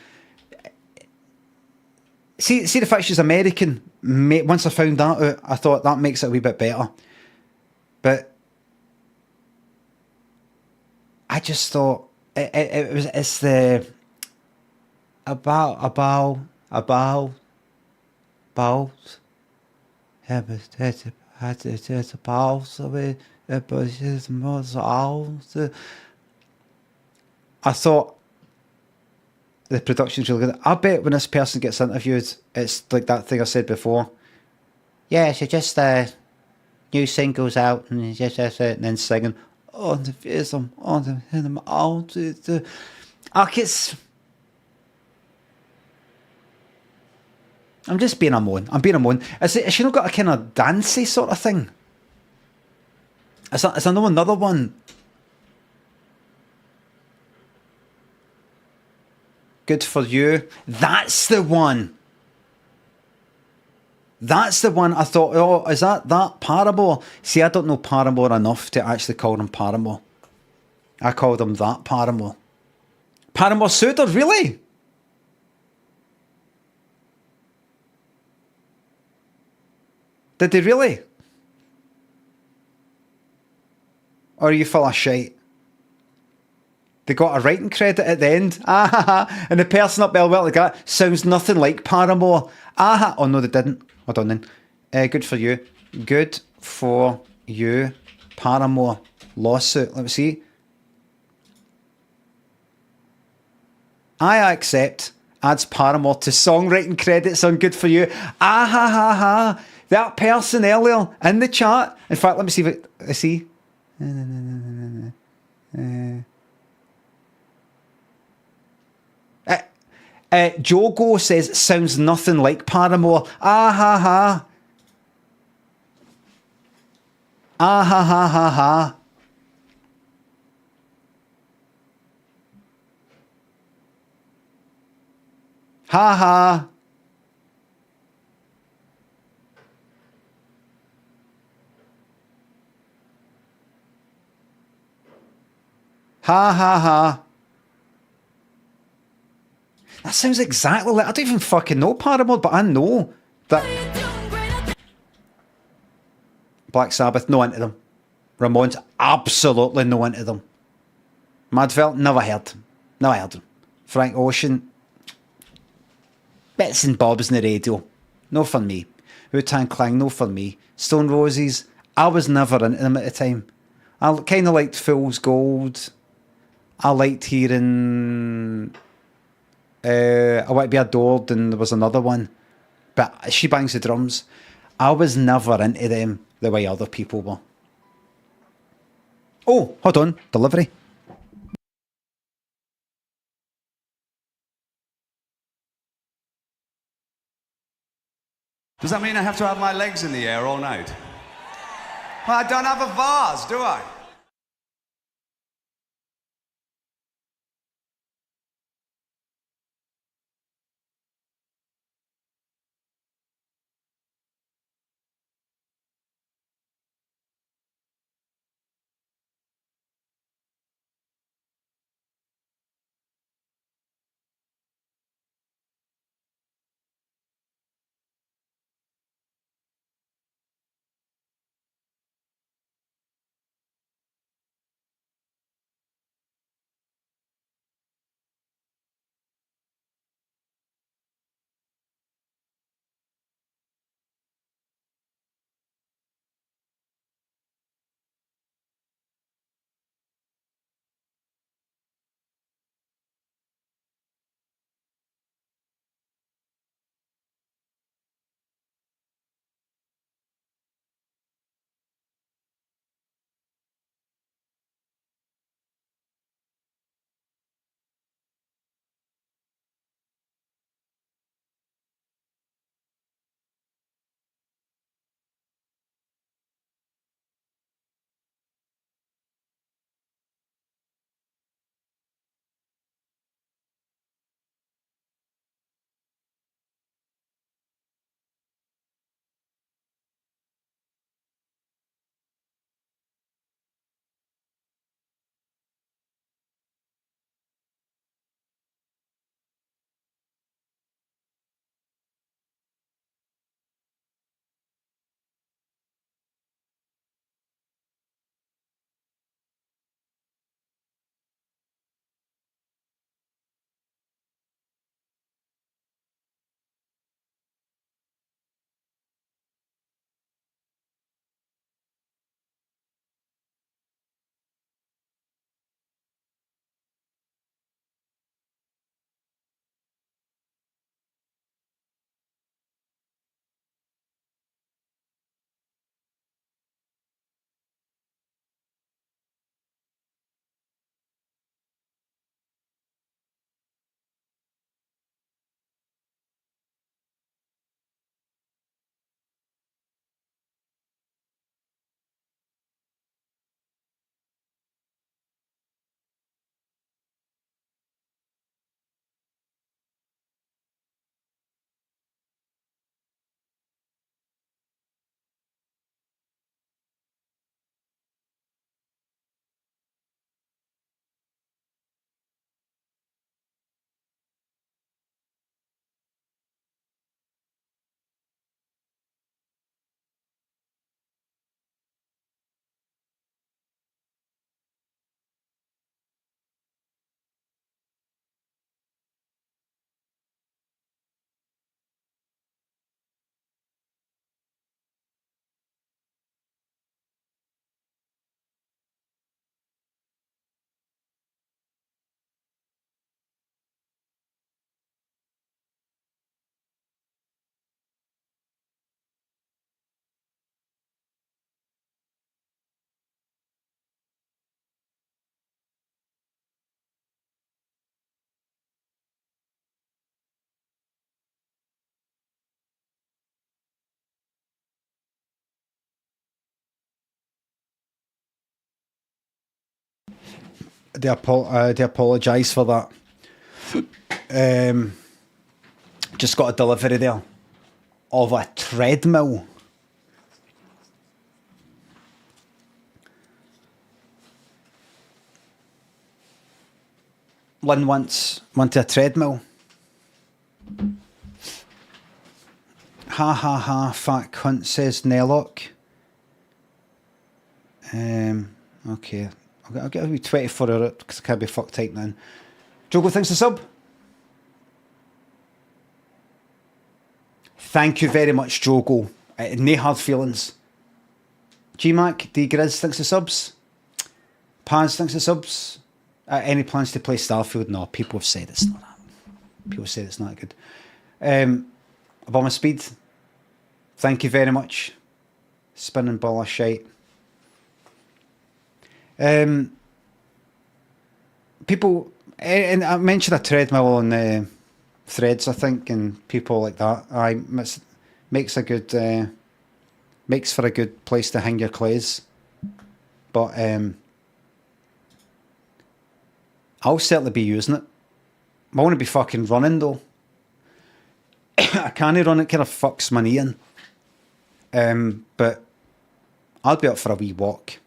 See the fact she's American, once I found that out, I thought that makes it a wee bit better. But I just thought it's the about I thought the production's really good. I bet when this person gets interviewed, it's like that thing I said before. Yeah, so just new singles out and just and then singing on the face on the in the out the I'm just being a moan. I'm being a moan. Has she not got a kind of dancey sort of thing? Is I know another one. Good for you. That's the one. That's the one I thought, oh, is that Paramore? See, I don't know Paramore enough to actually call them Paramore. I called them that Paramore. Paramore Suitor, really? Did they really? Or are you full of shite? They got a writing credit at the end. Ah ha ha. And the person up there, well, like that, sounds nothing like Paramore. Ah ha. Oh no, they didn't. Hold on then. Good for you. Good for you. Paramore lawsuit. Let me see. I accept. Adds Paramore to songwriting credits on Good for You. Ah ha ha ha. That person earlier in the chat. In fact, let me see if I see. Jogo says sounds nothing like Paramore. Ah ha ha. Ah ha ha ha ha. Ha ha. Ha ha ha. That sounds exactly like... I don't even fucking know Paramore, but I know that... Black Sabbath, no into them. Ramones, absolutely no into them. Madfelt, never heard. Never heard them. Frank Ocean, bits and bobs in the radio. No for me. Wu-Tang Clan, no for me. Stone Roses, I was never into them at the time. I kind of liked Fool's Gold. I liked hearing... I Want to Be Adored, and there was another one. But She Bangs the Drums. I was never into them the way other people were. Oh, hold on. Delivery. Does that mean I have to have my legs in the air all night? Well, I don't have a vase, do I? do apologise for that. Just got a delivery there of a treadmill. Lynn wanted a treadmill. Ha ha ha, fat cunt, says Nellock. Okay. I'll get a wee 24 hour because I can't be fucked typing in. Jogo, thanks for sub. Thank you very much, Jogo. No hard feelings. GMAC, D Grizz, thanks for subs. Paz, thanks for subs. Any plans to play Starfield? No, people have said it's not that. People have said it's not good. Above my speed. Thank you very much. Spinning ball of shite. People, and I mentioned a treadmill on Threads, I think, and people like that. Makes for a good place to hang your clays. But I'll certainly be using it. I want to be fucking running though. I can't run, it kind of fucks my knee in. But I'll be up for a wee walk.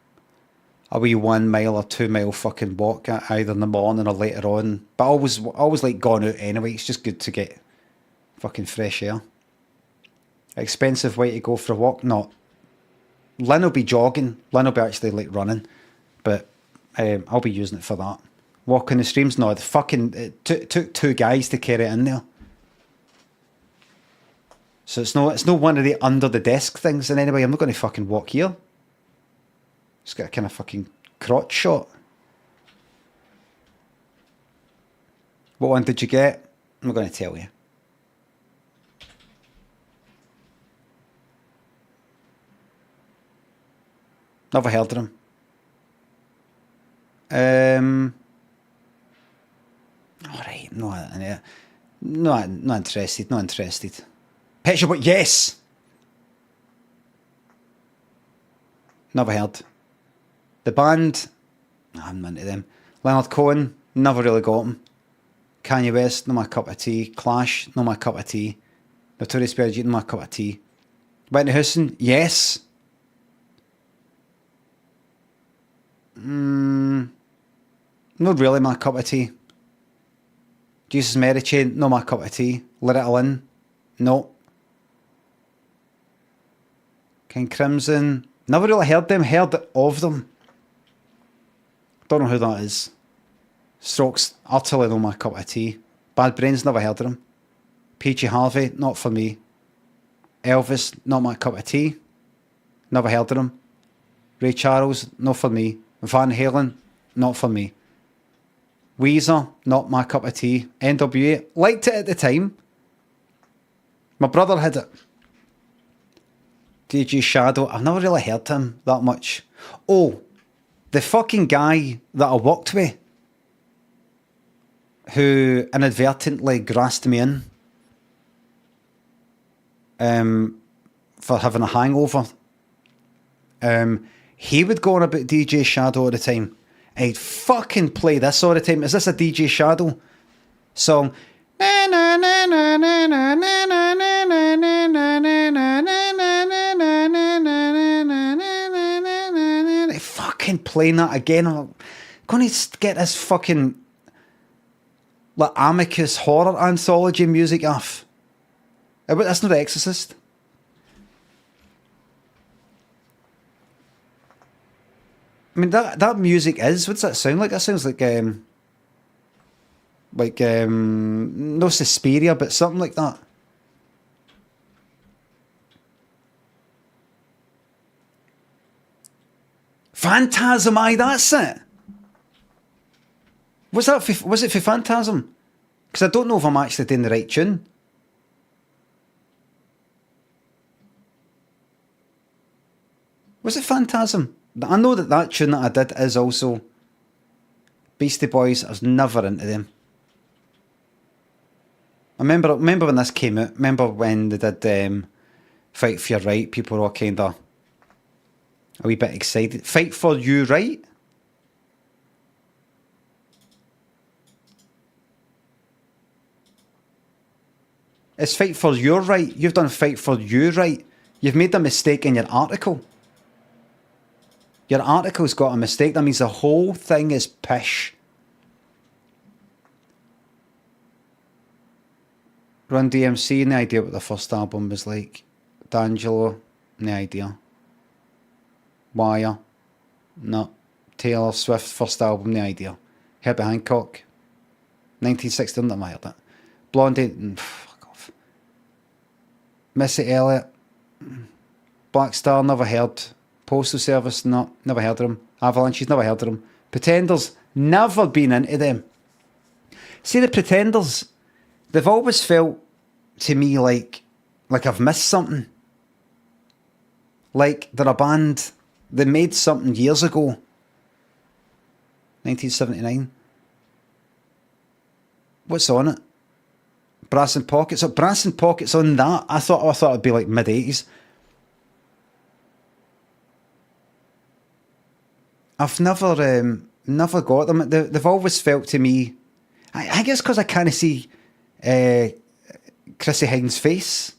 A wee 1 mile or 2 mile fucking walk, either in the morning or later on. But I always like going out anyway. It's just good to get fucking fresh air. Expensive way to go for a walk? Not. Lynn will be jogging. Lynn will be actually like running. But I'll be using it for that. Walking the streams? No, it took 2 guys to carry it in there. So it's no one of the under the desk things. And anyway, I'm not going to fucking walk here. Just got a kind of fucking crotch shot. What one did you get? I'm not going to tell you. Never heard of him. Alright, not interested, not interested. Pet Shop, yes! Never heard. The band, I'm into them. Leonard Cohen, never really got him. Kanye West, not my cup of tea. Clash, not my cup of tea. Notorious B.I.G., not my cup of tea. Whitney Houston, yes. Not really my cup of tea. Jesus Mary Chain, not my cup of tea. Loretta Lynn, no. King Crimson, never really heard them, heard of them. Don't know who that is. Strokes, utterly not my cup of tea. Bad Brains, never heard of them. Peachy Harvey, not for me. Elvis, not my cup of tea. Never heard of them. Ray Charles, not for me. Van Halen, not for me. Weezer, not my cup of tea. NWA, liked it at the time. My brother had it. DJ Shadow, I've never really heard him that much. Oh, the fucking guy that I worked with who inadvertently grassed me in for having a hangover. He would go on about DJ Shadow all the time. I'd fucking play this all the time. Is this a DJ Shadow song? Fucking playing that again. I'm going to get this fucking like Amicus horror anthology music off. But that's not The Exorcist. I mean that music is, what's that sound like? That sounds like no Suspiria, but something like that. Phantasm, aye, that's it. Was it for Phantasm? Because I don't know if I'm actually doing the right tune. Was it Phantasm? I know that tune that I did is also Beastie Boys. I was never into them. I remember when this came out. Remember when they did Fight for Your Right? People were all kind of a wee bit excited. Fight for You Right? It's fight for your right. You've done fight for you right. You've made a mistake in your article. Your article's got a mistake. That means the whole thing is pish. Run DMC, no idea what the first album was like. D'Angelo, no idea. Wire, no. Taylor Swift, first album, no idea. Herbie Hancock, 1960, never heard that. Blondie, fuck off. Missy Elliott, Black Star, never heard. Postal Service, no, never heard of them. Avalanches, never heard of them. Pretenders, never been into them. See, the Pretenders, they've always felt to me like I've missed something. Like they're a band that made something years ago. 1979. What's on it? Brass and Pockets. So Brass and Pockets on that. I thought it'd be like mid-80s. I've never got them. They've always felt to me. I guess because I kind of see Chrissy Hynde's face.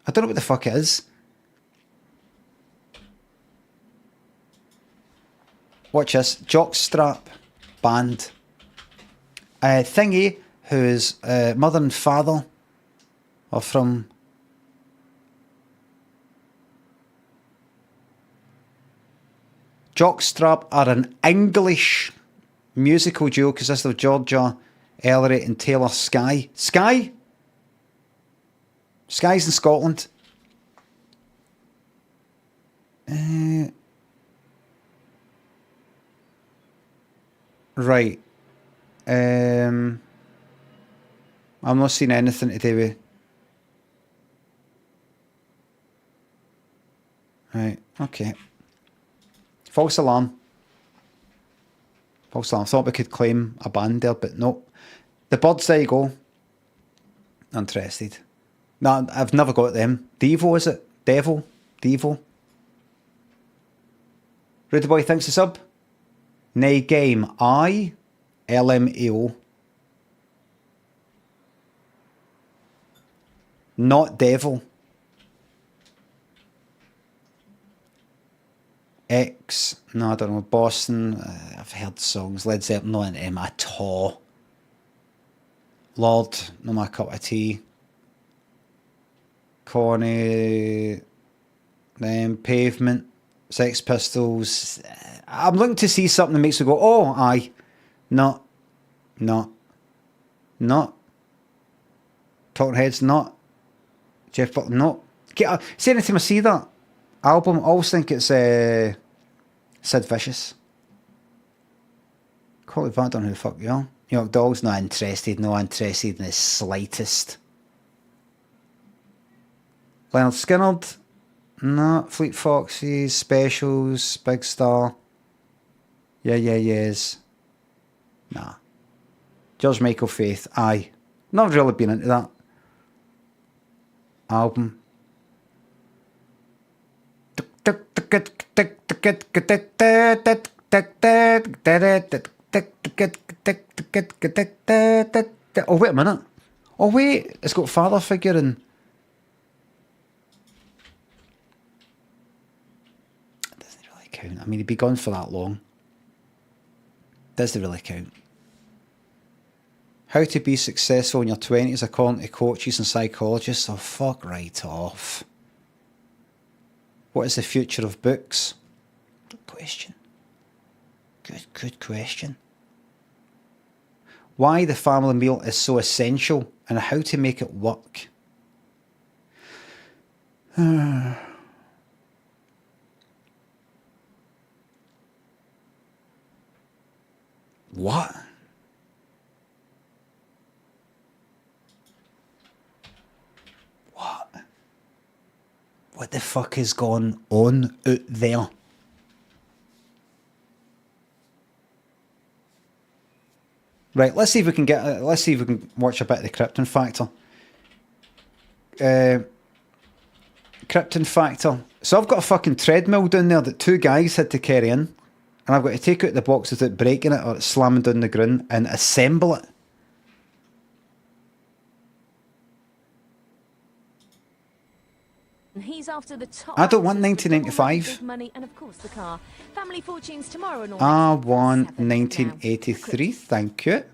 I don't know what the fuck it is. Watch this. Jockstrap band. Thingy, whose mother and father are from... Jockstrap are an English musical duo consisting of Georgia Ellery and Taylor Skye. Skye? Skye's in Scotland. Right. I'm not seeing anything to do with... Right, okay. False alarm. False alarm. Thought we could claim a band there, but no. The Birds, there you go. Interested. No, I've never got them. Devo, is it? Devil? Devo? Rudy Boy thinks a sub. Nay game. I. LMAO. Not devil. X. No, I don't know. Boston. I've heard songs. Led Zeppelin, not into him at all. Lord, not my cup of tea. Corny. Then Pavement. Sex Pistols. I'm looking to see something that makes me go, oh, aye. Not. Talking Heads, not. Jeff Buckley, not. See, anytime I see that album, I always think it's Sid Vicious. Call it back, I don't know who the fuck you are. New York Dolls, not interested in the slightest. Leonard Skinnerd, no. Fleet Foxes, Specials, Big Star. Yes. Nah. George Michael Faith, aye. Not really been into that album. Oh, wait a minute. Oh, wait. It's got Father Figure in. It doesn't really count. I mean, he'd be gone for that long. Doesn't really count. How to be successful in your 20s according to coaches and psychologists. Oh, fuck right off. What is the future of books? Good question. Good question. Why the family meal is so essential and how to make it work. What? What the fuck is going on out there? Right, let's see if we can watch a bit of the Krypton Factor. Krypton Factor. So I've got a fucking treadmill down there that two guys had to carry in, and I've got to take out the box without breaking it or slamming down the ground and assemble it. He's after the top. I don't want 1995. Money and of course the car. Family fortunes tomorrow and all. I want 1983. Thank you.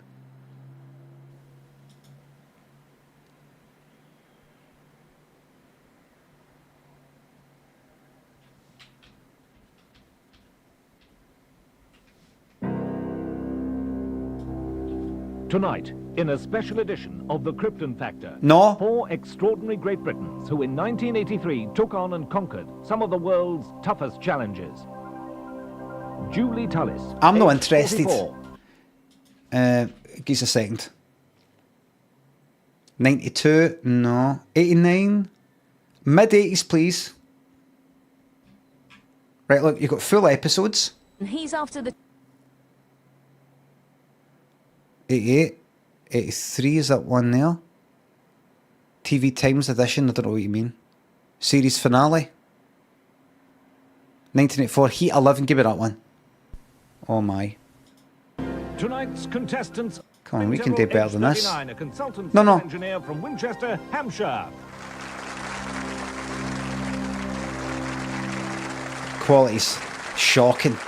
Tonight, in a special edition of the Krypton Factor, No. 4 extraordinary Great Britons who in 1983 took on and conquered some of the world's toughest challenges. Julie Tullis. I'm not age interested. 44. Give us a second. 92, no. 89, mid-80s, please. Right, look, you've got full episodes. He's after the 88, 83, is that one there? TV Times edition, I don't know what you mean. Series finale. 1984, Heat 11, give me that one. Oh my. Tonight's contestants. Come on, we can do better than this. A consultant No. engineer from Winchester, Hampshire. Quality's shocking.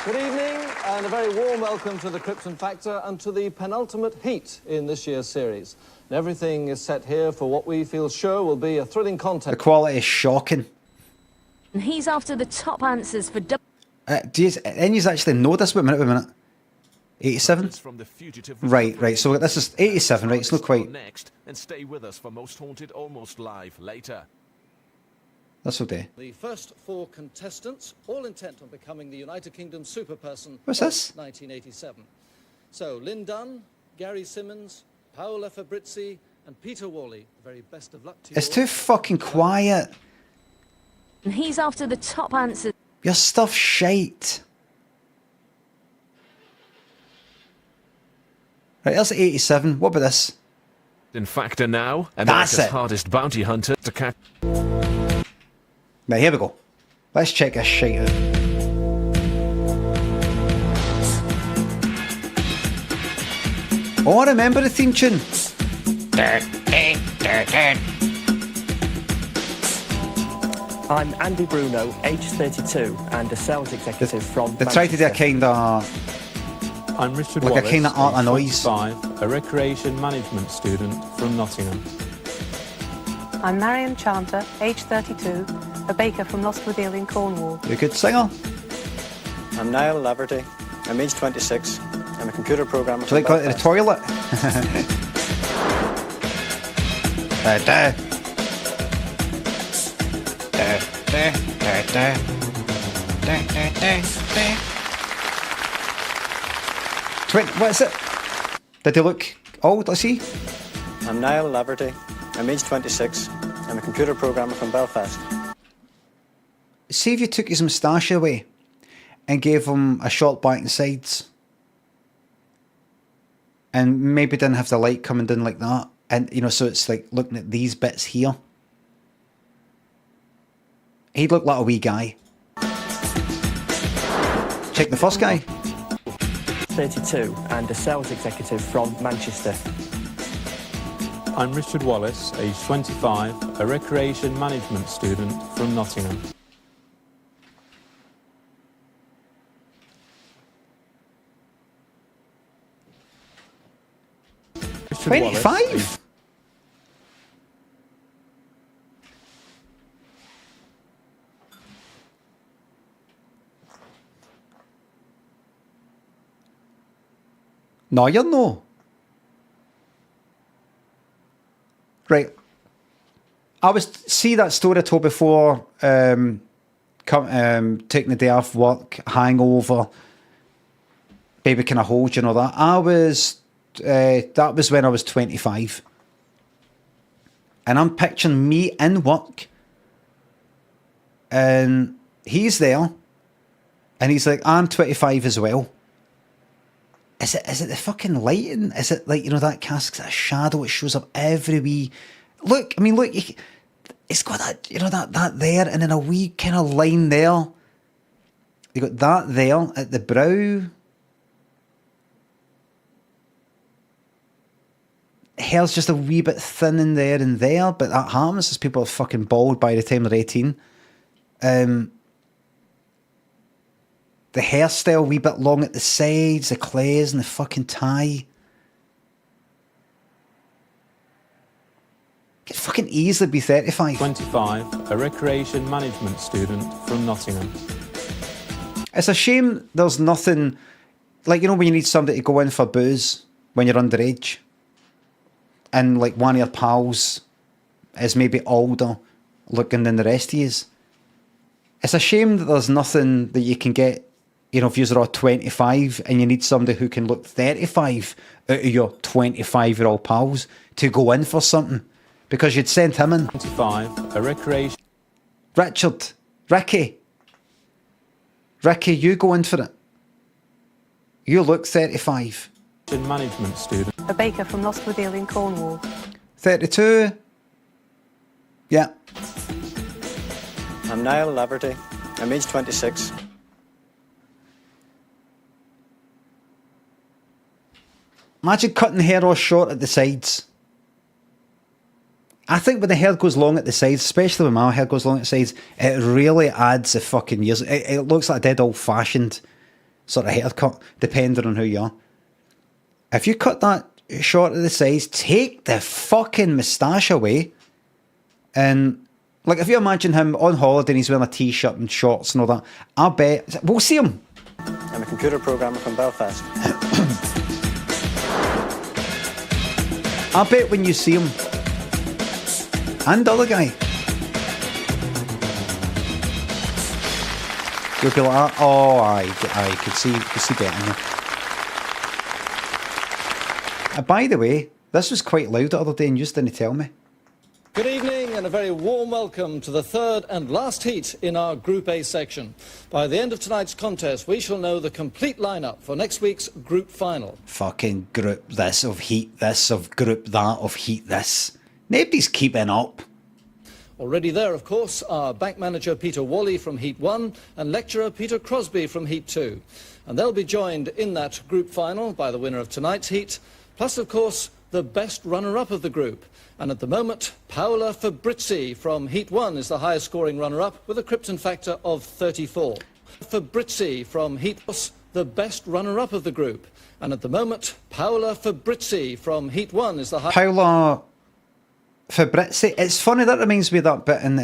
Good evening and a very warm welcome to the Krypton Factor and to the penultimate heat in this year's series. And everything is set here for what we feel sure will be a thrilling contest. The quality is shocking. He's after the top answers for Do you actually know this? Wait a minute. 87? Right, so this is 87, right? It's not quite. Next, and stay with us for Most Haunted Almost Live later. That's okay. The first 4 contestants, all intent on becoming the United Kingdom superperson What's of this? 1987. So, Lynn Dunn, Gary Simmons, Paola Fabrizzi, and Peter Worley. The very best of luck to you. It's too fucking quiet. He's after the top answers. Your stuff's shite. Right, that's 87. What about this? In Factor now, That's America's it. hardest bounty hunter to catch. Right, here we go. Let's check this shite out. Oh, I remember the theme tune. I'm Andy Bruno, age 32, and a sales executive from They tried to do a kind of. I'm Richard like Wallace, a kind of art and noise. 25, a recreation management student from Nottingham. I'm Marion Chanter, age 32, a baker from Lostwithiel in Cornwall. You're a good singer. I'm Niall Laverty. I'm age 26. I'm a computer programmer. Do you like going to the toilet? What is it? Did they look old? Let's see. I'm Niall Laverty. I'm age 26. I'm a computer programmer from Belfast. See if you took his moustache away and gave him a short back and sides, and maybe didn't have the light coming down like that, and you know, so it's like looking at these bits here. He'd look like a wee guy. Check the first guy. 32, and a sales executive from Manchester. I'm Richard Wallace, age 25, a recreation management student from Nottingham. Richard 25? Wallace, No, you're no. Right. I was see that story I told before. Taking the day off work, hangover, baby can I hold you, know that. That was when I was 25, and I'm picturing me in work, and he's there, and he's like, I'm 25 as well. Is it the fucking lighting? Is it like, you know, that cast a shadow? It shows up every wee. Look, I mean, look, it's got that, you know, that there, and then a wee kind of line there. You got that there at the brow. hair's just a wee bit thin in there and there, but that happens as people are fucking bald by the time they're 18. The hairstyle a wee bit long at the sides, the clays and the fucking tie. Could fucking easily be 35. 25, a recreation management student from Nottingham. It's a shame there's nothing, like, you know, when you need somebody to go in for booze when you're underage, and like one of your pals is maybe older looking than the rest of yous. It's a shame that there's nothing that you can get, you know, if you're all 25 and you need somebody who can look 35 out of your 25-year-old pals to go in for something. Because you'd send him in. 25, a recreation... Ricky, you go in for it. You look 35. Management student. A baker from Lostwithiel in Cornwall. 32. Yeah. I'm Niall Laverty. I'm age 26. Imagine cutting hair all short at the sides. I think when the hair goes long at the sides, especially when my hair goes long at the sides, it really adds the fucking years. It looks like a dead old-fashioned sort of haircut, depending on who you are. If you cut that short at the sides, take the fucking moustache away. And, like, if you imagine him on holiday and he's wearing a t-shirt and shorts and all that, I bet... We'll see him. I'm a computer programmer from Belfast. I bet when you see him, and the other guy, you'll be like, oh, I could see better now. By the way, this was quite loud the other day and you just didn't tell me. Good evening and a very warm welcome to the third and last heat in our Group A section. By the end of tonight's contest, we shall know the complete lineup for next week's group final. Fucking group this of heat this of group that of heat this. Nobody's keeping up. Already there, of course, are bank manager Peter Wally from Heat 1 and lecturer Peter Crosby from Heat 2. And they'll be joined in that group final by the winner of tonight's heat, plus, of course, the best runner-up of the group. And at the moment, Paola Fabrizi from Heat 1 is the highest scoring runner-up with a Krypton Factor of 34. Fabrizi from Heat 1, the best runner-up of the group. And at the moment, Paola Fabrizi from Heat 1 is the highest... Paola Fabrizi. It's funny, that reminds me of that bit in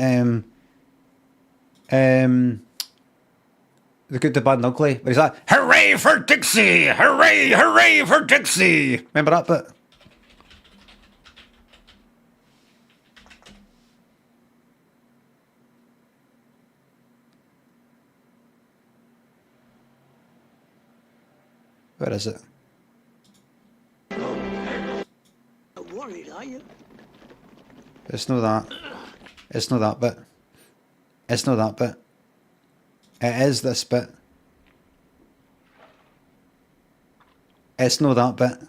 The Good, the Bad and Ugly, where he's like, hooray for Dixie! Hooray, hooray for Dixie! Remember that bit? Where is it? Worried, are you? It's not that. It's not that bit. It's not that bit. It is this bit. It's not that bit.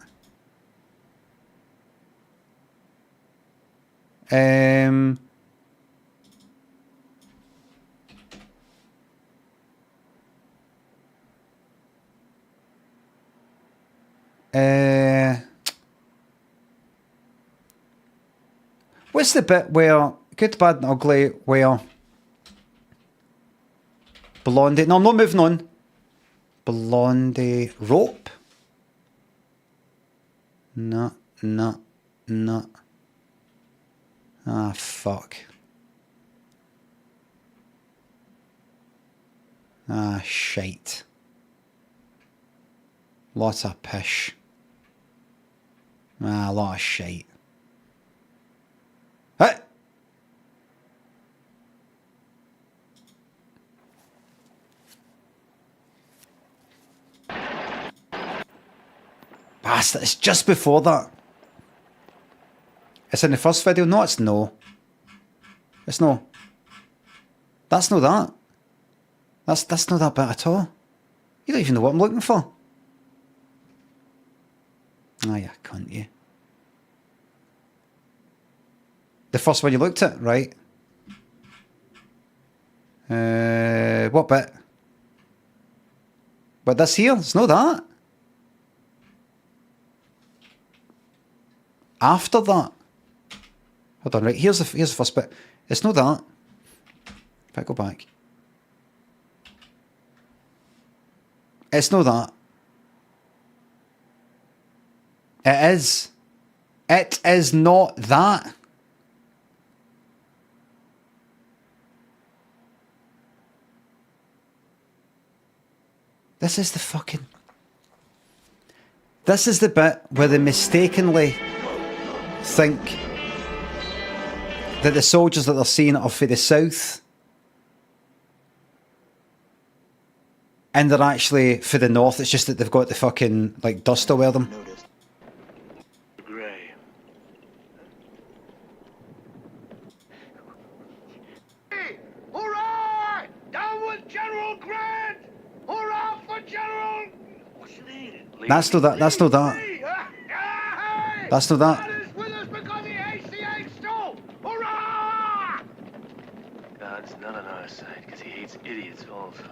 What's the bit where Good, Bad and Ugly, where Blondie... No, I'm not moving on. Blondie... Rope? No. Ah, fuck. Ah, shite. Lots of pish. Ah, a lot of shite. Hey! Bastard, it's just before that. It's in the first video. No, it's no. It's no. That's not that. That's not that bit at all. You don't even know what I'm looking for. Ah, you cunt, you. The first one you looked at, right? What bit? But this here, it's not that. after that. Hold on, right, here's the first bit. It's not that. If I go back. It's not that. It is. It is not that. This is the fucking... This is the bit where they mistakenly think that the soldiers that they're seeing are for the south, and they're actually for the north. It's just that they've got the fucking, like, dust over them. Gray. Hurrah! Down with General Grant! Hurrah for General... What's your name? That's not that. That's not that. That's not that. God's not on our side because he hates idiots also.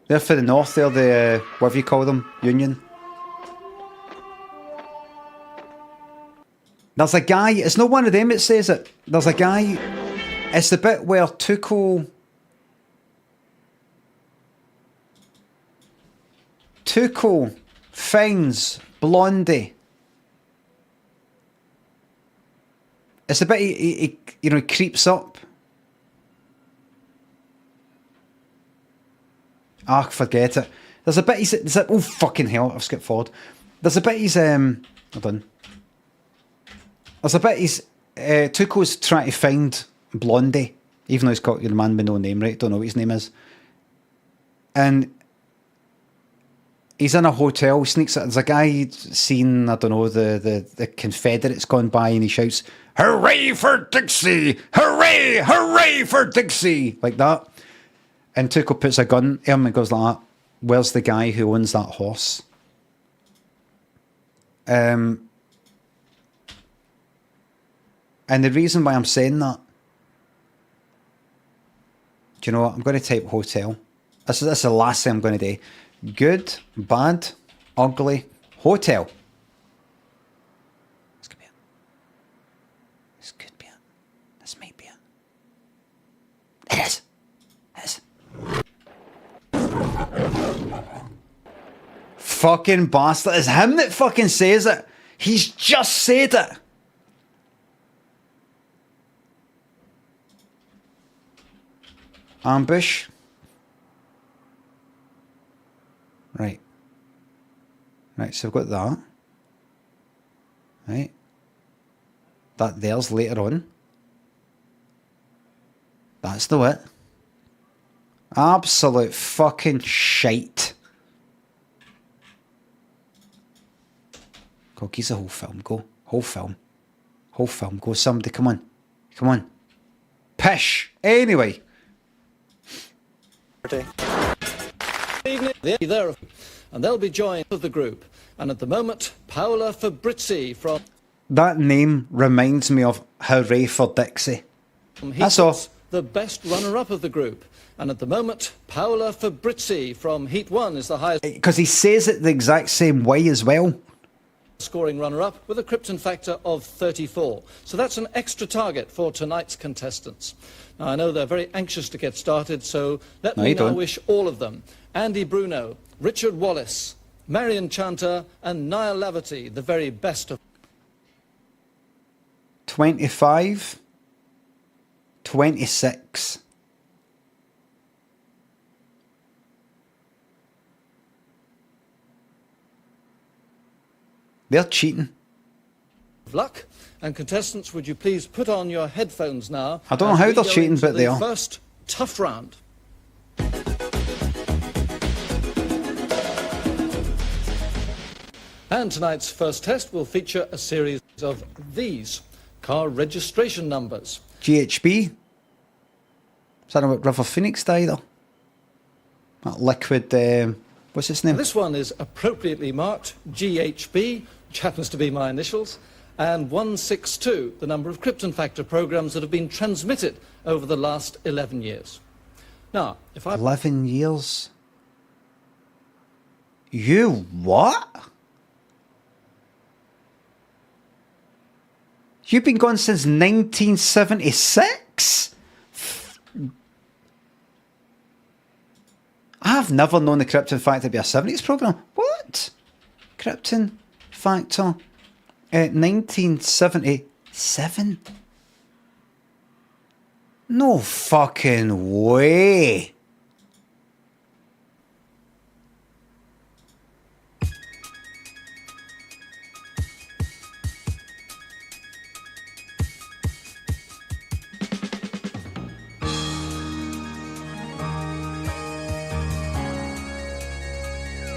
They're for the north. They're the, whatever you call them, Union. There's a guy, it's not one of them that says it. There's a guy, it's the bit where Tuco finds Blondie. It's the bit he you know, he creeps up. Ah, forget it. There's a bit he's oh fucking hell, I've skipped forward. There's a bit he's hold on. There's a bit he's Tuco's trying to find Blondie, even though he's got, you know, man with no name, right? Don't know what his name is. And he's in a hotel, sneaks out. There's a guy seen, I don't know, the Confederates gone by, and he shouts, "Hooray for Dixie! Hooray! Hooray for Dixie!" Like that. And Tuco puts a gun at him and goes like that. Where's the guy who owns that horse? And the reason why I'm saying that, do you know what? I'm going to type hotel. This is the last thing I'm going to do. Good, bad, ugly, hotel. This could be it. This could be it. This might be it. It is. It is. Fucking bastard. It's him that fucking says it. He's just said it. Ambush. Right. Right, so we've got that. Right. That there's later on. That's the it. Absolute fucking shite. Go, geez, the whole film. Go. Whole film. Whole film. Go, somebody. Come on. Come on. Pish. Anyway. Evening, there, and they'll be joined with the group. And at the moment, Paola Fabrizi from... That name reminds me of Hooray for Dixie. That's all. The best runner-up of the group. And at the moment, Paola Fabrizi from Heat 1 is the highest... Because he says it the exact same way as well. Scoring runner-up with a Krypton Factor of 34. So that's an extra target for tonight's contestants. Now, I know they're very anxious to get started, so let me now wish all of them, Andy Bruno, Richard Wallace, Marion Chanter, and Niall Laverty, the very best of... 25, 26. They're cheating. Luck. And contestants, would you please put on your headphones now? I don't know how they're cheating, but they are. First tough round. And tonight's first test will feature a series of these car registration numbers. GHB. Is that what River Phoenix died or? That liquid, what's its name? This one is appropriately marked GHB, which happens to be my initials, and 162, the number of Krypton Factor programs that have been transmitted over the last 11 years. Now, if I... 11 years? You what? You've been gone since 1976? I've never known the Krypton Factor to be a 70s programme. What? Krypton Factor 1977? No fucking way.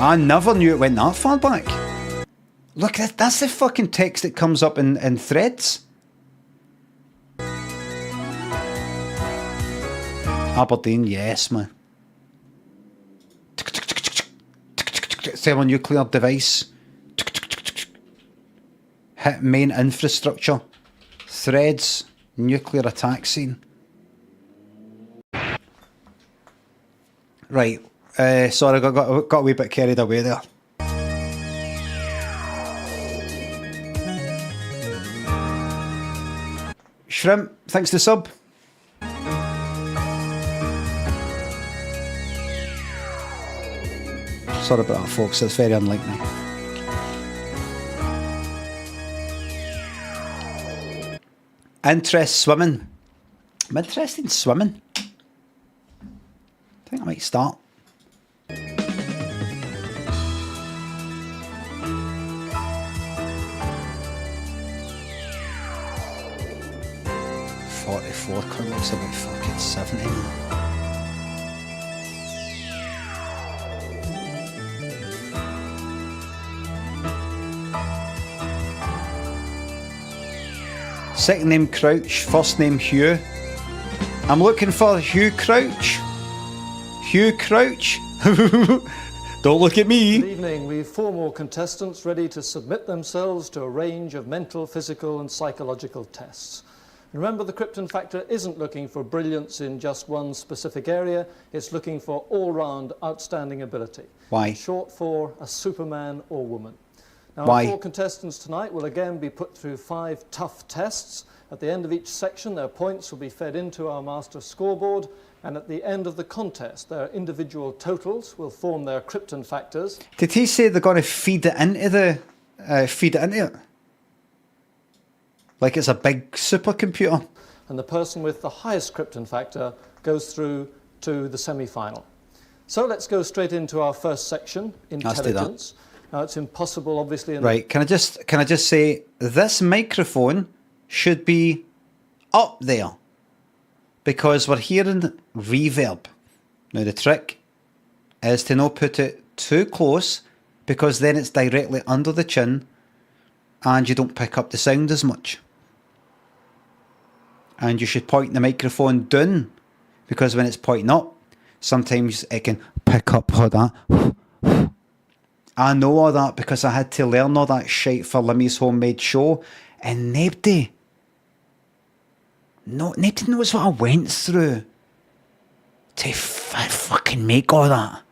I never knew it went that far back. Look, that's the fucking text that comes up in threads. Aberdeen, yes, man. Thermonuclear device. Hit main infrastructure. Threads. Nuclear attack scene. Right. Sorry, I got a wee bit carried away there. Shrimp, thanks to sub. Sorry about that, folks. It's very unlike me. Interest swimming. I'm interested in swimming. I think I might start. Currently looks about fucking 70 now. Second name Crouch, first name Hugh. I'm looking for Hugh Crouch. Hugh Crouch. Don't look at me. Good evening. We've 4 more contestants ready to submit themselves to a range of mental, physical and psychological tests. Remember, the Krypton Factor isn't looking for brilliance in just one specific area. It's looking for all-round outstanding ability. Why? Short for a Superman or woman. Now, Why? Our 4 contestants tonight will again be put through 5 tough tests. At the end of each section, their points will be fed into our master scoreboard, and at the end of the contest, their individual totals will form their Krypton Factors. Did he say they're going to feed it into the it? Like it's a big supercomputer. And the person with the highest Krypton Factor goes through to the semi-final. So let's go straight into our first section, intelligence. Now it's impossible, obviously. Right? Can I just say this microphone should be up there because we're hearing reverb. Now the trick is to not put it too close because then it's directly under the chin and you don't pick up the sound as much. And you should point the microphone down because when it's pointing up, sometimes it can pick up all that. I know all that because I had to learn all that shit for Limmy's homemade show, and nobody knows what I went through to fucking make all that.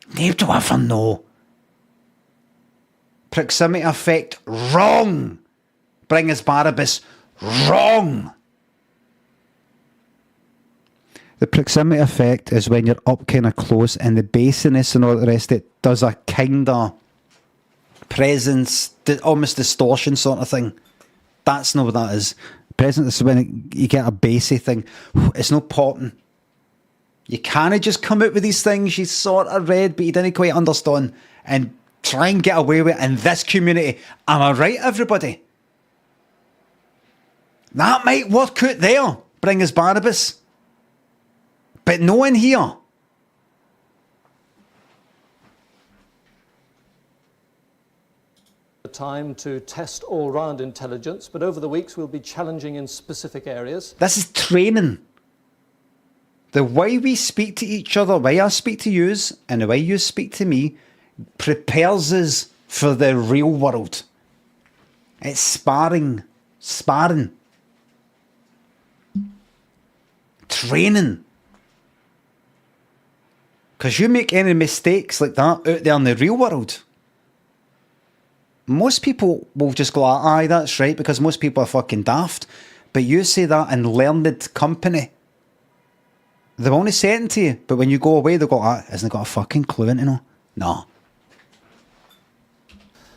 Nobody will ever know. Proximity effect, wrong. Bring us Barabbas, wrong. The proximity effect is when you're up kind of close and the bassiness and all the rest of it does a kind of presence, almost distortion sort of thing. That's not what that is. Presence is when you get a bassy thing. It's not potting. You can't just come out with these things you sort of read but you didn't quite understand and try and get away with it in this community. Am I right, everybody? That might work out there. Bring us Barabbas. But no in here. Time to test all-round intelligence, but over the weeks we'll be challenging in specific areas. This is training. The way we speak to each other, the way I speak to yous, and the way you speak to me, prepares us for the real world. It's sparring. Training. Because you make any mistakes like that out there in the real world, most people will just go, aye, that's right, because most people are fucking daft. But you say that in learned company. They won't say it to you, but when you go away, they go, hasn't got a fucking clue, into no. No.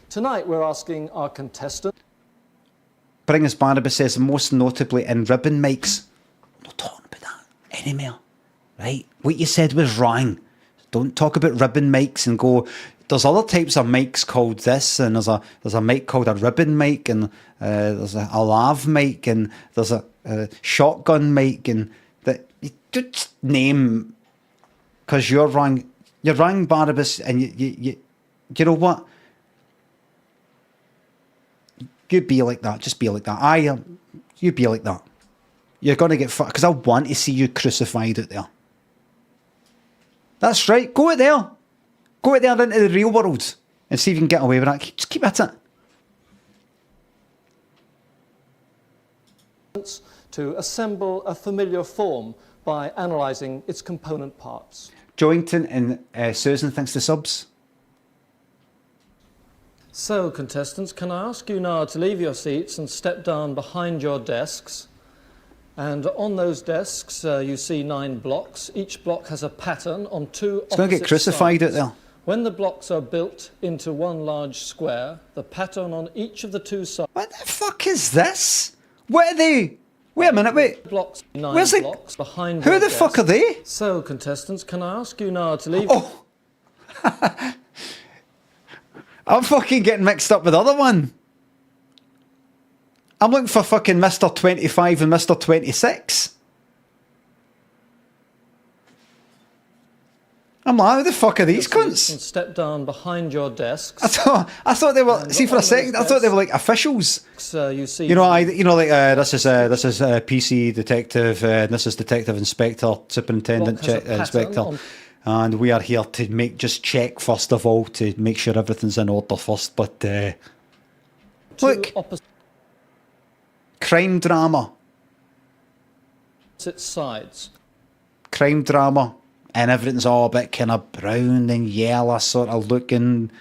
Tonight we're asking our contestant. Bring us Barnabas says, most notably in ribbon mics. I'm not talking about that anymore. Right? What you said was wrong. Don't talk about ribbon mics and go, there's other types of mics called this, and there's a mic called a ribbon mic, and there's a lav mic, and there's a shotgun mic, and that you just name, because you're wrong. You're wrong, Barnabas, and you know what? You be like that. Just be like that. You be like that. You're gonna get fucked, because I want to see you crucified out there. That's right. Go out there. Go out there into the real world and see if you can get away with that. Just keep at it. To assemble a familiar form by analysing its component parts. Joington and Susan, thanks to subs. So, contestants, can I ask you now to leave your seats and step down behind your desks? And on those desks, you see 9 blocks. Each block has a pattern on 2 opposite sides. It's going to get crucified out there. When the blocks are built into one large square, the pattern on each of the 2 sides... What the fuck is this? What are they? Wait a minute, wait. Blocks, 9 Where's the... blocks behind Who your the desk. fuck are they? So, contestants, can I ask you now to leave... Oh! I'm fucking getting mixed up with the other one. I'm looking for fucking Mr. 25 and Mr. 26. I'm like, who the fuck are these cunts? And step down behind your desks. I thought they were. See, for a second, I thought they were like officials. You see, this is PC detective. This is detective inspector, superintendent inspector, and we are here to just check first of all to make sure everything's in order first. But look, crime drama. Sides. Crime drama. And everything's all a bit kind of brown and yellow sort of looking,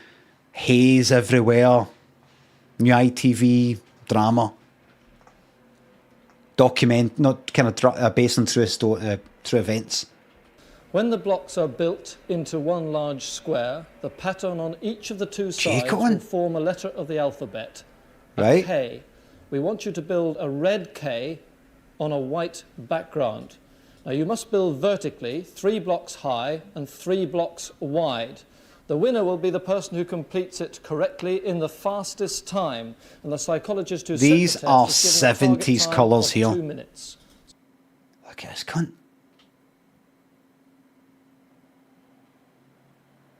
haze everywhere. New ITV drama. Not kind of based on true events. When the blocks are built into one large square, the pattern on each of the 2 sides will form a letter of the alphabet. Right. A K. We want you to build a red K on a white background. Now you must build vertically, 3 blocks high and 3 blocks wide. The winner will be the person who completes it correctly in the fastest time. And the psychologist who These set the are test is given a target 70s time colours of here. 2 minutes. Look at this cunt.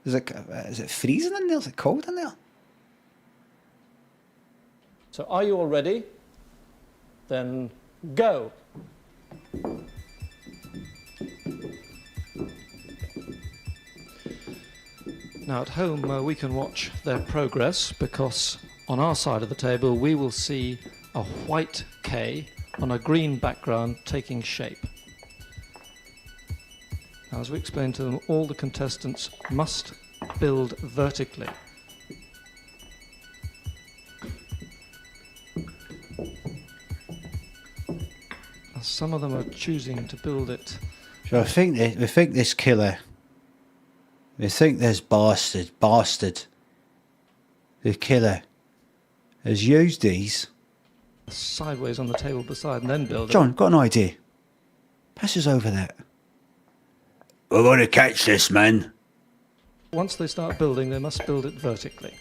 Is it freezing in there? Is it cold in there? So are you all ready? Then go. Now at home we can watch their progress because on our side of the table we will see a white K on a green background taking shape. Now as we explained to them, all the contestants must build vertically. Now, some of them are choosing to build it. So I think this killer. They think this bastard, the killer, has used these. Sideways on the table beside and then build it. John, got an idea. Pass us over that. We're going to catch this, man. Once they start building, they must build it vertically.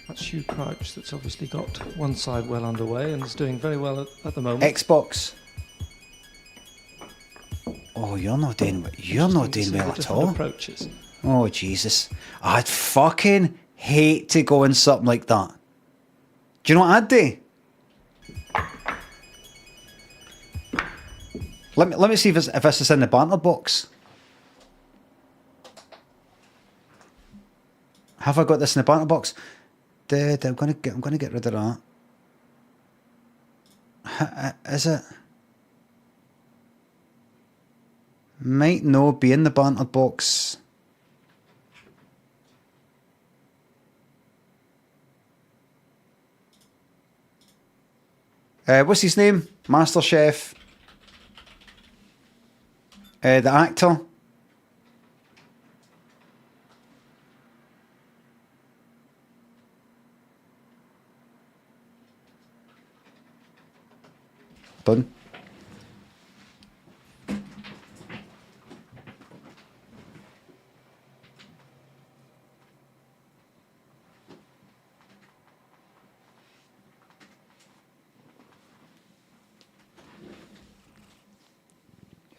That's Hugh Crouch that's obviously got one side well underway and is doing very well at the moment. Xbox. Oh, you're not doing well at all. Approaches. Oh, Jesus. I'd fucking hate to go in something like that. Do you know what I'd do? Let me see if this is in the banter box. Have I got this in the banter box? I'm gonna get rid of that. Is it? Might no be in the banter box. What's his name? Master Chef. The actor. Done.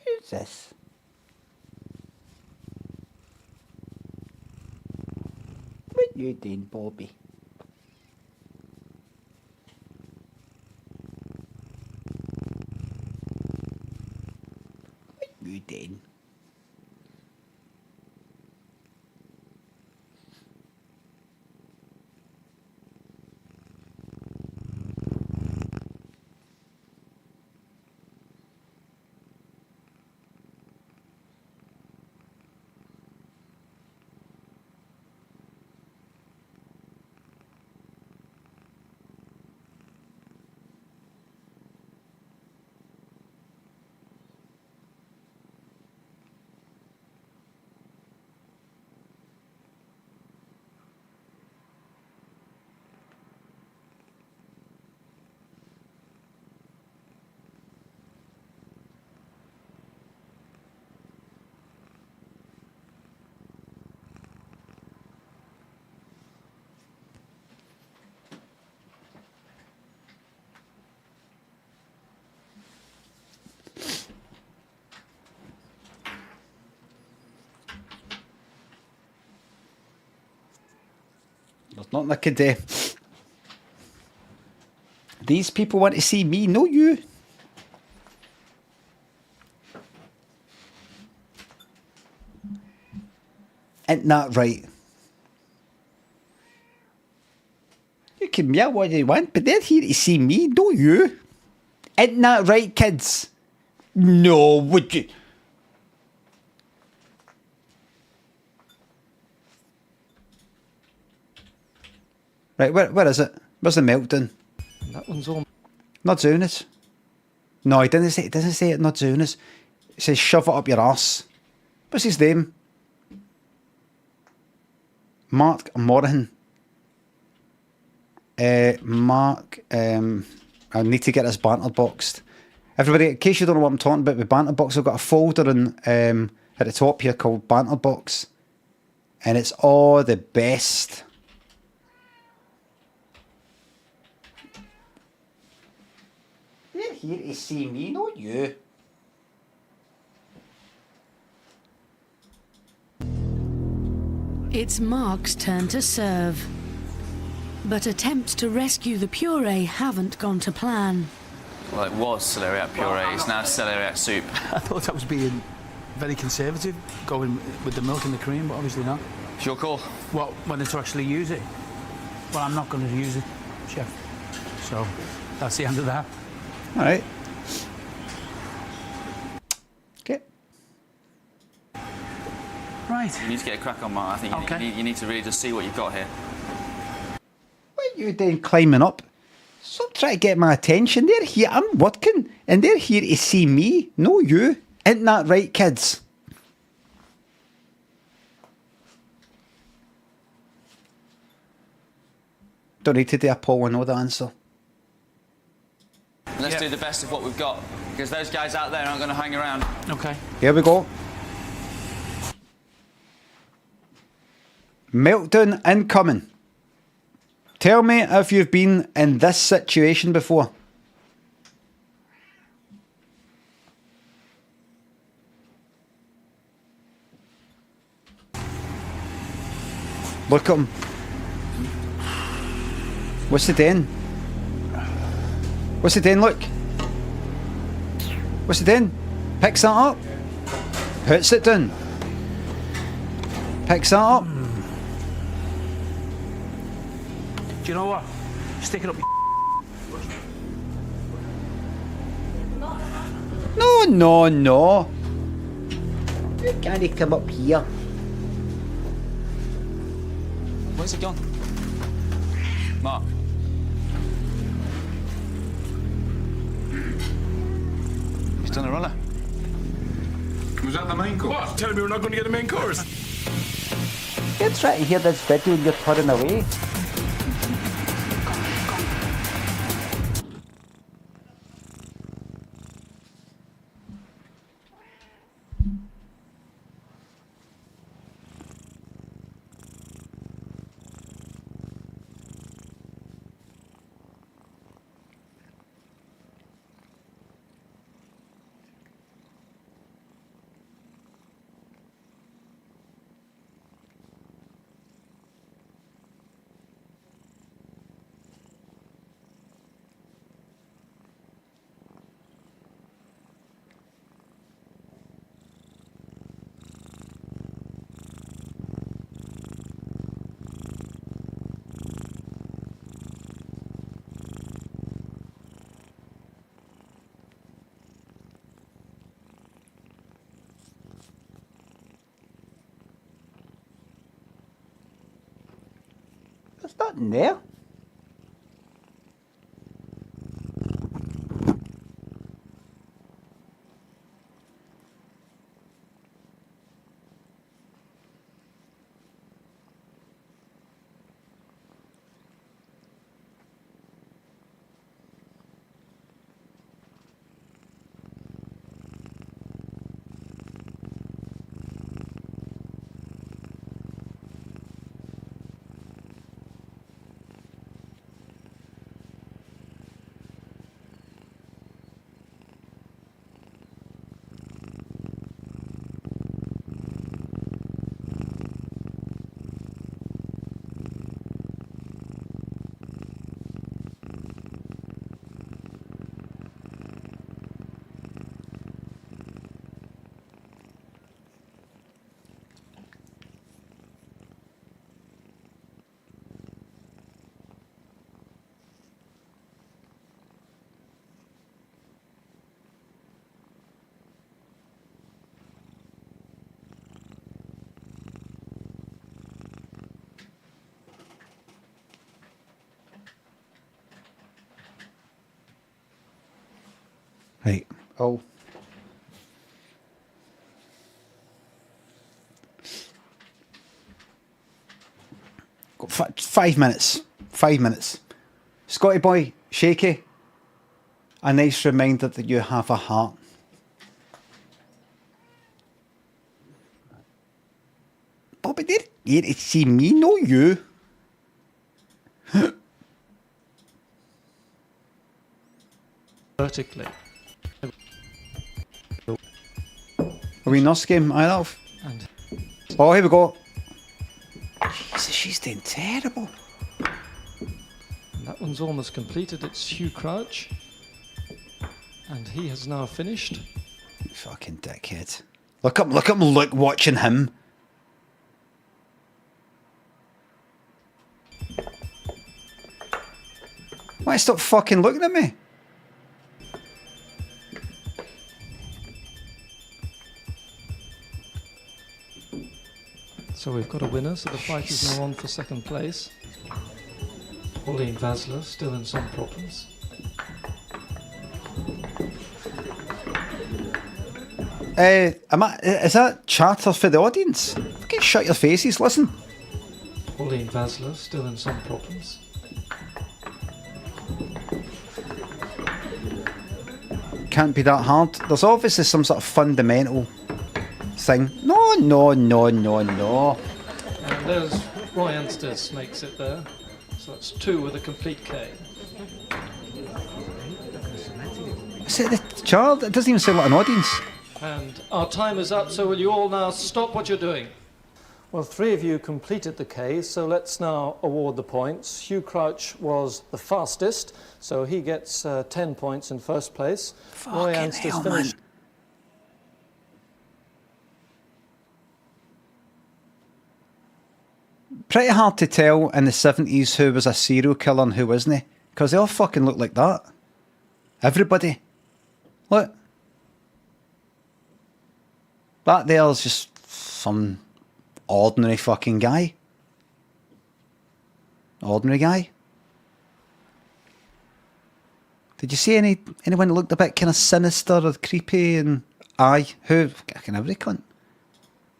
Who's this? What you doing, Bobby? What you doing? There's nothing I could do. These people want to see me, no you. Ain't that right? You can meow what you want, but they're here to see me, no you. Ain't that right, kids? No, would you? Right, where is it? Where's the meltdown? That one's all. Not doing it. No, it doesn't say it. Not doing it. It says shove it up your arse. What's his name? Mark Morahan. Mark. I need to get this banter boxed. Everybody, in case you don't know what I'm talking about with banter box, I've got a folder in, at the top here called banter box, and it's all the best. They're here to see me, not you. It's Mark's turn to serve. But attempts to rescue the puree haven't gone to plan. Well, it was celeriac puree, it's now celeriac soup. I thought I was being very conservative, going with the milk and the cream, but obviously not. It's your call. Well, when to actually use it? Well, I'm not going to use it, Chef. So, that's the end of that. All right. Okay. Right. You need to get a crack on, Mark. I think you need to really just see what you've got here. What are you doing climbing up? Stop trying to get my attention. They're here. I'm working, and they're here to see me, no you. Isn't that right, kids? Don't need to do a poll. I know the answer. Let's do the best of what we've got, because those guys out there aren't going to hang around. Okay. Here we go. Meltdown incoming. Tell me if you've been in this situation before. Look at him. What's the den? What's the den, look? What's the den? Picks that up. Puts it down. Picks that up. Do you know what? Stick it up your No, no, no. You can't come up here. Where's it gone? Mark. He's done a runner. Was that the main course? What? Tell me we're not going to get a main course. You're trying to hear this video and you're turning away. There's nothing there. Right. Oh. Got 5 minutes. 5 minutes. Scotty boy, shaky. A nice reminder that you have a heart. Bobby, they're here to see me, not you. Vertically. Are we in this game, Adolf? And oh, here we go. Jesus, she's doing terrible. that one's almost completed. It's Hugh Crouch. And he has now finished. Fucking dickhead. Look watching him. Why stop fucking looking at me? So we've got a winner, so the fight is now on for second place. Pauline Vasler still in some problems. Is that chatter for the audience? Fucking shut your faces, listen. Pauline Vasler still in some problems. Can't be that hard. There's obviously some sort of fundamental thing. No, no, no, no, no. And there's Roy Ansters makes it there. So that's 2 with a complete K. Is it the child? It doesn't even sound like an audience. And our time is up, so will you all now stop what you're doing? Well, 3 of you completed the K, so let's now award the points. Hugh Crouch was the fastest, so he gets 10 points in first place. Roy Ansters finished. Pretty hard to tell in the 70s who was a serial killer and who wasn't, because they all fucking look like that. Everybody. Look. That there's just some ordinary fucking guy. Ordinary guy. Did you see anyone that looked a bit kind of sinister or creepy? And aye, who? I can every cunt.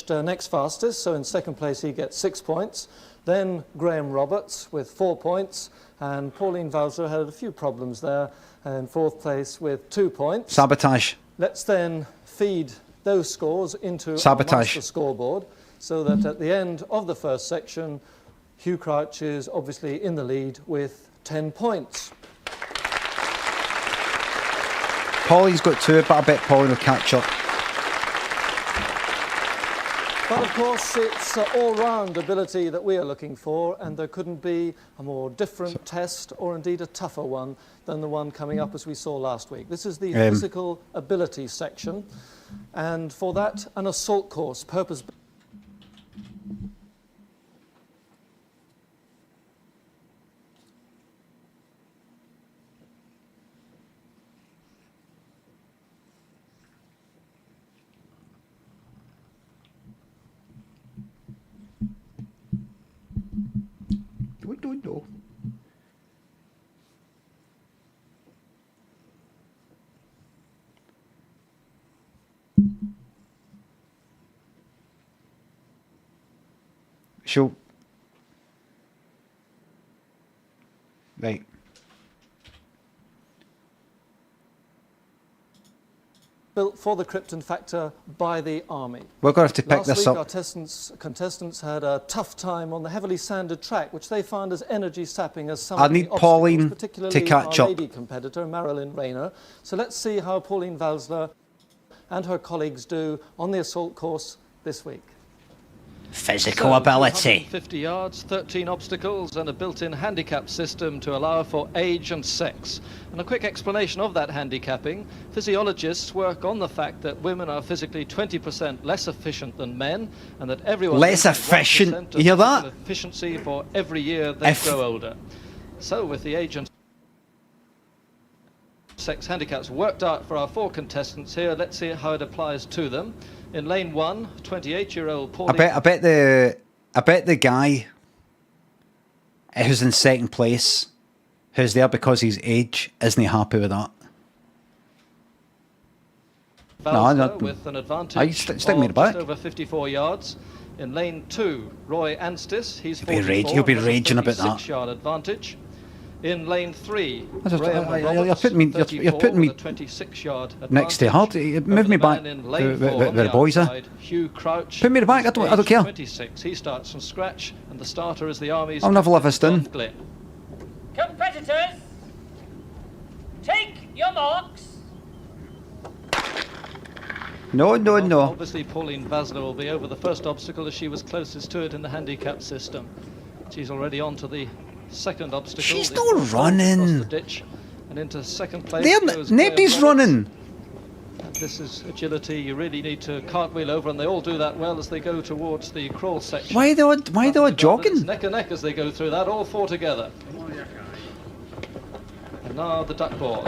Next fastest, so in second place he gets 6 points. Then Graham Roberts with 4 points, and Pauline Valsler had a few problems there, in fourth place with 2 points. Sabotage. Let's then feed those scores into our Sabotage. master scoreboard, so that at the end of the first section, Hugh Crouch is obviously in the lead with 10 points. Paulie's got 2, but I bet Pauline will catch up. But of course, it's all-round ability that we are looking for, and there couldn't be a more different test, or indeed a tougher one, than the one coming up as we saw last week. This is the physical ability section, and for that, an assault course, purpose. We don't know. So, right. Built for the Krypton Factor by the Army. We're going to have to pick this up. Last week, our contestants had a tough time on the heavily sanded track, which they found as energy sapping as some I of the need obstacles, Pauline particularly to catch our up. lady competitor, Marilyn Rayner. So let's see how Pauline Valsler and her colleagues do on the assault course this week. Physical ability. 50 yards, 13 obstacles, and a built-in handicap system to allow for age and sex. And a quick explanation of that handicapping. Physiologists work on the fact that women are physically 20% less efficient than men, and that everyone less efficient. You hear that? Efficiency for every year they grow older. So with the age and sex handicaps worked out for our 4 contestants here, let's see how it applies to them. In lane 1, 28-year-old Pauline. I bet the guy who's in second place, who's there because he's age, isn't he happy with that? No, with an advantage stick me in the back. just over 54 yards. In lane 2, Roy Anstis, he's He'll be raging about that. 6-yard advantage. In lane 3, you're putting me 26-yard next to hard. Move me back. Where the boys are. Hugh Crouch. Put me in the back. I don't care. 26. He starts from scratch, and the starter is the Army's. I'll never live this done. Competitors, take your marks. No. Obviously, Pauline Valsler will be over the first obstacle as she was closest to it in the handicap system. She's already on to the second obstacle. She's not running. The ditch and into second place. Nobody's running. And this is agility. You really need to cartwheel over, and they all do that well as they go towards the crawl section. Why they all jogging? Neck and neck as they go through that, all 4 together. And now the duckboard.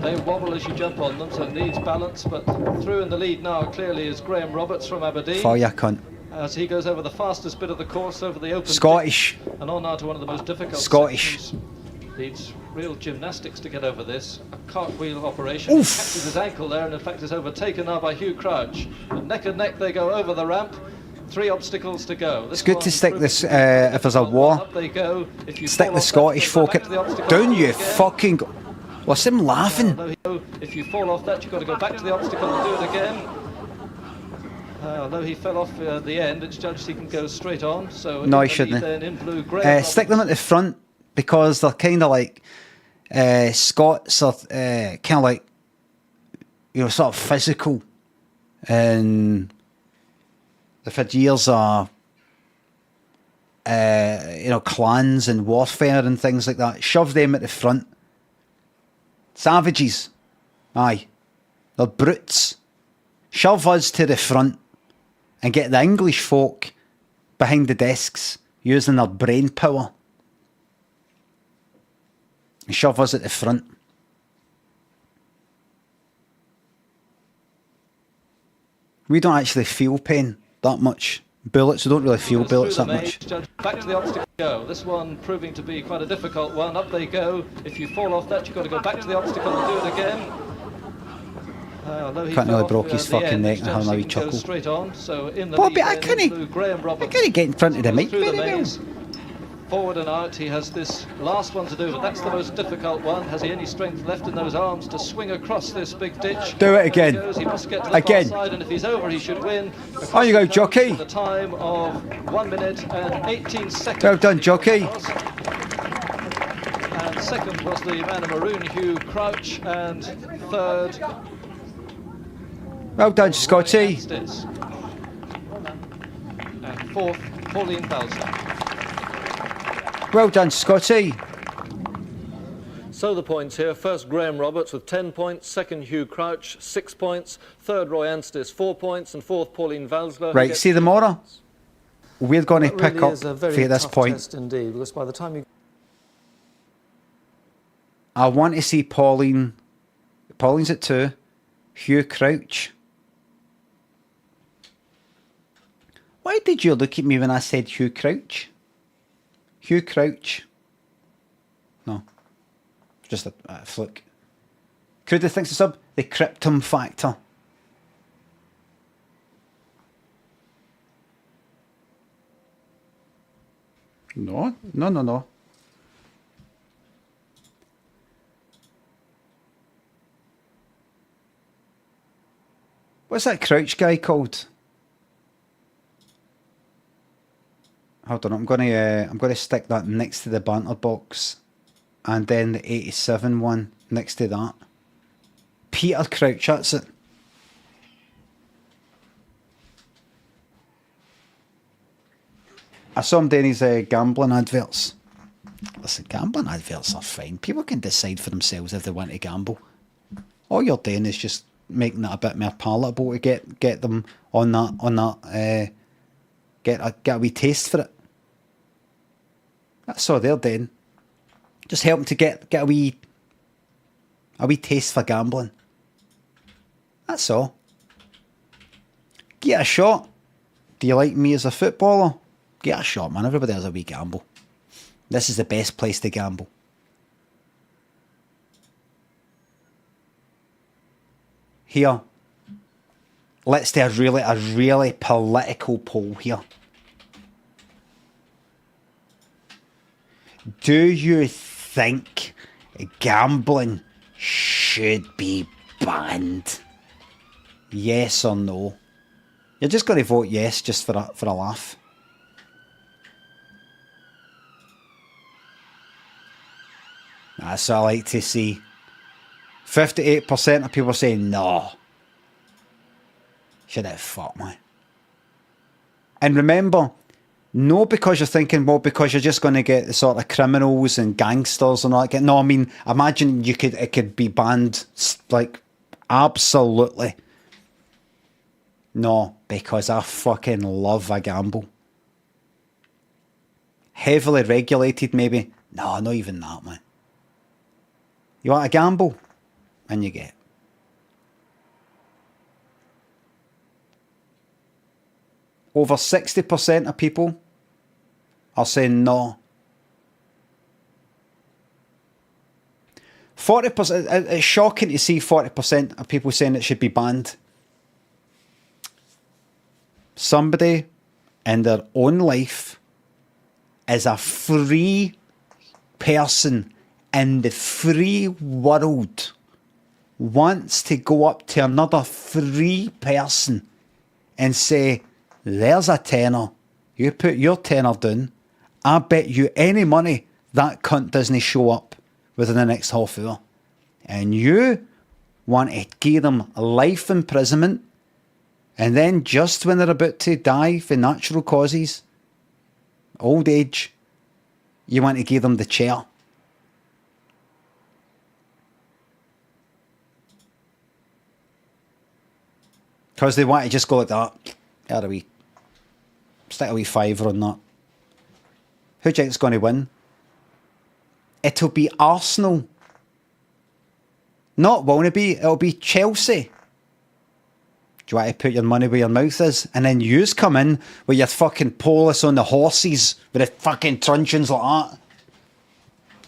They wobble as you jump on them, so it needs balance, but through in the lead now clearly is Graham Roberts from Aberdeen. For ya cunt. As he goes over the fastest bit of the course, over the open Scottish. ditch, and on now to one of the most difficult Scottish. sections. Needs real gymnastics to get over this. A cartwheel operation. He catches his ankle there, and in fact is overtaken now by Hugh Crouch. And neck they're go over the ramp. 3 obstacles to go. It's good to stick this, if there's a war, up they go. If you stick the Scottish folk down, you fucking... What's him laughing? If you fall off that, you've got to go back to the obstacle and do it again. Although he fell off at the end, it's judged he can go straight on. So no, he shouldn't. Then in blue, stick them at the front, because they're kind of like Scots are kind of like, sort of physical, and they've had years of clans and warfare and things like that. Shove them at the front. Savages, aye, they're brutes. Shove us to the front and get the English folk behind the desks using their brain power. And shove us at the front. We don't actually feel pain that much. Bullets, we don't really feel bullets that much. Back to the obstacle go. This one proving to be quite a difficult one. Up they go. If you fall off that, you've got to go back to the obstacle and do it again. Can't really broke his fucking neck and having a wee chuckle. Straight on. So in the Bobby, I can't get in front of the mic very well. Forward and out, he has this last one to do, but that's the most difficult one. Has he any strength left in those arms to swing across this big ditch? Do it again. He must get to the again. far side, and if he's over, he should win. Oh, you go, jockey. The time of 1 minute and 18 seconds. Well done, jockey. And second was the man in maroon, Hugh Crouch, and third. Well done, Scotty. And fourth, Pauline Balzer. Well done, Scotty. So the points here. First, Graham Roberts with 10 points. Second, Hugh Crouch, 6 points. Third, Roy Anstis, 4 points. And fourth, Pauline Valsler. Right, see the more we're going to pick up for this point. Test indeed, because by the time you... I want to see Pauline. Pauline's at 2. Hugh Crouch. Why did you look at me when I said Hugh Crouch? Hugh Crouch. No. Just a fluke. Cruder thinks it's up. The Krypton Factor. No. What's that Crouch guy called? Hold on, I'm gonna stick that next to the banter box, and then the 87 one next to that. Peter Crouch, that's it. I saw him doing his gambling adverts. Listen, gambling adverts are fine. People can decide for themselves if they want to gamble. All you're doing is just making it a bit more palatable to get them on that. Get a wee taste for it. That's all they're doing. Just help them to get a wee taste for gambling. That's all. Get a shot. Do you like me as a footballer? Get a shot, man. Everybody has a wee gamble. This is the best place to gamble. Here. Let's do a really political poll here. Do you think gambling should be banned? Yes or no? You're just going to vote yes just for a laugh. That's what I like to see. 58% of people saying no. Should have fucked me. And remember, no because you're thinking, well, because you're just going to get the sort of criminals and gangsters and all that. No, I mean, imagine it could be banned, like, absolutely. No, because I fucking love a gamble. Heavily regulated, maybe. No, not even that, man. You want a gamble? And you get. Over 60% of people are saying no. 40%, it's shocking to see 40% of people saying it should be banned. Somebody in their own life is a free person in the free world wants to go up to another free person and say, there's a tenner. You put your tenner down. I bet you any money that cunt doesn't show up within the next half hour. And you want to give them life imprisonment, and then just when they're about to die for natural causes, old age, you want to give them the chair. Because they want to just go like that. Stick a wee fiver on that. Who do you think's going to win? It'll be Arsenal. Not won't it be? It'll be Chelsea. Do you want to put your money where your mouth is? And then yous come in with your fucking polis on the horses with the fucking truncheons like that.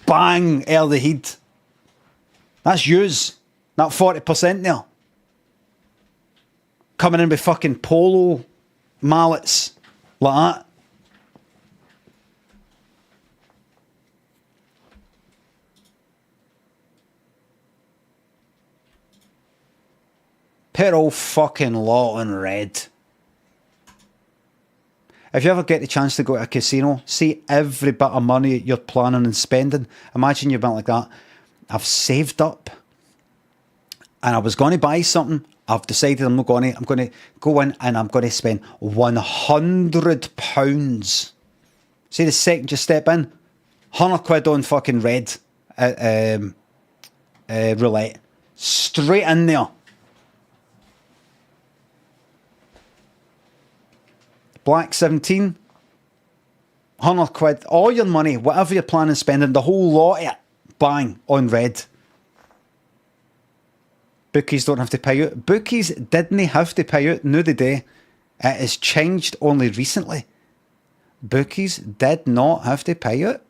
Bang, early heat. That's yous. That 40% there. Coming in with fucking polo mallets like that. Put all fucking lot on red. If you ever get the chance to go to a casino, see every bit of money you're planning on spending. Imagine you've been like that. I've saved up and I was going to buy something. I've decided I'm going to go in and I'm going to spend £100. See, the second you step in, 100 quid on fucking red roulette. Straight in there. Black 17, 100 quid, all your money, whatever you're planning on spending, the whole lot of it, bang, on red. Bookies don't have to pay out. Bookies didn't have to pay out, no they do. It has changed only recently. Bookies did not have to pay out.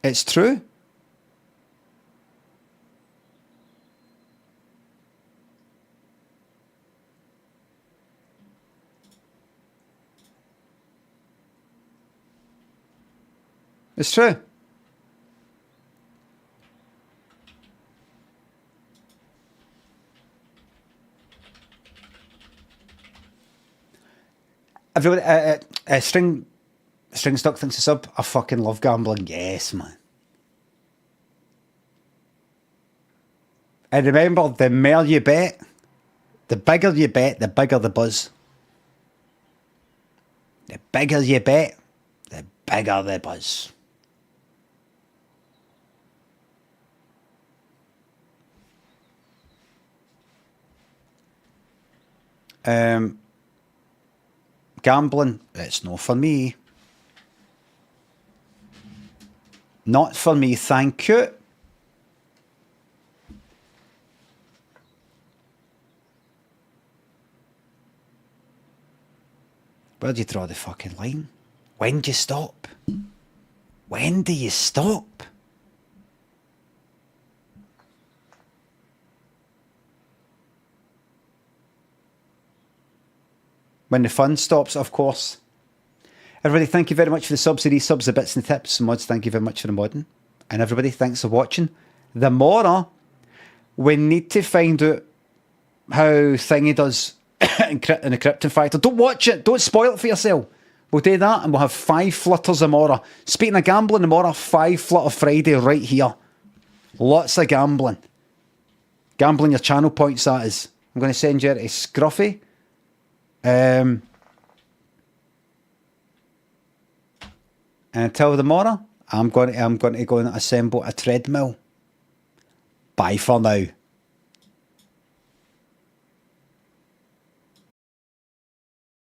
It's true. It's true. Everybody, String Stuck thinks it's up. I fucking love gambling. Yes, man. And remember, the more you bet, the bigger you bet, the bigger the buzz. The bigger you bet, the bigger the buzz. Gambling, it's not for me. Not for me, thank you. Where do you draw the fucking line? When do you stop? When do you stop? When the fun stops, of course. Everybody, thank you very much for the subs, the resubs, the bits and the tips. Mods, thank you very much for the modding. And everybody, thanks for watching. The more we need to find out how Thingy does in the Krypton Factor. Don't watch it. Don't spoil it for yourself. We'll do that and we'll have 5 flutters tomorrow. Speaking of gambling tomorrow, 5 flutter Friday right here. Lots of gambling. Gambling your channel points, that is. I'm going to send you a Scruffy. And until tomorrow, I'm going to go and assemble a treadmill. Bye for now.